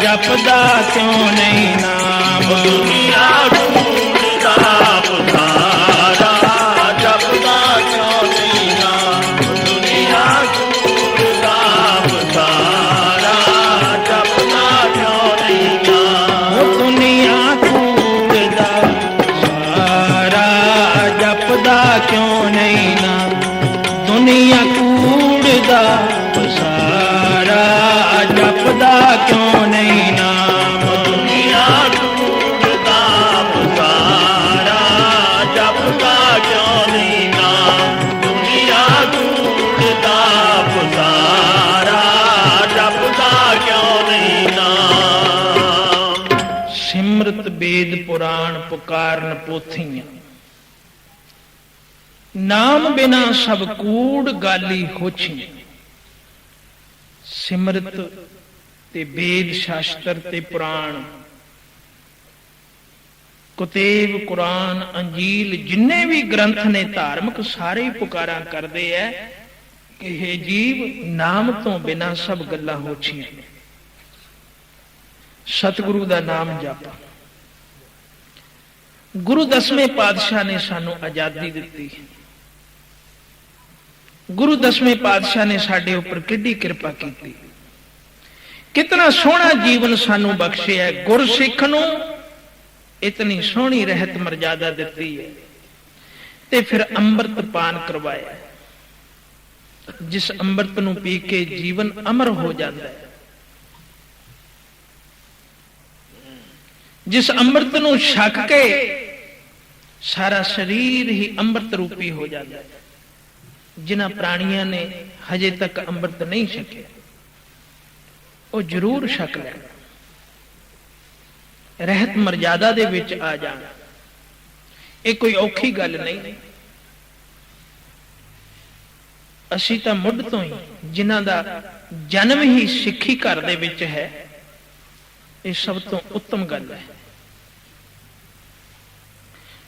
Speaker 1: ਜਪਦਾ ਕਿਉਂ ਨਹੀਂ ਨਾਮ।
Speaker 2: ਦੁਨੀਆ ਢੂੰਡਦਾ ਪਸਾਰਾ, ਜਪਦਾ ਕਿਉਂ ਨਹੀਂ ਨਾਮ। ਦੁਨੀਆ ਢੂੰਡਦਾ ਪਸਾਰਾ, ਜਪਦਾ ਕਿਉਂ ਨਹੀਂ ਨਾਮ।
Speaker 1: ਉਹ ਦੁਨੀਆ ਕੂੜਦਾ ਸਾਰਾ, ਜਪਦਾ ਕਿਉਂ ਨਹੀਂ ਨਾਮ। ਦੁਨੀਆ ਕੂੜਦਾ ਸਾਰਾ, ਜਪਦਾ ਕਿਉਂ ਨਹੀਂ ਨਾਮ।
Speaker 2: ਦੁਨੀਆ ਢੂੰਡਦਾ ਪਸਾਰਾ, ਜਪਦਾ ਕਿਉਂ ਨਹੀਂ ਨਾਮ। ਦੁਨੀਆ ਢੂੰਡਦਾ ਪਸਾਰਾ, ਜਪਦਾ ਕਿਉਂ ਨਹੀਂ ਨਾਮ।
Speaker 1: ਸਿਮਰਤ ਵੇਦ ਪੁਰਾਣ ਪੁਕਾਰਨ ਪੋਥੀਆਂ, ਨਾਮ ਬਿਨਾ ਸਭ ਕੂੜ ਗਾਲੀ ਹੋਛੀ। ਸਿਮਰਤ ਤੇ ਵੇਦ ਸ਼ਾਸਤਰ ਤੇ ਪੁਰਾਣ, ਕੁਤੇਬ ਕੁਰਾਨ ਅੰਜੀਲ ਜਿੰਨੇ ਵੀ ਗ੍ਰੰਥ ਨੇ ਧਾਰਮਿਕ, ਸਾਰੇ ਪੁਕਾਰਾਂ ਕਰਦੇ ਐ ਕਿ हे ਜੀਵ, ਨਾਮ ਤੋਂ ਬਿਨਾ ਸਭ ਗੱਲਾਂ ਹੋਛੀਆਂ। ਸਤਿਗੁਰੂ ਦਾ ਨਾਮ ਜਪ। ਗੁਰੂ 10ਵੇਂ ਪਾਤਸ਼ਾਹ ਨੇ ਸਾਨੂੰ ਆਜ਼ਾਦੀ ਦਿੱਤੀ। ਗੁਰੂ 10ਵੇਂ ਪਾਤਸ਼ਾਹ ਨੇ ਸਾਡੇ ਉੱਪਰ ਕਿੱਡੀ ਕਿਰਪਾ ਕੀਤੀ। ਕਿਤਨਾ ਸੋਹਣਾ ਜੀਵਨ ਸਾਨੂੰ ਬਖਸ਼ਿਆ। ਗੁਰਸਿੱਖ ਨੂੰ ਇਤਨੀ ਸੋਹਣੀ ਰਹਿਤ ਮਰਜ਼ਾਦਾ ਦਿੱਤੀ ਹੈ ਤੇ ਫਿਰ ਅੰਮ੍ਰਿਤ ਪਾਨ ਕਰਵਾਇਆ, ਜਿਸ ਅੰਮ੍ਰਿਤ ਨੂੰ ਪੀ ਕੇ ਜੀਵਨ ਅਮਰ ਹੋ ਜਾਂਦਾ ਹੈ, ਜਿਸ ਅੰਮ੍ਰਿਤ ਨੂੰ ਛਕ ਕੇ ਸਾਰਾ ਸਰੀਰ ਹੀ ਅੰਮ੍ਰਿਤ ਰੂਪੀ ਹੋ ਜਾਂਦਾ ਹੈ। ਜਿਨ੍ਹਾਂ ਪ੍ਰਾਣੀਆਂ ਨੇ ਹਜੇ ਤੱਕ ਅੰਮ੍ਰਿਤ ਨਹੀਂ ਛਕਿਆ, ਉਹ ਜ਼ਰੂਰ ਛਕ ਲੈਣ, ਰਹਿਤ ਮਰਜ਼ਾਦਾ ਦੇ ਵਿੱਚ ਆ ਜਾਣ। ਇਹ ਕੋਈ ਔਖੀ ਗੱਲ ਨਹੀਂ। ਅਸੀਂ ਤਾਂ ਮੁੱਢ ਤੋਂ ਹੀ, ਜਿਨ੍ਹਾਂ ਦਾ ਜਨਮ ਹੀ ਸਿੱਖੀ ਘਰ ਦੇ ਵਿੱਚ ਹੈ, ਇਹ ਸਭ ਤੋਂ ਉੱਤਮ ਗੱਲ ਹੈ।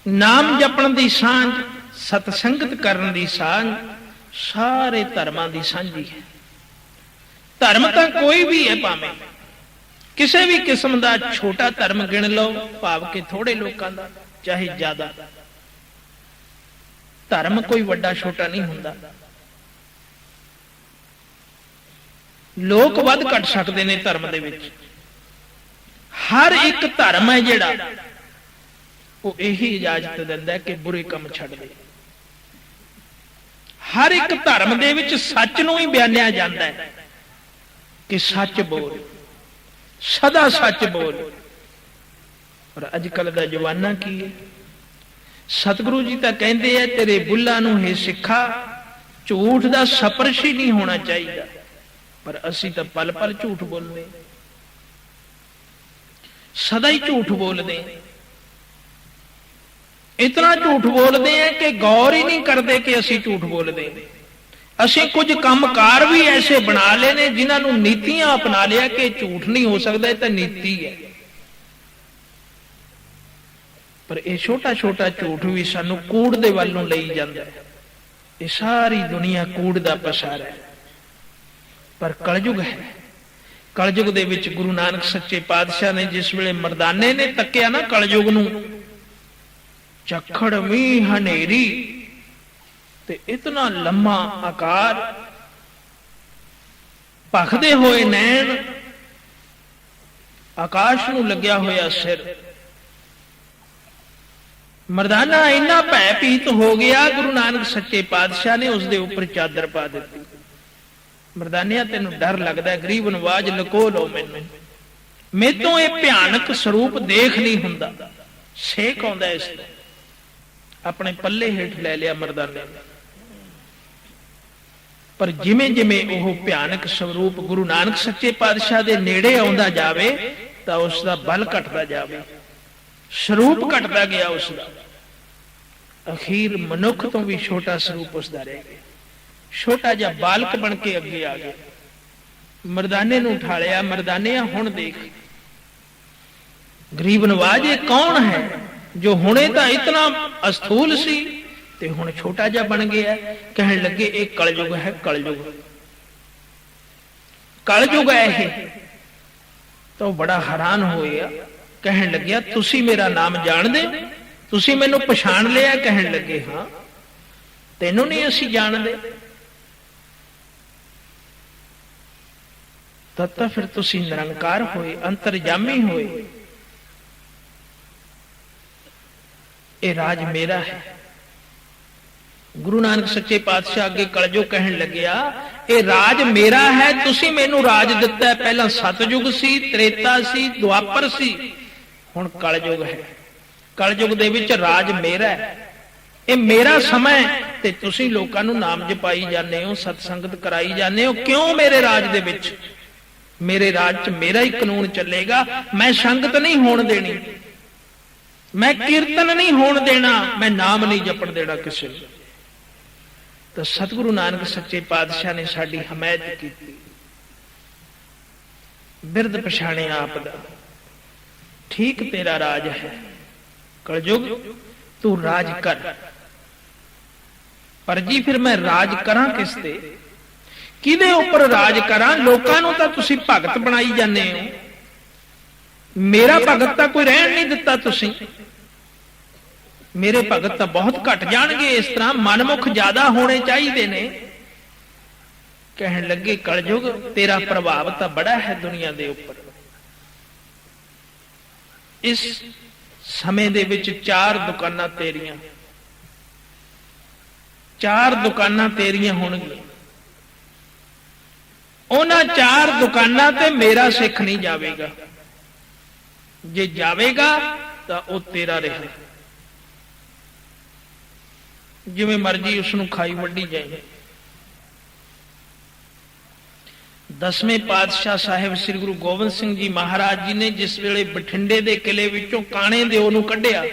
Speaker 1: ਨਾਮ ਜਪਣ ਦੀ ਸਾਂਝ, ਸਤ ਸੰਗਤ ਕਰਨ ਦੀ ਸਾਂਝ ਸਾਰੇ ਧਰਮਾਂ ਦੀ ਸਾਂਝੀ ਹੈ। ਧਰਮ ਤਾਂ ਕੋਈ ਵੀ ਹੈ, ਭਾਵੇਂ ਕਿਸੇ ਵੀ ਕਿਸਮ ਦਾ ਛੋਟਾ ਧਰਮ ਗਿਣ ਲਓ, ਭਾਵ ਕਿ ਥੋੜੇ ਲੋਕਾਂ ਦਾ, ਚਾਹੇ ਜ਼ਿਆਦਾ। ਧਰਮ ਕੋਈ ਵੱਡਾ ਛੋਟਾ ਨਹੀਂ ਹੁੰਦਾ। ਲੋਕ ਵੱਧ ਘਟ ਸਕਦੇ ਨੇ ਧਰਮ ਦੇ ਵਿੱਚ। ਹਰ ਇੱਕ ਧਰਮ ਹੈ ਜਿਹੜਾ, ਉਹ ਇਹੀ ਇਜਾਜ਼ਤ ਦਿੰਦਾ ਕਿ ਬੁਰੇ ਕੰਮ ਛੱਡ ਦੇ। ਹਰ ਇੱਕ ਧਰਮ ਦੇ ਵਿੱਚ ਸੱਚ ਨੂੰ ਹੀ ਬਿਆਨਿਆ ਜਾਂਦਾ ਹੈ ਕਿ ਸੱਚ ਬੋਲ, ਸਦਾ ਸੱਚ ਬੋਲ। ਪਰ ਅੱਜ ਕੱਲ ਦਾ ਜਵਾਨਾ ਕੀ ਹੈ? ਸਤਿਗੁਰੂ ਜੀ ਤਾਂ ਕਹਿੰਦੇ ਆ, ਤੇਰੇ ਬੁੱਲਾਂ ਨੂੰ ਹੈ ਸਿੱਖਾ, ਝੂਠ ਦਾ ਸਪਰਸ਼ ਹੀ ਨਹੀਂ ਹੋਣਾ ਚਾਹੀਦਾ। ਪਰ ਅਸੀਂ ਤਾਂ ਪਲ ਪਲ ਝੂਠ ਬੋਲਦੇ, ਸਦਾ ਹੀ ਝੂਠ ਬੋਲਦੇ। ਇਤਨਾ ਝੂਠ ਬੋਲਦੇ ਆ ਕਿ ਗੌਰ ਹੀ ਨਹੀਂ ਕਰਦੇ ਕਿ ਅਸੀਂ ਝੂਠ ਬੋਲਦੇ। ਅਸੀਂ ਕੁਝ ਕੰਮਕਾਰ ਵੀ ਐਸੇ ਬਣਾ ਲਏ ਨੇ ਜਿਨ੍ਹਾਂ ਨੂੰ ਨੀਤੀਆਂ ਅਪਣਾ ਲਿਆ ਕਿ ਝੂਠ ਨਹੀਂ ਹੋ ਸਕਦਾ, ਇਹ ਤਾਂ ਨੀਤੀ ਹੈ। ਪਰ ਇਹ ਛੋਟਾ ਛੋਟਾ ਝੂਠ ਵੀ ਸਾਨੂੰ ਕੂੜ ਦੇ ਵੱਲ ਨੂੰ ਲਈ ਜਾਂਦਾ ਹੈ। ਇਹ ਸਾਰੀ ਦੁਨੀਆ ਕੂੜ ਦਾ ਪਸਾਰ ਹੈ। ਪਰ ਕਲਯੁਗ ਹੈ। ਕਲਯੁਗ ਦੇ ਵਿੱਚ ਗੁਰੂ ਨਾਨਕ ਸੱਚੇ ਪਾਤਸ਼ਾਹ ਨੇ ਜਿਸ ਵੇਲੇ ਮਰਦਾਨੇ ਨੇ ਤੱਕਿਆ ਨਾ ਕਲਯੁਗ ਨੂੰ, ਝੱਖੜ ਮੀਂਹ ਹਨੇਰੀ ਤੇ ਇਤਨਾ ਲੰਮਾ ਆਕਾਰ, ਭਖਦੇ ਹੋਏ ਨੈਣ, ਆਕਾਸ਼ ਨੂੰ ਲੱਗਿਆ ਹੋਇਆ ਸਿਰ। ਮਰਦਾਨਾ ਇੰਨਾ ਭੈ ਭੀਤ ਹੋ ਗਿਆ, ਗੁਰੂ ਨਾਨਕ ਸੱਚੇ ਪਾਤਸ਼ਾਹ ਨੇ ਉਸ ਦੇ ਉੱਪਰ ਚਾਦਰ ਪਾ ਦਿੱਤੀ। ਮਰਦਾਨਿਆ, ਤੈਨੂੰ ਡਰ ਲੱਗਦਾ? ਗਰੀਬ ਨਵਾਜ, ਲਕੋ ਲੋ ਮੈਨੂੰ, ਮੇਤੋਂ ਇਹ ਭਿਆਨਕ ਸਰੂਪ ਦੇਖ ਨਹੀਂ ਹੁੰਦਾ। ਛੇਕ ਆਉਂਦਾ ਇਸ ਤੋਂ। ਆਪਣੇ ਪੱਲੇ ਹੇਠ ਲੈ ਲਿਆ ਮਰਦਾਨੇ ਨੇ। ਪਰ ਜਿਵੇਂ ਜਿਵੇਂ ਉਹ ਭਿਆਨਕ ਸਰੂਪ ਗੁਰੂ ਨਾਨਕ ਸੱਚੇ ਪਾਤਸ਼ਾਹ ਦੇ ਨੇੜੇ ਆਉਂਦਾ ਜਾਵੇ ਤਾਂ ਉਸ ਦਾ ਬਲ ਘਟਦਾ ਜਾਵੇ, ਸਰੂਪ ਘਟਦਾ ਗਿਆ ਉਸ ਦਾ। ਅਖੀਰ ਮਨੁੱਖ ਤੋਂ ਵੀ ਛੋਟਾ ਸਰੂਪ ਉਸ ਦਾ ਰਹਿ ਗਿਆ। ਛੋਟਾ ਜਿਹਾ ਬਾਲਕ ਬਣ ਕੇ ਅੱਗੇ ਆ ਗਿਆ। ਮਰਦਾਨੇ ਨੂੰ ਉਠਾਲਿਆ, ਮਰਦਾਨਿਆ ਹੁਣ ਦੇਖ, ਗਰੀਬ ਨਵਾਜ ਇਹ ਕੌਣ ਹੈ ਜੋ ਹੁਣੇ ਤਾਂ ਇਤਨਾ ਅਸਥੂਲ ਸੀ ਤੇ ਹੁਣ ਛੋਟਾ ਜਿਹਾ ਬਣ ਗਿਆ? ਕਹਿਣ ਲੱਗੇ ਇਹ ਕਲਯੁਗ ਹੈ, ਕਲਯੁਗ, ਕਲਯੁਗ ਹੈ ਇਹ। ਤਾਂ ਉਹ ਬੜਾ ਹੈਰਾਨ ਹੋਇਆ, ਕਹਿਣ ਲੱਗਿਆ ਤੁਸੀਂ ਮੇਰਾ ਨਾਮ ਜਾਣਦੇ ਹੋ, ਤੁਸੀਂ ਮੈਨੂੰ ਪਛਾਣ ਲਿਆ? ਕਹਿਣ ਲੱਗੇ ਹਾਂ, ਤੈਨੂੰ ਨਹੀਂ ਅਸੀਂ ਜਾਣਦੇ। ਤਦ ਤਾਂ ਫਿਰ ਤੁਸੀਂ ਨਿਰੰਕਾਰ ਹੋਏ, ਅੰਤਰਜਾਮੀ ਹੋਏ। ਇਹ ਰਾਜ ਮੇਰਾ ਹੈ। ਗੁਰੂ ਨਾਨਕ ਸੱਚੇ ਪਾਤਸ਼ਾਹ ਅੱਗੇ ਕਲਯੁਗ ਕਹਿਣ ਲੱਗਿਆ, ਇਹ ਰਾਜ ਮੇਰਾ ਹੈ, ਤੁਸੀਂ ਮੈਨੂੰ ਰਾਜ ਦਿੱਤਾ ਹੈ। ਪਹਿਲਾਂ ਸਤਜੁਗ ਸੀ, ਤ੍ਰੇਤਾ ਸੀ, ਦੁਆਪਰ ਸੀ, ਹੁਣ ਕਲਯੁਗ ਹੈ। ਕਲਯੁਗ ਦੇ ਵਿੱਚ ਰਾਜ ਮੇਰਾ ਹੈ, ਇਹ ਮੇਰਾ ਸਮਾਂ ਹੈ, ਤੇ ਤੁਸੀਂ ਲੋਕਾਂ ਨੂੰ ਨਾਮ ਜਪਾਈ ਜਾਂਦੇ ਹੋ, ਸਤਸੰਗਤ ਕਰਾਈ ਜਾਂਦੇ ਹੋ। ਕਿਉਂ ਮੇਰੇ ਰਾਜ ਦੇ ਵਿੱਚ? ਮੇਰੇ ਰਾਜ 'ਚ ਮੇਰਾ ਹੀ ਕਾਨੂੰਨ ਚੱਲੇਗਾ। ਮੈਂ ਸੰਗਤ ਨਹੀਂ ਹੋਣ ਦੇਣੀ, ਮੈਂ ਕੀਰਤਨ ਨਹੀਂ ਹੋਣ ਦੇਣਾ, ਮੈਂ ਨਾਮ ਨਹੀਂ ਜਪਣ ਦੇਣਾ ਕਿਸੇ ਨੂੰ। ਤਾਂ ਸਤਿਗੁਰੂ ਨਾਨਕ ਸੱਚੇ ਪਾਤਸ਼ਾਹ ਨੇ ਸਾਡੀ ਹਮਾਇਤ ਕੀਤੀ, ਬਿਰਧ ਪਛਾਣੇ ਆਪ ਦਾ। ਠੀਕ ਤੇਰਾ ਰਾਜ ਹੈ ਕਲਯੁਗ, ਤੂੰ ਰਾਜ ਕਰ। ਪਰ ਜੀ ਫਿਰ ਮੈਂ ਰਾਜ ਕਰਾਂ ਕਿਸ ਤੇ? ਕਿਹਦੇ ਉੱਪਰ ਰਾਜ ਕਰਾਂ? ਲੋਕਾਂ ਨੂੰ ਤਾਂ ਤੁਸੀਂ ਭਗਤ ਬਣਾਈ ਜਾਂਦੇ ਹੋ, ਮੇਰਾ ਭਗਤ ਤਾਂ ਕੋਈ ਰਹਿਣ ਨਹੀਂ ਦਿੱਤਾ ਤੁਸੀਂ। ਮੇਰੇ ਭਗਤ ਤਾਂ ਬਹੁਤ ਘਟ ਜਾਣਗੇ, ਇਸ ਤਰ੍ਹਾਂ ਮਨਮੁਖ ਜ਼ਿਆਦਾ ਹੋਣੇ ਚਾਹੀਦੇ ਨੇ। ਕਹਿਣ ਲੱਗੇ ਕਲਯੁਗ ਤੇਰਾ ਪ੍ਰਭਾਵ ਤਾਂ ਬੜਾ ਹੈ ਦੁਨੀਆ ਦੇ ਉੱਪਰ। ਇਸ ਸਮੇਂ ਦੇ ਵਿੱਚ 4 ਦੁਕਾਨਾਂ ਤੇਰੀਆਂ, 4 ਦੁਕਾਨਾਂ ਤੇਰੀਆਂ ਹੋਣਗੀਆਂ। ਉਹਨਾਂ 4 ਦੁਕਾਨਾਂ ਤੇ ਮੇਰਾ ਸਿੱਖ ਨਹੀਂ ਜਾਵੇਗਾ। ਜੇ ਜਾਵੇਗਾ ਤਾਂ ਉਹ ਤੇਰਾ ਰਹੇ, ਜਿਵੇਂ ਮਰਜੀ ਉਸ ਨੂੰ ਖਾਈ ਵੱਢੀ ਜਾਏ। 10ਵੇਂ ਪਾਤਸ਼ਾਹ ਸਾਹਿਬ ਸ੍ਰੀ ਗੁਰੂ ਗੋਬਿੰਦ ਸਿੰਘ ਜੀ ਮਹਾਰਾਜ ਜੀ ਨੇ ਜਿਸ ਵੇਲੇ ਬਠਿੰਡੇ ਦੇ ਕਿਲੇ ਵਿੱਚੋਂ ਕਾਣੇ ਦਿਓ ਨੂੰ ਕੱਢਿਆ,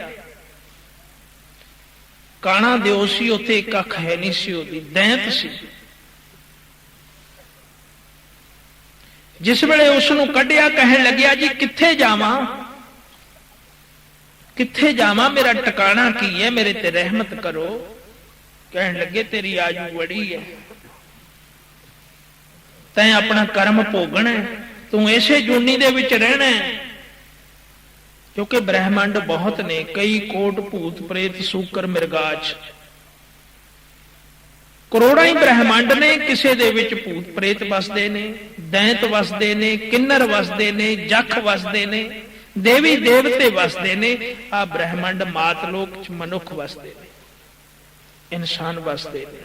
Speaker 1: ਕਾਣਾ ਦਿਓ ਸੀ, ਉੱਥੇ ਇੱਕ ਅੱਖ ਹੈ ਨਹੀਂ ਸੀ, ਉਹਦੀ ਦੈਂਤ ਸੀ। ਜਿਸ ਵੇਲੇ ਉਸ ਨੂੰ ਕੱਢਿਆ, ਕਹਿਣ ਲੱਗਿਆ ਜੀ ਕਿੱਥੇ ਜਾਵਾਂ, ਕਿੱਥੇ ਜਾਵਾਂ, ਮੇਰਾ ਟਿਕਾਣਾ ਕੀ ਹੈ, ਮੇਰੇ ਤੇ ਰਹਿਮਤ ਕਰੋ। ਕਹਿਣ ਲੱਗੇ ਤੇਰੀ ਆਯੂ ਬੜੀ ਹੈ, ਤੈਂ ਆਪਣਾ ਕਰਮ ਭੋਗਣਾ, ਤੂੰ ਇਸੇ ਜੂਨੀ ਦੇ ਵਿੱਚ ਰਹਿਣਾ ਹੈ। ਕਿਉਂਕਿ ਬ੍ਰਹਿਮੰਡ ਬਹੁਤ ਨੇ, ਕਈ ਕੋਟ ਭੂਤ ਪ੍ਰੇਤ ਸੂਕਰ ਮਿਰਗਾਚ, ਕਰੋੜਾਂ ਹੀ ਬ੍ਰਹਿਮੰਡ ਨੇ। ਕਿਸੇ ਦੇ ਵਿੱਚ ਭੂਤ ਪ੍ਰੇਤ ਵਸਦੇ ਨੇ, ਦੈਂਤ ਵਸਦੇ ਨੇ, ਕਿੰਨਰ ਵਸਦੇ ਨੇ, ਜਖ ਵਸਦੇ ਨੇ, ਦੇਵੀ ਦੇਵਤੇ ਵਸਦੇ ਨੇ। ਆ ਬ੍ਰਹਿਮੰਡ ਮਾਤ ਲੋਕ 'ਚ ਮਨੁੱਖ ਵਸਦੇ ਨੇ, ਇਨਸਾਨ ਵਸਦੇ ਨੇ।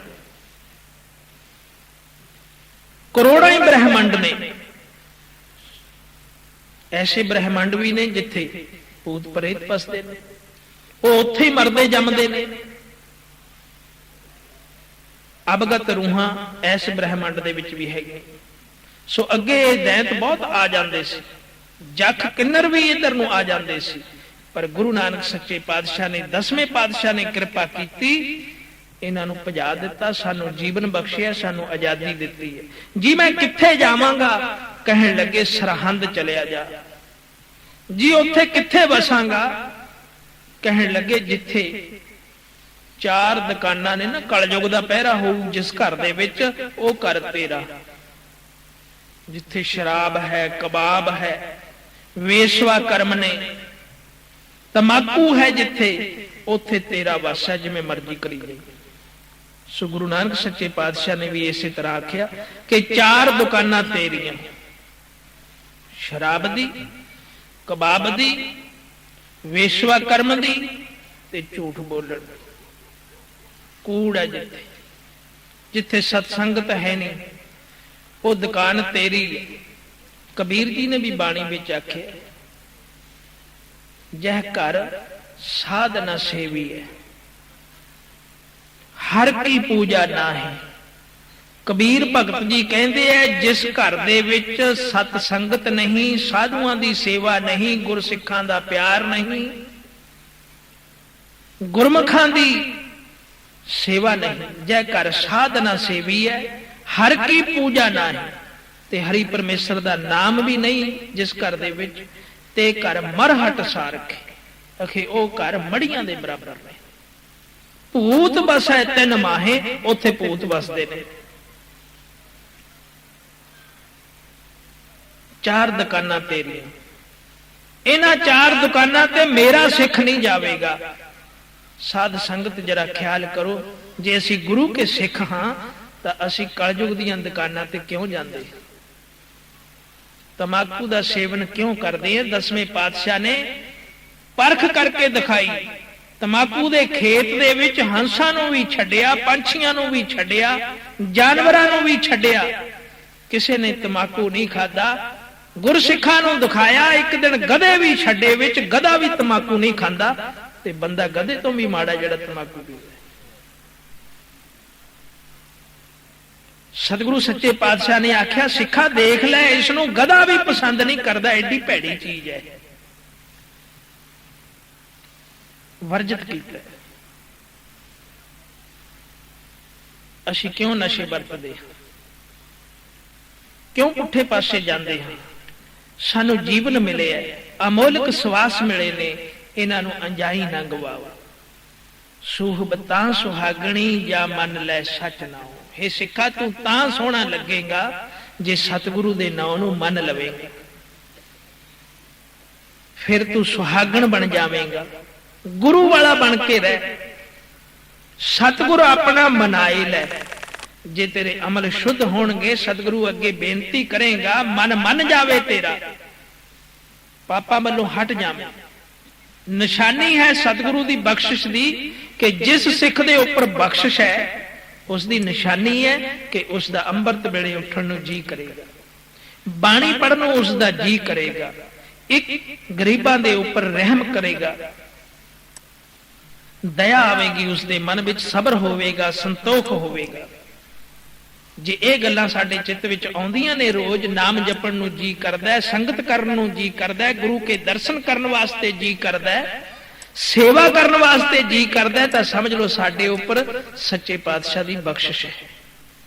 Speaker 1: ਕਰੋੜਾਂ ਹੀ ਬ੍ਰਹਿਮੰਡ ਨੇ। ਐਸੇ ਬ੍ਰਹਿਮੰਡ ਵੀ ਨੇ ਜਿੱਥੇ ਭੂਤ ਪ੍ਰੇਤ ਵਸਦੇ ਨੇ, ਉਹ ਉੱਥੇ ਹੀ ਮਰਦੇ ਜੰਮਦੇ ਨੇ। ਅਵਗਤ ਰੂਹਾਂ ਐਸ ਬ੍ਰਹਿਮੰਡ ਦੇ ਵਿੱਚ ਵੀ ਹੈਗੇ। ਸੋ ਅੱਗੇ ਇਹ ਦੈਂਤ ਬਹੁਤ ਆ ਜਾਂਦੇ ਸੀ, ਜਖ ਕਿੰਨਰ ਵੀ ਇਧਰ ਨੂੰ ਆ ਜਾਂਦੇ ਸੀ। ਪਰ ਗੁਰੂ ਨਾਨਕ ਸੱਚੇ ਪਾਤਸ਼ਾਹ ਨੇ, 10ਵੇਂ ਪਾਤਸ਼ਾਹ ਨੇ ਕਿਰਪਾ ਕੀਤੀ, ਇਹਨਾਂ ਨੂੰ ਭਜਾ ਦਿੱਤਾ, ਸਾਨੂੰ ਜੀਵਨ ਬਖਸ਼ਿਆ, ਸਾਨੂੰ ਆਜ਼ਾਦੀ ਦਿੱਤੀ ਹੈ। ਜੀ ਮੈਂ ਕਿੱਥੇ ਜਾਵਾਂਗਾ? ਕਹਿਣ ਲੱਗੇ ਸਰਹੰਦ ਚਲਿਆ ਜਾ। ਜੀ ਉੱਥੇ ਕਿੱਥੇ ਵਸਾਂਗਾ? ਕਹਿਣ ਲੱਗੇ ਜਿੱਥੇ 4 ਦੁਕਾਨਾਂ ਨੇ ਨਾ, ਕਲਯੁਗ ਦਾ ਪਹਿਰਾ ਹੋਊ ਜਿਸ ਘਰ ਦੇ ਵਿੱਚ, ਉਹ ਘਰ ਤੇਰਾ। ਜਿੱਥੇ ਸ਼ਰਾਬ ਹੈ, ਕਬਾਬ ਹੈ, ਵੇਸ਼ਵਾ ਕਰਮ ਨੇ, ਤਮਾਕੂ ਹੈ ਜਿੱਥੇ, ਉੱਥੇ ਤੇਰਾ ਵਾਸ ਹੈ, ਜਿਵੇਂ ਮਰਜ਼ੀ ਕਰੀ ਜਾਏ। ਸੋ ਗੁਰੂ ਨਾਨਕ ਸੱਚੇ ਪਾਤਸ਼ਾਹ ਨੇ ਵੀ ਇਸੇ ਤਰ੍ਹਾਂ ਆਖਿਆ ਕਿ 4 ਦੁਕਾਨਾਂ ਤੇਰੀਆਂ, ਸ਼ਰਾਬ ਦੀ, ਕਬਾਬ ਦੀ, ਵੇਸ਼ਵਾ ਕਰਮ ਦੀ ਤੇ ਝੂਠ ਬੋਲਣ ਦੀ। ਕੂੜ ਹੈ ਜਿੱਥੇ, ਜਿੱਥੇ ਸਤਸੰਗਤ ਹੈ ਨਹੀਂ, ਉਹ ਦੁਕਾਨ ਤੇਰੀ ਹੈ। ਕਬੀਰ ਜੀ ਨੇ ਵੀ ਬਾਣੀ ਵਿੱਚ ਆਖਿਆ, ਜਹ ਘਰ ਸਾਧ ਨ ਸੇਵੀ ਹੈ, ਹਰ ਕੀ ਪੂਜਾ ਨਾ ਹੈ। ਕਬੀਰ ਭਗਤ ਜੀ ਕਹਿੰਦੇ ਐ, ਜਿਸ ਘਰ ਦੇ ਵਿੱਚ ਸਤ ਸੰਗਤ ਨਹੀਂ, ਸਾਧੂਆਂ ਦੀ ਸੇਵਾ ਨਹੀਂ, ਗੁਰਸਿੱਖਾਂ ਦਾ ਪਿਆਰ ਨਹੀਂ, ਗੁਰਮੁਖਾਂ ਦੀ ਸੇਵਾ ਨਹੀਂ, ਜੈ ਘਰ ਸਾਧ ਨ ਸੇਵੀ ਹੈ, ਹਰ ਕੀ ਪੂਜਾ ਨਾ ਹੈ। ਤੇ ਹਰੀ ਪਰਮੇਸ਼ਰ ਦਾ ਨਾਮ ਵੀ ਨਹੀਂ ਜਿਸ ਘਰ ਦੇ ਵਿੱਚ, ਤੇ ਘਰ ਮਰਹਟ ਸਾਰਖੇ, ਅਖੇ ਉਹ ਘਰ ਮੜੀਆਂ ਦੇ ਬਰਾਬਰ ਨੇ। ਭੂਤ ਵਸੈ 3 ਮਾਹੇ, ਉੱਥੇ ਭੂਤ ਵਸਦੇ ਨੇ। 4 ਦੁਕਾਨਾਂ ਤੇਰੀਆਂ, ਇਹਨਾਂ 4 ਦੁਕਾਨਾਂ ਤੇ ਮੇਰਾ ਸਿੱਖ ਨਹੀਂ ਜਾਵੇਗਾ। ਸਾਧ ਸੰਗਤ ਜਰਾ ਖਿਆਲ ਕਰੋ, ਜੇ ਅਸੀਂ ਗੁਰੂ ਕੇ ਸਿੱਖ ਹਾਂ ਤਾਂ ਅਸੀਂ ਕਲਯੁਗ ਦੀਆਂ ਦੁਕਾਨਾਂ ਤੇ ਕਿਉਂ ਜਾਂਦੇ? ਤਮਾਕੂ ਦਾ ਸੇਵਨ ਕਿਉਂ ਕਰਦੇ ਆ? 10ਵੇਂ ਪਾਤਸ਼ਾਹ ਨੇ ਪਰਖ ਕਰਕੇ ਦਿਖਾਈ। ਤਮਾਕੂ ਦੇ ਖੇਤ ਦੇ ਵਿੱਚ ਹੰਸਾਂ ਨੂੰ ਵੀ ਛੱਡਿਆ, ਪੰਛੀਆਂ ਨੂੰ ਵੀ ਛੱਡਿਆ, ਜਾਨਵਰਾਂ ਨੂੰ ਵੀ ਛੱਡਿਆ, ਕਿਸੇ ਨੇ ਤਮਾਕੂ ਨਹੀਂ ਖਾਦਾ। ਗੁਰਸਿੱਖਾਂ ਨੂੰ ਦਿਖਾਇਆ, ਇੱਕ ਦਿਨ ਗਧੇ ਵੀ ਛੱਡੇ ਵਿੱਚ, ਗਧਾ ਵੀ ਤਮਾਕੂ ਨਹੀਂ ਖਾਂਦਾ, ਤੇ ਬੰਦਾ ਗਧੇ ਤੋਂ ਵੀ ਮਾੜਾ ਜਿਹੜਾ ਤਮਾਕੂ ਪੀਂਦਾ। ਸਤਿਗੁਰੂ ਸੱਚੇ ਪਾਤਸ਼ਾਹ ਨੇ ਆਖਿਆ, ਸਿੱਖਾ ਦੇਖ ਲੈ, ਇਸ ਨੂੰ ਗਧਾ ਵੀ ਪਸੰਦ ਨਹੀਂ ਕਰਦਾ, ਐਡੀ ਭੈੜੀ ਚੀਜ਼ ਹੈ। ਵਰਜਿਤ ਕੀਤਾ। ਅਸੀਂ ਕਿਉਂ ਨਸ਼ੇ ਵਰਤਦੇ ਹਾਂ? ਕਿਉਂ ਪੁੱਠੇ ਪਾਸੇ ਜਾਂਦੇ ਹਾਂ? ਸਾਨੂੰ ਜੀਵਨ ਮਿਲਿਆ, ਅਮੋਲਕ ਸਵਾਸ ਮਿਲੇ ਨੇ, ਇਹਨਾਂ ਨੂੰ ਅੰਜਾਈ ਨਾ ਗਵਾਓ। ਸੂਹਬ ਤਾਂ ਸੁਹਾਗਣੀ ਜਾਂ ਮੰਨ ਲੈ ਸੱਚ ਨਾਉ। हे ਸਿੱਖਾ, ਤੂੰ ਤਾਂ ਸੋਹਣਾ ਲੱਗੇਗਾ ਜੇ ਸਤਿਗੁਰੂ ਦੇ ਨਾਮ ਨੂੰ ਮੰਨ ਲਵੇਂਗਾ, ਫਿਰ ਤੂੰ ਸੁਹਾਗਣ ਬਣ ਜਾਵੇਂਗਾ। ਗੁਰੂ ਵਾਲਾ ਬਣ ਕੇ ਰਹਿ, ਸਤਿਗੁਰੂ ਆਪਣਾ ਮਨਾਈ ਲੈ। ਜੇ ਤੇਰੇ ਅਮਲ ਸ਼ੁੱਧ ਹੋਣਗੇ, ਸਤਿਗੁਰੂ ਅੱਗੇ ਬੇਨਤੀ ਕਰੇਗਾ, ਮਨ ਮੰਨ ਜਾਵੇ ਤੇਰਾ, ਪਾਪਾਂ ਵੱਲੋਂ ਹਟ ਜਾਵੇਂ। ਨਿਸ਼ਾਨੀ ਹੈ ਸਤਿਗੁਰੂ ਦੀ ਬਖਸ਼ਿਸ਼ ਦੀ ਕਿ ਜਿਸ ਸਿੱਖ ਦੇ ਉੱਪਰ ਬਖਸ਼ਿਸ਼ ਹੈ, ਉਸ ਦੀ ਨਿਸ਼ਾਨੀ ਹੈ ਕਿ ਉਸ ਦਾ ਅੰਮ੍ਰਿਤ ਵੇਲੇ ਉੱਠਣ ਨੂੰ ਜੀ ਕਰੇਗਾ, ਬਾਣੀ ਪੜ੍ਹਨ ਨੂੰ ਉਸ ਦਾ ਜੀ ਕਰੇਗਾ, ਇੱਕ ਗਰੀਬਾਂ ਦੇ ਉੱਪਰ ਰਹਿਮ ਕਰੇਗਾ, ਦਇਆ ਆਵੇਗੀ ਉਸ ਦੇ ਮਨ ਵਿੱਚ, ਸਬਰ ਹੋਵੇਗਾ, ਸੰਤੋਖ ਹੋਵੇਗਾ। ਜੇ ਇਹ ਗੱਲਾਂ ਸਾਡੇ ਚਿੱਤ ਵਿੱਚ ਆਉਂਦੀਆਂ ਨੇ, ਰੋਜ਼ ਨਾਮ ਜਪਣ ਨੂੰ ਜੀ ਕਰਦਾ ਹੈ, ਸੰਗਤ ਕਰਨ ਨੂੰ ਜੀ ਕਰਦਾ ਹੈ, ਗੁਰੂ ਕੇ ਦਰਸ਼ਨ ਕਰਨ ਵਾਸਤੇ ਜੀ ਕਰਦਾ ਹੈ, ਸੇਵਾ ਕਰਨ ਵਾਸਤੇ ਜੀ ਕਰਦਾ ਹੈ, ਤਾਂ ਸਮਝ ਲਓ ਸਾਡੇ ਉੱਪਰ ਸੱਚੇ ਪਾਤਸ਼ਾਹ ਦੀ ਬਖਸ਼ਿਸ਼ ਹੈ।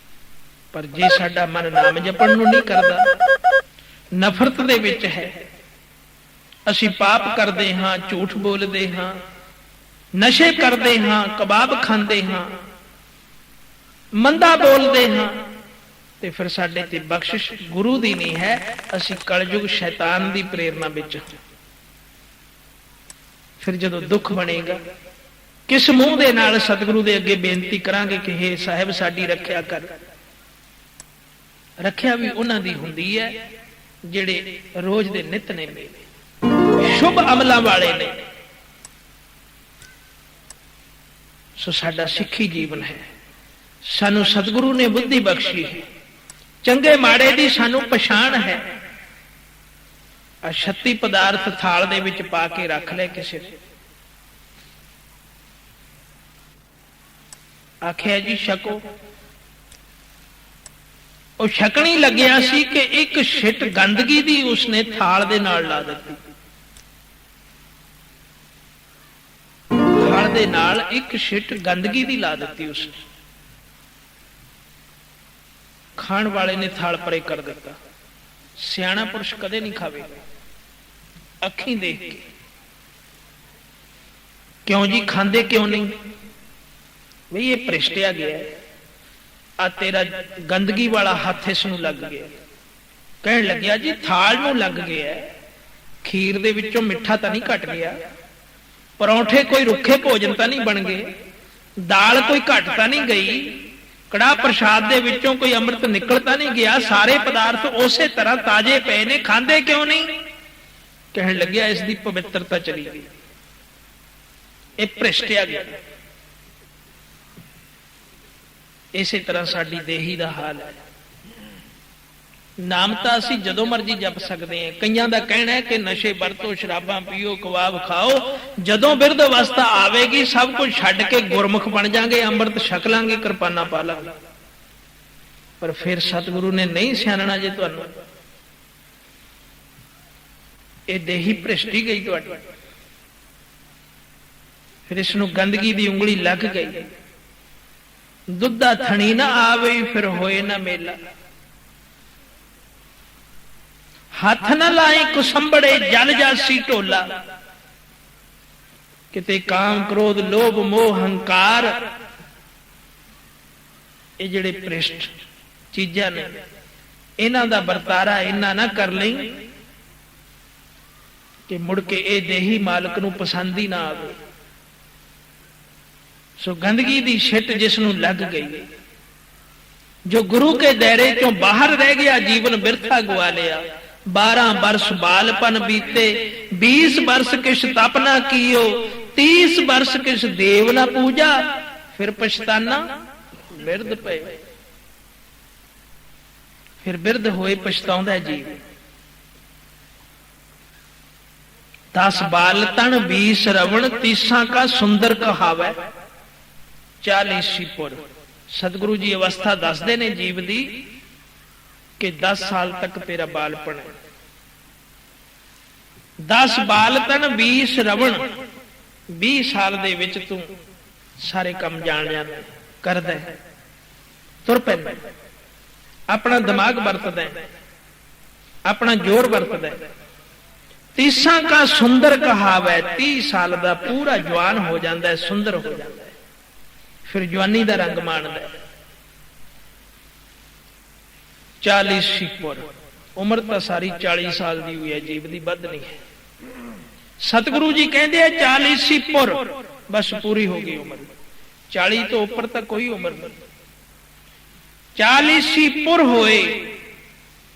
Speaker 1: ਪਰ ਜੇ ਸਾਡਾ ਮਨ ਨਾਮ ਜਪਣ ਨੂੰ ਨਹੀਂ ਕਰਦਾ, ਨਫ਼ਰਤ ਦੇ ਵਿੱਚ ਹੈ, ਅਸੀਂ ਪਾਪ ਕਰਦੇ ਹਾਂ, ਝੂਠ ਬੋਲਦੇ ਹਾਂ, ਨਸ਼ੇ ਕਰਦੇ ਹਾਂ, ਕਬਾਬ ਖਾਂਦੇ ਹਾਂ, ਮੰਦਾ ਬੋਲਦੇ ਹਾਂ, ਤੇ ਫਿਰ ਸਾਡੇ ਤੇ ਬਖਸ਼ਿਸ਼ ਗੁਰੂ ਦੀ ਨਹੀਂ ਹੈ, ਅਸੀਂ ਕਲਯੁਗ ਸ਼ੈਤਾਨ ਦੀ ਪ੍ਰੇਰਣਾ ਵਿੱਚ। ਫਿਰ ਜਦੋਂ ਦੁੱਖ ਬਣੇਗਾ, ਕਿਸ ਮੂੰਹ ਦੇ ਨਾਲ ਸਤਿਗੁਰੂ ਦੇ ਅੱਗੇ ਬੇਨਤੀ ਕਰਾਂਗੇ ਕਿ हे ਸਾਹਿਬ ਸਾਡੀ ਰੱਖਿਆ ਕਰ? ਰੱਖਿਆ ਵੀ ਉਹਨਾਂ ਦੀ ਹੁੰਦੀ ਹੈ ਜਿਹੜੇ ਰੋਜ਼ ਦੇ ਨਿਤ ਨੇ, ਸ਼ੁਭ ਅਮਲਾਂ ਵਾਲੇ ਨੇ। ਸੋ ਸਾਡਾ ਸਿੱਖੀ ਜੀਵਨ ਹੈ, ਸਾਨੂੰ ਸਤਿਗੁਰੂ ਨੇ ਬੁੱਧੀ ਬਖਸ਼ੀ ਹੈ, ਚੰਗੇ ਮਾੜੇ ਦੀ ਸਾਨੂੰ ਪਛਾਣ ਹੈ। ਆ 36 ਪਦਾਰਥ ਥਾਲ ਦੇ ਵਿੱਚ ਪਾ ਕੇ ਰੱਖ ਲੈ ਕਿਸੇ ਨੇ, ਆਖਿਆ ਜੀ ਛਕੋ। ਉਹ ਛਕਣੀ ਲੱਗਿਆ ਸੀ ਕਿ ਇੱਕ ਛਿੱਟ ਗੰਦਗੀ ਦੀ ਉਸਨੇ ਥਾਲ ਦੇ ਨਾਲ ਲਾ ਦਿੱਤੀ। ਥਾਲ ਦੇ ਨਾਲ ਇੱਕ ਛਿੱਟ ਗੰਦਗੀ ਦੀ ਲਾ ਦਿੱਤੀ ਉਸਨੇ। ਖਾਣ ਵਾਲੇ ਨੇ ਥਾਲ ਪਰੇ ਕਰ ਦਿੱਤਾ। ਸਿਆਣਾ ਪੁਰਸ਼ ਕਦੇ ਨਹੀਂ ਖਾਵੇਗਾ, ਅੱਖੀਂ ਦੇਖ ਕੇ। ਕਿਉਂ ਜੀ? ਖਾਂਦੇ ਕਿਉਂ ਨਹੀਂ? ਬਈ ਇਹ ਭ੍ਰਿਸ਼ਟਿਆ ਗਿਆ, ਆ ਤੇਰਾ ਗੰਦਗੀ ਵਾਲਾ ਹੱਥ ਇਸ ਨੂੰ ਲੱਗ ਗਿਆ। ਕਹਿਣ ਲੱਗਿਆ ਜੀ ਥਾਲ ਨੂੰ ਲੱਗ ਗਿਆ, ਖੀਰ ਦੇ ਵਿੱਚੋਂ ਮਿੱਠਾ ਤਾਂ ਨਹੀਂ ਘਟ ਗਿਆ, ਪਰੌਂਠੇ ਕੋਈ ਰੁੱਖੇ ਭੋਜਨ ਤਾਂ ਨਹੀਂ ਬਣ ਗਏ, ਦਾਲ ਕੋਈ ਘਟ ਤਾਂ ਨਹੀਂ ਗਈ, ਕੜਾਹ ਪ੍ਰਸ਼ਾਦ ਦੇ ਵਿੱਚੋਂ ਕੋਈ ਅੰਮ੍ਰਿਤ ਨਿਕਲ ਤਾਂ ਨਹੀਂ ਗਿਆ, ਸਾਰੇ ਪਦਾਰਥ ਉਸੇ ਤਰ੍ਹਾਂ ਤਾਜ਼ੇ ਪਏ ਨੇ, ਖਾਂਦੇ ਕਿਉਂ ਨਹੀਂ? ਕਹਿਣ ਲੱਗਿਆ ਇਸ ਦੀ ਪਵਿੱਤਰਤਾ ਚਲੀ ਗਈ, ਇਹ ਭ੍ਰਿਸ਼ਟਿਆ ਗਿਆ। ਇਸੇ ਤਰ੍ਹਾਂ ਸਾਡੀ ਦੇਹੀ ਦਾ ਹਾਲ ਹੈ। ਨਾਮ ਤਾਂ ਅਸੀਂ ਜਦੋਂ ਮਰਜ਼ੀ ਜਪ ਸਕਦੇ ਹਾਂ। ਕਈਆਂ ਦਾ ਕਹਿਣਾ ਹੈ ਕਿ ਨਸ਼ੇ ਵਰਤੋ, ਸ਼ਰਾਬਾਂ ਪੀਓ, ਕਬਾਬ ਖਾਓ, ਜਦੋਂ ਬਿਰਧ ਅਵਸਥਾ ਆਵੇਗੀ ਸਭ ਕੁਝ ਛੱਡ ਕੇ ਗੁਰਮੁਖ ਬਣ ਜਾਾਂਗੇ, ਅੰਮ੍ਰਿਤ ਛਕ ਲਾਂਗੇ, ਕਿਰਪਾਨਾਂ ਪਾ ਲਾਂਗੇ। ਪਰ ਫਿਰ ਸਤਿਗੁਰੂ ਨੇ ਨਹੀਂ ਸਿਆਣਨਾ ਜੇ ਤੁਹਾਨੂੰ। ਇਹ ਦੇਹੀ ਭ੍ਰਿਸ਼ਟੀ ਗਈ ਤੁਹਾਡੀ, ਫਿਰ ਇਸ ਨੂੰ ਗੰਦਗੀ ਦੀ ਉਂਗਲੀ ਲੱਗ ਗਈ। ਦੁੱਧਾ ਥਣੀ ਨਾ ਆਵੇ ਫਿਰ ਹੋਏ ਨਾ ਮੇਲਾ, ਹੱਥ ਨਾ ਲਾਈ ਕੁਸੰਬੜੇ ਜਲ ਜਾਸੀ ਢੋਲਾ। ਕਿਤੇ ਕਾਮ, ਕ੍ਰੋਧ, ਲੋਭ, ਮੋਹ, ਹੰਕਾਰ, ਇਹ ਜਿਹੜੇ ਭ੍ਰਿਸ਼ਟ ਚੀਜ਼ਾਂ ਨੇ, ਇਹਨਾਂ ਦਾ ਵਰਤਾਰਾ ਇੰਨਾ ਨਾ ਕਰ ਲਈ ਕਿ ਮੁੜ ਕੇ ਇਹ ਦੇਹੀ ਮਾਲਕ ਨੂੰ ਪਸੰਦ ਹੀ ਨਾ ਆਵੇ। ਸੋ ਗੰਦਗੀ ਦੀ ਛਿੱਟ ਜਿਸ ਨੂੰ ਲੱਗ ਗਈ, ਜੋ ਗੁਰੂ ਕੇ ਦਾਇਰੇ ਚੋਂ ਬਾਹਰ ਰਹਿ ਗਿਆ, ਜੀਵਨ ਬਿਰਥਾ ਗਵਾ ਲਿਆ। 12 ਬਰਸ ਬਾਲਪਨ ਬੀਤੇ, 20 ਬਰਸ ਕਿਛ ਤਪ ਨਾ ਕੀਓ, 30 ਬਰਸ ਕਿਛ ਦੇਵ ਨਾ ਪੂਜਾ, ਫਿਰ ਪਛਤਾਨਾ ਬਿਰਧ ਪਏ। ਫਿਰ ਬਿਰਧ ਹੋਏ ਪਛਤਾਉਂਦਾ ਜੀਵ। 10 ਬਾਲ ਤਨ 20 ਰਵਣ, 30 ਕਾ ਸੁੰਦਰ ਕਹਾਵੈ, 40 ਸੀਪੁਰ। ਸਤਿਗੁਰੂ ਜੀ ਅਵਸਥਾ ਦੱਸਦੇ ਨੇ ਜੀਵ ਦੀ ਕਿ 10 ਸਾਲ ਤੱਕ ਤੇਰਾ ਬਾਲਪਣ ਹੈ। 10 ਬਾਲ ਤਨ 20 ਰਵਣ, 20 ਸਾਲ ਦੇ ਵਿੱਚ ਤੂੰ ਸਾਰੇ ਕੰਮ ਜਾਣ ਜਾਂਦਾ, ਕਰਦਾ ਹੈ, ਤੁਰ ਪੈਂਦਾ, ਆਪਣਾ ਦਿਮਾਗ ਵਰਤਦਾ ਹੈ, ਆਪਣਾ ਜ਼ੋਰ ਵਰਤਦਾ ਹੈ। 30 ਕਾ ਸੁੰਦਰ ਕਹਾਵੈ, 30 ਸਾਲ ਦਾ ਪੂਰਾ ਜਵਾਨ ਹੋ ਜਾਂਦਾ ਹੈ, ਸੁੰਦਰ ਹੋ ਜਾਂਦਾ ਹੈ, ਫਿਰ ਜਵਾਨੀ ਦਾ ਰੰਗ ਮਾਣਦਾ ਹੈ। 40 ਸੀਪੁਰ, ਉਮਰ ਤਾਂ ਸਾਰੀ 40 ਸਾਲ ਦੀ ਹੋਈ ਹੈ, ਜੀਵ ਦੀ ਵੱਧ ਨਹੀਂ ਹੈ। ਸਤਿਗੁਰੂ ਜੀ ਕਹਿੰਦੇ ਆ 40 ਸੀਪੁਰ, ਬਸ ਪੂਰੀ ਹੋ ਗਈ ਉਮਰ। 40 ਤੋਂ ਉੱਪਰ ਤਾਂ ਕੋਈ ਉਮਰ ਨਹੀਂ। 40 ਸੀਪੁਰ ਹੋਏ,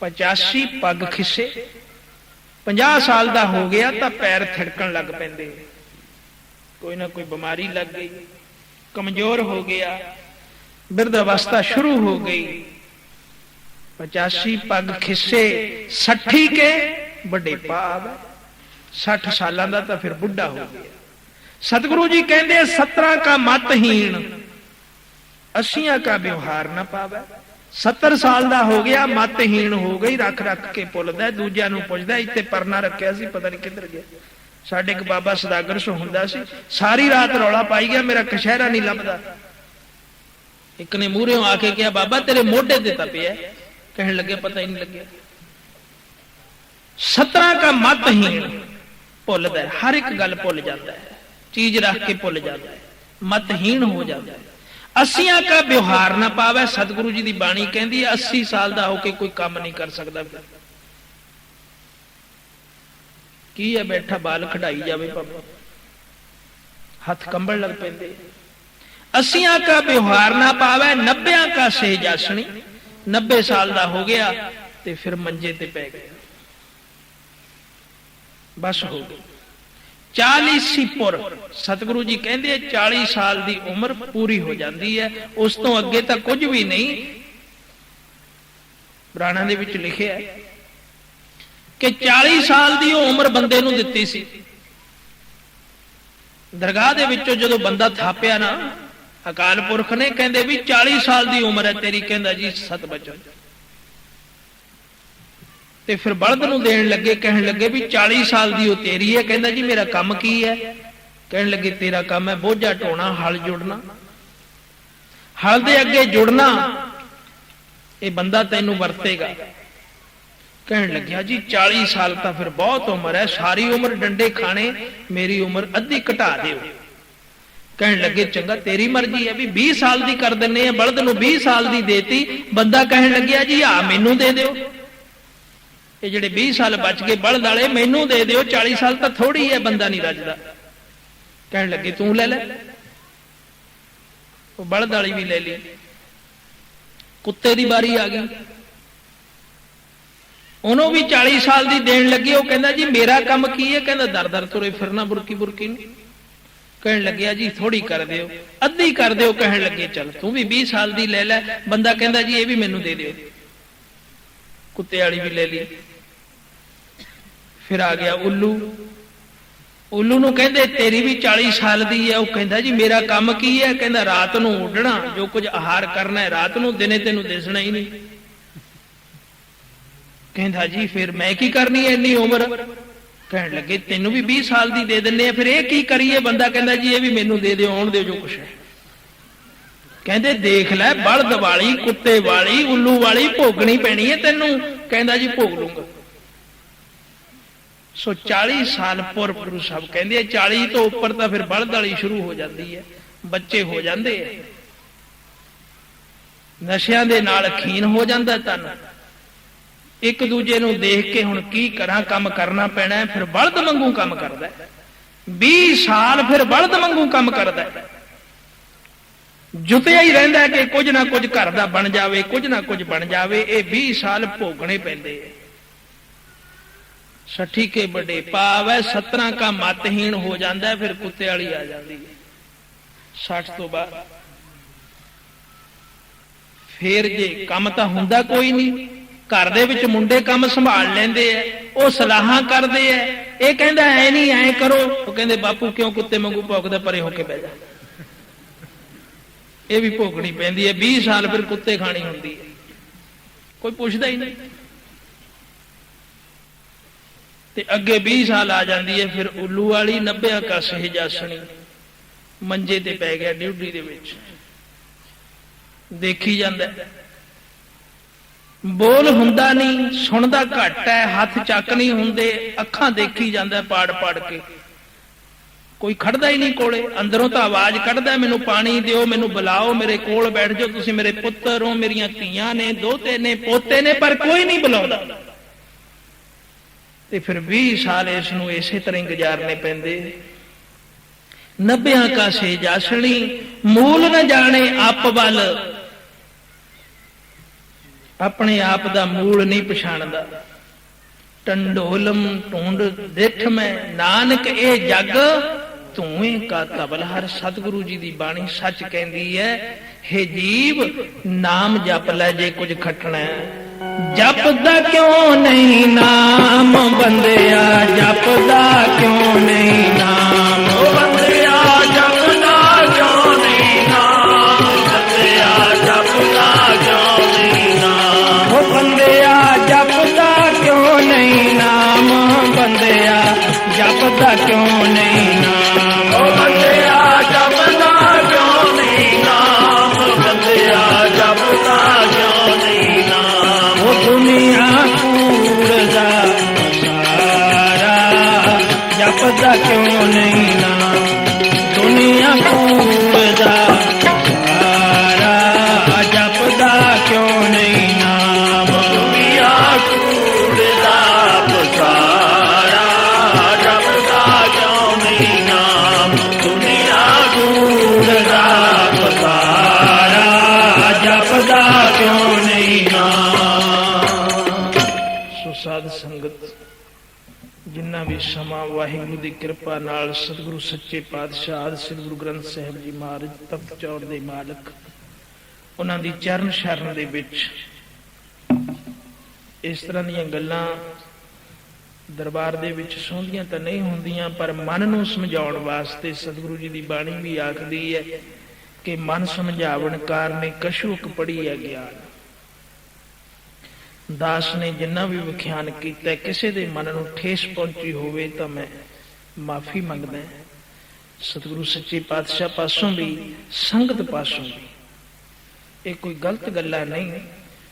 Speaker 1: 85 ਪੱਗ ਖਿਸੇ। 50 ਸਾਲ ਦਾ ਹੋ ਗਿਆ ਤਾਂ ਪੈਰ ਥਿੜਕਣ ਲੱਗ ਪੈਂਦੇ, ਕੋਈ ਨਾ ਕੋਈ ਬਿਮਾਰੀ ਲੱਗ ਗਈ, ਕਮਜ਼ੋਰ ਹੋ ਗਿਆ, ਬਿਰਧ ਅਵਸਥਾ ਸ਼ੁਰੂ ਹੋ ਗਈ। 85 ਪੱਗ ਖਿਸੇ, 60 ਕੇ ਵੱਡੇ ਪਾਵ। 60 ਸਾਲਾਂ ਦਾ ਤਾਂ ਫਿਰ ਬੁੱਢਾ ਹੋ ਗਿਆ। ਸਤਿਗੁਰੂ ਜੀ ਕਹਿੰਦੇ 17 ਕਾ ਮਤਹੀਣ, 80 ਕਾ ਵਿਵਹਾਰ ਨਾ ਪਾਵੇ। 70 ਸਾਲ ਦਾ ਹੋ ਗਿਆ, ਮਤਹੀਣ ਹੋ ਗਈ, ਰੱਖ ਰੱਖ ਕੇ ਭੁੱਲਦਾ, ਦੂਜਿਆਂ ਨੂੰ ਪੁੱਛਦਾ, ਇੱਥੇ ਪਰਨਾ ਰੱਖਿਆ ਸੀ ਪਤਾ ਨਹੀਂ ਕਿੱਧਰ ਗਿਆ। ਸਾਡੇ ਇੱਕ ਬਾਬਾ ਸਦਾਗਰ ਸੋ ਹੁੰਦਾ ਸੀ, ਸਾਰੀ ਰਾਤ ਰੌਲਾ ਪਾਈ ਗਿਆ, ਮੇਰਾ ਕਸ਼ਹਿਰਾ ਨਹੀਂ ਲੱਭਦਾ। ਇੱਕ ਨੇ ਮੂਹਰਿਓਂ ਆ ਕੇ ਕਿਹਾ, ਬਾਬਾ ਤੇਰੇ ਮੋਢੇ ਤੇ ਤਾਂ ਪਿਆ। ਕਹਿਣ ਲੱਗੇ ਪਤਾ ਹੀ ਨਹੀਂ ਲੱਗਿਆ। 17 ਕਾ ਮਤਹੀਣ, ਭੁੱਲਦਾ, ਹਰ ਇੱਕ ਗੱਲ ਭੁੱਲ ਜਾਂਦਾ ਹੈ, ਚੀਜ਼ ਰੱਖ ਕੇ ਭੁੱਲ ਜਾਂਦਾ ਹੈ, ਮਤਹੀਣ ਹੋ ਜਾਂਦਾ ਹੈ। 80 ਕਾ ਵਿਵਹਾਰ ਨਾ ਪਾਵੇ। ਸਤਿਗੁਰੂ ਜੀ ਦੀ ਬਾਣੀ ਕਹਿੰਦੀ ਹੈ 80 ਸਾਲ ਦਾ ਹੋ ਕੇ ਕੋਈ ਕੰਮ ਨਹੀਂ ਕਰ ਸਕਦਾ। ਕੀ ਹੈ, ਬੈਠਾ ਬਾਲ ਖੜਾਈ ਜਾਵੇ ਭਾਵੇਂ, ਹੱਥ ਕੰਬਣ ਲੱਗ ਪੈਂਦੇ। 80 ਕਾ ਵਿਵਹਾਰ ਨਾ ਪਾਵੇ, 90 ਕਾ ਸੇਜ ਆਸਣੀ। 90 ਸਾਲ ਦਾ ਹੋ ਗਿਆ ਤੇ ਫਿਰ ਮੰਜੇ ਤੇ ਪੈ ਗਿਆ, ਬਸ ਹੋ ਗਈ। 40 ਸੀਪੁਰ, ਸਤਿਗੁਰੂ ਜੀ ਕਹਿੰਦੇ 40 ਸਾਲ ਦੀ ਉਮਰ ਪੂਰੀ ਹੋ ਜਾਂਦੀ ਹੈ, ਉਸ ਤੋਂ ਅੱਗੇ ਤਾਂ ਕੁਝ ਵੀ ਨਹੀਂ। ਪੁਰਾਣਾਂ ਦੇ ਵਿੱਚ ਲਿਖਿਆ ਕਿ 40 ਸਾਲ ਦੀ ਉਹ ਉਮਰ ਬੰਦੇ ਨੂੰ ਦਿੱਤੀ ਸੀ। ਦਰਗਾਹ ਦੇ ਵਿੱਚੋਂ ਜਦੋਂ ਬੰਦਾ ਥਾਪਿਆ ਨਾ, ਅਕਾਲ ਪੁਰਖ ਨੇ ਕਹਿੰਦੇ ਵੀ 40 ਸਾਲ ਦੀ ਉਮਰ ਹੈ ਤੇਰੀ, ਕਹਿੰਦਾ ਜੀ ਸਤ ਬਚਨ। ਤੇ ਫਿਰ ਬਲਦ ਨੂੰ ਦੇਣ ਲੱਗੇ, ਕਹਿਣ ਲੱਗੇ ਵੀ 40 ਸਾਲ ਦੀ ਉਹ ਤੇਰੀ ਹੈ, ਕਹਿੰਦਾ ਜੀ ਮੇਰਾ ਕੰਮ ਕੀ ਹੈ? ਕਹਿਣ ਲੱਗੇ ਤੇਰਾ ਕੰਮ ਹੈ ਬੋਝਾ ਢੋਣਾ, ਹਲ ਜੁੜਨਾ, ਹਲ ਦੇ ਅੱਗੇ ਜੁੜਨਾ, ਇਹ ਬੰਦਾ ਤੈਨੂੰ ਵਰਤੇਗਾ। ਕਹਿਣ ਲੱਗਿਆ ਜੀ 40 ਸਾਲ ਤਾਂ ਫਿਰ ਬਹੁਤ ਉਮਰ ਹੈ, ਸਾਰੀ ਉਮਰ ਡੰਡੇ ਖਾਣੇ, ਮੇਰੀ ਉਮਰ ਅੱਧੀ ਘਟਾ ਦਿਓ। ਕਹਿਣ ਲੱਗੇ ਚੰਗਾ ਤੇਰੀ ਮਰਜ਼ੀ ਹੈ, ਵੀ 20 ਸਾਲ ਦੀ ਕਰ ਦਿੰਨੇ ਆ। ਬਲਦ ਨੂੰ 20 ਸਾਲ ਦੀ ਦੇਤੀ। ਬੰਦਾ ਕਹਿਣ ਲੱਗਿਆ ਜੀ ਆ ਮੈਨੂੰ ਦੇ ਦਿਓ, ਇਹ ਜਿਹੜੇ 20 ਸਾਲ ਬਚ ਗਏ ਬਲਦ ਵਾਲੇ ਮੈਨੂੰ ਦੇ ਦਿਓ, 40 ਸਾਲ ਤਾਂ ਥੋੜੀ ਹੈ, ਬੰਦਾ ਨਹੀਂ ਰੱਜਦਾ। ਕਹਿਣ ਲੱਗੇ ਤੂੰ ਲੈ ਲੈ। ਉਹ ਬਲਦ ਵਾਲੀ ਵੀ ਲੈ ਲਈ। ਕੁੱਤੇ ਦੀ ਵਾਰੀ ਆ ਗਈ, ਉਹਨੂੰ ਵੀ 40 ਸਾਲ ਦੀ ਦੇਣ ਲੱਗੇ। ਉਹ ਕਹਿੰਦਾ ਜੀ ਮੇਰਾ ਕੰਮ ਕੀ ਹੈ? ਕਹਿੰਦਾ ਦਰ ਦਰ ਤੁਰੇ ਫਿਰਨਾ, ਬੁਰਕੀ ਬੁਰਕੀ ਨੂੰ। ਕਹਿਣ ਲੱਗਿਆ ਜੀ ਥੋੜੀ ਕਰ ਦਿਓ, ਅੱਧੀ ਕਰ ਦਿਓ। ਕਹਿਣ ਲੱਗੇ ਚੱਲ ਤੂੰ ਵੀ 20 ਸਾਲ ਦੀ ਲੈ ਲੈ। ਬੰਦਾ ਕਹਿੰਦਾ ਜੀ ਇਹ ਵੀ ਮੈਨੂੰ ਦੇ ਦਿਓ। ਕੁੱਤੇ ਵਾਲੀ ਵੀ ਲੈ ਲਈ। ਫਿਰ ਆ ਗਿਆ ਉੱਲੂ। ਉੱਲੂ ਨੂੰ ਕਹਿੰਦੇ ਤੇਰੀ ਵੀ 40 ਸਾਲ ਦੀ ਹੈ। ਉਹ ਕਹਿੰਦਾ ਜੀ ਮੇਰਾ ਕੰਮ ਕੀ ਹੈ? ਕਹਿੰਦਾ ਰਾਤ ਨੂੰ ਉੱਡਣਾ, ਜੋ ਕੁਝ ਆਹਾਰ ਕਰਨਾ ਹੈ ਰਾਤ ਨੂੰ, ਦਿਨੇ ਤੈਨੂੰ ਦਿਸਣਾ ਹੀ ਨਹੀਂ। ਕਹਿੰਦਾ ਜੀ ਫਿਰ ਮੈਂ ਕੀ ਕਰਨੀ ਹੈ ਇੰਨੀ ਉਮਰ? ਕਹਿਣ ਲੱਗੇ ਤੈਨੂੰ ਵੀ 20 ਸਾਲ ਦੀ ਦੇ ਦਿੰਨੇ ਆ, ਫਿਰ ਇਹ ਕੀ ਕਰੀਏ? ਬੰਦਾ ਕਹਿੰਦਾ ਜੀ ਇਹ ਵੀ ਮੈਨੂੰ ਦੇ ਦਿਓ, ਆਉਣ ਦਿਓ ਜੋ ਕੁਛ ਹੈ। ਕਹਿੰਦੇ ਦੇਖ ਲੈ ਬਲਦ ਵਾਲੀ, ਕੁੱਤੇ ਵਾਲੀ, ਉੱਲੂ ਵਾਲੀ ਭੋਗਣੀ ਪੈਣੀ ਹੈ ਤੈਨੂੰ। ਕਹਿੰਦਾ ਜੀ ਭੋਗ ਲੂੰਗਾ। ਸੋ 40 ਸਾਲ ਪੁਰ ਗੁਰੂ ਸਾਹਿਬ ਕਹਿੰਦੇ 40 ਤੋਂ ਉੱਪਰ ਤਾਂ ਫਿਰ ਬਲਦ ਵਾਲੀ ਸ਼ੁਰੂ ਹੋ ਜਾਂਦੀ ਹੈ, ਬੱਚੇ ਹੋ ਜਾਂਦੇ ਆ, ਨਸ਼ਿਆਂ ਦੇ ਨਾਲ ਖੀਨ ਹੋ ਜਾਂਦਾ ਤਨ, ਇੱਕ ਦੂਜੇ ਨੂੰ ਦੇਖ ਕੇ ਹੁਣ ਕੀ ਕਰਾਂ, ਕੰਮ ਕਰਨਾ ਪੈਣਾ ਹੈ, ਫਿਰ ਬਲਦ ਵਾਂਗੂ ਕੰਮ ਕਰਦਾ 20 ਸਾਲ, ਫਿਰ ਬਲਦ ਵਾਂਗੂ ਕੰਮ ਕਰਦਾ, ਜੁਟਿਆ ਹੀ ਰਹਿੰਦਾ ਕਿ ਕੁਝ ਨਾ ਕੁਝ ਘਰ ਦਾ ਬਣ ਜਾਵੇ, ਕੁਝ ਨਾ ਕੁਝ ਬਣ ਜਾਵੇ। ਇਹ 20 ਸਾਲ ਭੋਗਣੇ ਪੈਂਦੇ। 60 ਕੇ ਵੱਡੇ ਭਾਵ ਹੈ 17 ਕਾ ਮਤਹੀਣ ਹੋ ਜਾਂਦਾ ਹੈ, ਫਿਰ ਕੁੱਤੇ ਵਾਲੀ ਆ ਜਾਂਦੀ ਹੈ 60 ਤੋਂ ਬਾਅਦ। ਫੇਰ ਜੇ ਕੰਮ ਤਾਂ ਹੁੰਦਾ ਕੋਈ ਨਹੀਂ, ਘਰ ਦੇ ਵਿੱਚ ਮੁੰਡੇ ਕੰਮ ਸੰਭਾਲ ਲੈਂਦੇ ਐ, ਉਹ ਸਲਾਹਾਂ ਕਰਦੇ ਐ, ਇਹ ਕਹਿੰਦਾ ਐ ਨਹੀਂ ਐ ਕਰੋ, ਉਹ ਕਹਿੰਦੇ ਬਾਪੂ ਕਿਉਂ ਕੁੱਤੇ ਵਾਂਗੂ ਭੌਂਕਦਾ, ਪਰੇ ਹੋ ਕੇ ਬਹਿ ਜਾ। ਇਹ ਵੀ ਭੋਗਣੀ ਪੈਂਦੀ ਹੈ 20 ਸਾਲ, ਫਿਰ ਕੁੱਤੇ ਖਾਣੀ ਹੁੰਦੀ ਹੈ, ਕੋਈ ਪੁੱਛਦਾ ਹੀ ਨਹੀਂ। ਤੇ ਅੱਗੇ 20 ਸਾਲ ਆ ਜਾਂਦੀ ਹੈ, ਫਿਰ ਉੱਲੂ ਵਾਲੀ 90 ਕਾ ਸਹਿਜਾਸਣੀ, ਮੰਜੇ ਤੇ ਪੈ ਗਿਆ ਡਿਊਟੀ ਦੇ ਵਿੱਚ, ਦੇਖੀ ਜਾਂਦਾ, ਬੋਲ ਹੁੰਦਾ ਨਹੀਂ, ਸੁਣਦਾ ਘੱਟ ਹੈ, ਹੱਥ ਚੱਕ ਨਹੀਂ ਹੁੰਦੇ, ਅੱਖਾਂ ਦੇਖੀ ਜਾਂਦਾ ਪਾੜ ਪਾੜ ਕੇ, ਕੋਈ ਖੜਦਾ ਹੀ ਨਹੀਂ ਕੋਲੇ। ਅੰਦਰੋਂ ਤਾਂ ਆਵਾਜ਼ ਕੱਢਦਾ ਮੈਨੂੰ ਪਾਣੀ ਦਿਓ, ਮੈਨੂੰ ਬੁਲਾਓ, ਮੇਰੇ ਕੋਲ ਬੈਠ ਜਾਓ, ਤੁਸੀਂ ਮੇਰੇ ਪੁੱਤਰ ਹੋ, ਮੇਰੀਆਂ ਧੀਆਂ ਨੇ, ਦੋਤੇ ਨੇ, ਪੋਤੇ ਨੇ, ਪਰ ਕੋਈ ਨਹੀਂ ਬੁਲਾਉਂਦਾ। ਤੇ ਫਿਰ 20 ਸਾਲ ਇਸ ਨੂੰ ਇਸੇ ਤਰ੍ਹਾਂ ਹੀ ਗੁਜ਼ਾਰਨੇ ਪੈਂਦੇ। 90 ਕਾ ਸਹਿਜਾਸਣੀ, ਮੂਲ न ਜਾਣੇ ਆਪ ਵੱਲ, ਆਪਣੇ ਆਪ ਦਾ ਮੂਲ ਨਹੀਂ ਪਛਾਣਦਾ। ਟੰਡੋਲਮ ਟੁੰਡ ਦੇਖ ਮੈਂ ਨਾਨਕ ਇਹ ਜਗ ਧੂਏ ਕਾ ਧਵਲ। ਹਰ ਸਤਿਗੁਰੂ ਜੀ ਦੀ ਬਾਣੀ ਸੱਚ ਕਹਿੰਦੀ ਹੈ, ਹੇ ਜੀਵ ਨਾਮ ਜਪ ਲੈ ਜੇ ਕੁਝ ਖੱਟਣਾ ਹੈ। ਜਪਦਾ ਕਿਉਂ ਨਹੀਂ ਨਾਮ ਬੰਦਿਆ, ਜਪਦਾ ਕਿਉਂ ਨਹੀਂ ਨਾਮ
Speaker 2: ਬੰਦਿਆ, ਜਪਦਾ ਕਿਉਂ ਨਹੀਂ ਨਾਮ ਬੰਦਿਆ, ਜਪਦਾ ਕਿਉਂ ਨਹੀਂ ਨਾਮ।
Speaker 1: ਉਹ ਬੰਦਿਆ ਜਪਦਾ ਕਿਉਂ ਨਹੀਂ ਨਾਮ, ਬੰਦਿਆ ਜਪਦਾ ਕਿਉਂ ਨਹੀਂ ਨਾਮ।
Speaker 2: ਉਹ ਬੰਦਿਆ ਜਪਦਾ ਕਿਉਂ ਨਹੀਂ ਨਾਮ, ਬੰਦਿਆ ਜਪਦਾ ਕਿਉਂ ਨਹੀਂ ਨਾਮ।
Speaker 1: ਉਹ ਦੁਨੀਆ ਕੂੜਦਾ ਸਾਰਾ, ਜਪਦਾ ਕਿਉਂ ਨਹੀਂ ਨਾਮ। ਦੁਨੀਆ ਕੂੜਦਾ ਸਾਰਾ, ਜਪਦਾ ਕਿਉਂ ਨਹੀਂ ਨਾਮ।
Speaker 2: ਦੁਨੀਆ ਕੂੜਦਾ ਪਸਾਰਾ, ਜਪਦਾ ਕਿਉਂ ਨਹੀਂ ਨਾਮ। ਦੁਨੀਆ ਕੂੜਦਾ ਪਸਾਰਾ,
Speaker 1: ਜਪਦਾ ਕਿਉਂ ਨਹੀਂ
Speaker 2: ਨਾਮ।
Speaker 1: ਸੋ ਸਾਧ ਸੰਗਤ, ਜਿੰਨਾ ਵੀ ਸਮਾਂ ਵਾਹਿਗੁਰੂ ਦੀ ਕਿਰਪਾ ਨਾਲ ਸਤਿਗੁਰੂ ਸੱਚੇ ਪਾਤਸ਼ਾਹ ਸ੍ਰੀ ਗੁਰੂ ਗ੍ਰੰਥ ਸਾਹਿਬ ਜੀ ਮਹਾਰਾਜ ਤਖਤ ਚੌੜ ਦੇ ਮਾਲਕ, ਉਹਨਾਂ ਦੀ ਚਰਨ ਸ਼ਰਨ ਦੇ ਵਿੱਚ ਇਸ ਤਰ੍ਹਾਂ ਦੀਆਂ ਗੱਲਾਂ ਦਰਬਾਰ ਦੇ ਵਿੱਚ ਸੁਣਦੀਆਂ ਤਾਂ ਨਹੀਂ ਹੁੰਦੀਆਂ, ਪਰ ਮਨ ਨੂੰ ਸਮਝਾਉਣ ਵਾਸਤੇ ਸਤਿਗੁਰੂ ਜੀ ਦੀ ਬਾਣੀ ਵੀ ਆਖਦੀ ਹੈ ਕਿ ਮਨ ਸਮਝਾਵਣ ਕਾਰਨੇ ਕਛੂਕ ਪੜੀ ਹੈ ਗਿਆਨ। ਦਾਸ ਨੇ ਜਿੰਨਾ ਵੀ ਵਿਖਿਆਨ ਕੀਤਾ, ਕਿਸੇ ਦੇ ਮਨ ਨੂੰ ਠੇਸ ਪਹੁੰਚੀ ਹੋਵੇ ਤਾਂ ਮੈਂ ਮਾਫੀ ਮੰਗਦਾ। ਸਤਿਗੁਰੂ ਸੱਚੇ ਪਾਤਸ਼ਾਹ ਪਾਸੋਂ ਵੀ, ਸੰਗਤ ਪਾਸੋਂ ਵੀ ਇਹ ਕੋਈ ਗਲਤ ਗੱਲਾਂ ਨਹੀਂ,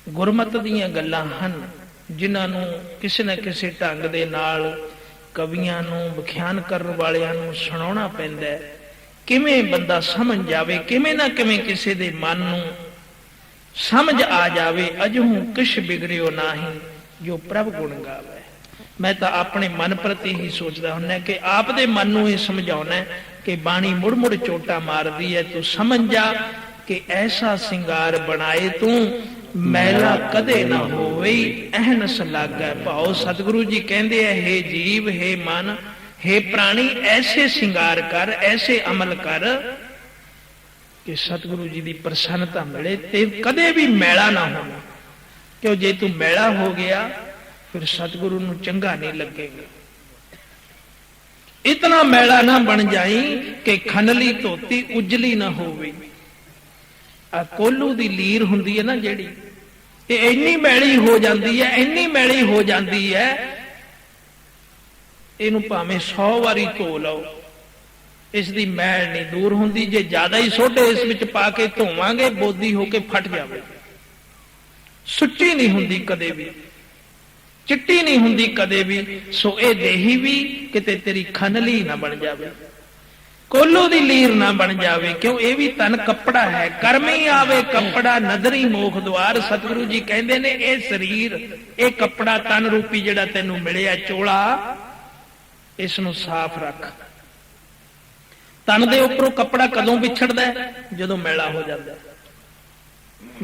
Speaker 1: ਗੁਰਮਤਿ ਦੀਆਂ ਗੱਲਾਂ ਹਨ, ਜਿਨ੍ਹਾਂ ਨੂੰ ਕਿਸੇ ਨਾ ਕਿਸੇ ਢੰਗ ਦੇ ਨਾਲ ਕਵੀਆਂ ਨੂੰ, ਵਿਖਿਆਨ ਕਰਨ ਵਾਲਿਆਂ ਨੂੰ ਸੁਣਾਉਣਾ ਪੈਂਦਾ ਹੈ। ਕਿਵੇਂ ਬੰਦਾ ਸਮਝ ਜਾਵੇ, ਕਿਵੇਂ ਨਾ ਕਿਵੇਂ ਕਿਸੇ ਦੇ ਮਨ ਨੂੰ ਸਮਝ ਆ ਜਾਵੇ। ਅਜਹੂ ਕਿਛ ਬਿਗੜਿਓ ਨਾਹੀ, ਜੋ ਪ੍ਰਭ ਗੁਣ ਗਾਵੇ। ਮੈਂ ਤਾਂ ਆਪਣੇ ਮਨ ਪ੍ਰਤੀ ਹੀ ਸੋਚਦਾ ਹੁੰਦਾ ਕਿ ਆਪ ਦੇ ਮਨ ਨੂੰ ਇਹ ਸਮਝਾਉਣਾ ਕਿ ਬਾਣੀ ਮੁੜ ਮੁੜ ਚੋਟਾ ਮਾਰਦੀ ਹੈ, ਤੂੰ ਸਮਝ ਜਾ ਕਿ ਐਸਾ ਸਿੰਗਾਰ ਬਣਾਏ ਤੂੰ, ਮੈਲਾ ਕਦੇ ਨਾ ਹੋਵੇ, ਅਹਨਸ ਲਾਗੈ ਭਾਉ। ਸਤਿਗੁਰੂ ਜੀ ਕਹਿੰਦੇ ਆ, ਹੇ ਜੀਵ, ਹੇ ਮਨ, ਹੇ ਪ੍ਰਾਣੀ, ਐਸੇ ਸਿੰਗਾਰ ਕਰ, ਐਸੇ ਅਮਲ ਕਰ ਕਿ ਸਤਿਗੁਰੂ ਜੀ ਦੀ ਪ੍ਰਸੰਨਤਾ ਮਿਲੇ ਤੇ ਕਦੇ ਵੀ ਮੈਲਾ ਨਾ ਹੋਵੇ। ਕਿਉਂ ਜੇ ਤੂੰ ਮੈਲਾ ਹੋ ਗਿਆ ਫਿਰ ਸਤਿਗੁਰੂ ਨੂੰ ਚੰਗਾ ਨਹੀਂ ਲੱਗੇਗਾ। ਇਤਨਾ ਮੈਲਾ ਨਾ ਬਣ ਜਾਈ ਕਿ ਖਨਲੀ ਧੋਤੀ ਉਜਲੀ ਨਾ ਹੋਵੇ। ਆ ਕੋਲੂ ਦੀ ਲੀਰ ਹੁੰਦੀ ਹੈ ਨਾ ਜਿਹੜੀ, ਇਹ ਇੰਨੀ ਮੈਲੀ ਹੋ ਜਾਂਦੀ ਹੈ, ਇੰਨੀ ਮੈਲੀ ਹੋ ਜਾਂਦੀ ਹੈ, ਇਹਨੂੰ ਭਾਵੇਂ 100 ਵਾਰੀ ਧੋ ਲਓ, ਇਸ ਦੀ ਮੈਲ ਨਹੀਂ ਦੂਰ ਹੁੰਦੀ। ਜੇ ਜ਼ਿਆਦਾ ਹੀ ਸੋਢੇ ਇਸ ਵਿੱਚ ਪਾ ਕੇ ਧੋਵਾਂਗੇ, ਬੋਦੀ ਹੋ ਕੇ ਫਟ ਜਾਵੇ, ਸੁੱਚੀ ਨਹੀਂ ਹੁੰਦੀ ਕਦੇ ਵੀ, ਚਿੱਟੀ ਨਹੀਂ ਹੁੰਦੀ ਕਦੇ ਵੀ। ਸੋ ਇਹ ਦੇਹੀ ਵੀ ਕਿਤੇ ਤੇਰੀ ਖਨਲੀ ਨਾ ਬਣ ਜਾਵੇ। ਕੋਲੋ ਦੀ ਲੀਰ ਨਾ ਬਣ ਜਾਵੇ, ਕਿਉਂ ਇਹ ਵੀ ਤਨ ਕੱਪੜਾ ਹੈ। ਕਰਮੀ ਆਵੇ ਕੱਪੜਾ ਨਦਰੀ ਮੋਖ ਦੁਆਰ। ਸਤਿਗੁਰੂ ਜੀ ਕਹਿੰਦੇ ਨੇ ਇਹ ਸਰੀਰ, ਇਹ ਕੱਪੜਾ ਤਨ ਰੂਪੀ ਜਿਹੜਾ ਤੈਨੂੰ ਮਿਲਿਆ ਚੋਲਾ, ਇਸ ਨੂੰ ਸਾਫ਼ ਰੱਖ। ਤਨ ਦੇ ਉੱਪਰੋਂ ਕੱਪੜਾ ਕਦੋਂ ਵਿਛੜਦਾ ਹੈ? ਜਦੋਂ ਮੈਲਾ ਹੋ ਜਾਂਦਾ।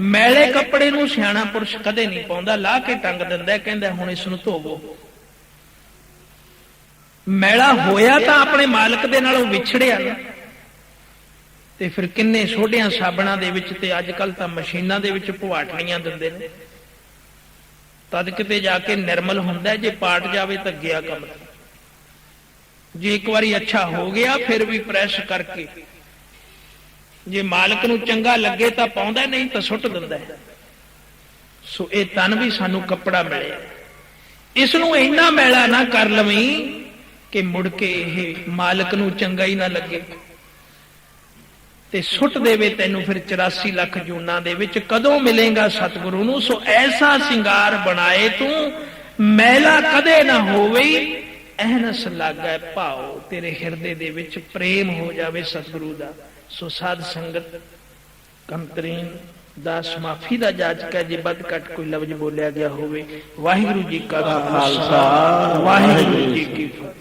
Speaker 1: ਮੈਲੇ ਕੱਪੜੇ ਨੂੰ ਸਿਆਣਾ ਪੁਰਸ਼ ਕਦੇ ਨਹੀਂ ਪਾਉਂਦਾ, ਲਾਹ ਕੇ ਟੰਗ ਦਿੰਦਾ, ਕਹਿੰਦਾ ਹੁਣ ਇਸ ਨੂੰ ਧੋਵੋ। ਮੈਲਾ ਹੋਇਆ ਤਾਂ ਆਪਣੇ ਮਾਲਕ ਦੇ ਨਾਲੋਂ ਵਿਛੜਿਆ ਨਾ, ਤੇ ਫਿਰ ਕਿੰਨੇ ਸੋਢਿਆਂ ਸਾਬਣਾਂ ਦੇ ਵਿੱਚ, ਤੇ ਅੱਜ ਕੱਲ ਤਾਂ ਮਸ਼ੀਨਾਂ ਦੇ ਵਿੱਚ ਪੁਆਟਣੀਆਂ ਦਿੰਦੇ ਨੇ, ਤਦ ਕਿਤੇ ਜਾ ਕੇ ਨਿਰਮਲ ਹੁੰਦਾ। ਜੇ ਪਾਟ ਜਾਵੇ ਤਾਂ ਗਿਆ ਕੰਮ। ਜੇ ਇੱਕ ਵਾਰੀ ਅੱਛਾ ਹੋ ਗਿਆ ਫਿਰ ਵੀ ਪ੍ਰੈਸ ਕਰਕੇ, ਜੇ ਮਾਲਕ ਨੂੰ ਚੰਗਾ ਲੱਗੇ ਤਾਂ ਪਾਉਂਦਾ, ਨਹੀਂ ਤਾਂ ਸੁੱਟ ਦਿੰਦਾ। ਸੋ ਇਹ ਤਨ ਵੀ ਸਾਨੂੰ ਕੱਪੜਾ ਮਿਲਿਆ, ਇਸ ਨੂੰ ਇੰਨਾ ਮੈਲਾ ਨਾ ਕਰ ਲਵੀਂ ਕਿ ਮੁੜ ਕੇ ਇਹ ਮਾਲਕ ਨੂੰ ਚੰਗਾ ਹੀ ਨਾ ਲੱਗੇ ਤੇ ਸੁੱਟ ਦੇਵੇ ਤੈਨੂੰ ਫਿਰ 84 ਲੱਖ ਜੂਨਾਂ ਦੇ ਵਿੱਚ। ਕਦੋਂ ਮਿਲੇਗਾ ਸਤਿਗੁਰੂ ਨੂੰ? ਸੋ ਐਸਾ ਸਿੰਗਾਰ ਬਣਾਏ ਤੂੰ, ਮੈਲਾ ਕਦੇ ਨਾ ਹੋਵੇ, ਅਹਨਸ ਲਾਗੈ ਭਾਉ। ਤੇਰੇ ਹਿਰਦੇ ਦੇ ਵਿੱਚ ਪ੍ਰੇਮ ਹੋ ਜਾਵੇ ਸਤਿਗੁਰੂ ਦਾ। ਸੋ ਸਾਧ ਸੰਗਤ ਕੰਤਰੀਨ ਦਾਸ ਮਾਫੀ ਦਾ ਜਾਚਕ ਹੈ ਜੇ ਵੱਧ ਘੱਟ ਕੋਈ ਲਫ਼ਜ਼ ਬੋਲਿਆ ਗਿਆ ਹੋਵੇ। ਵਾਹਿਗੁਰੂ ਜੀ ਕਾ ਖਾਲਸਾ, ਵਾਹਿਗੁਰੂ ਜੀ ਕੀ ਫਤਿਹ।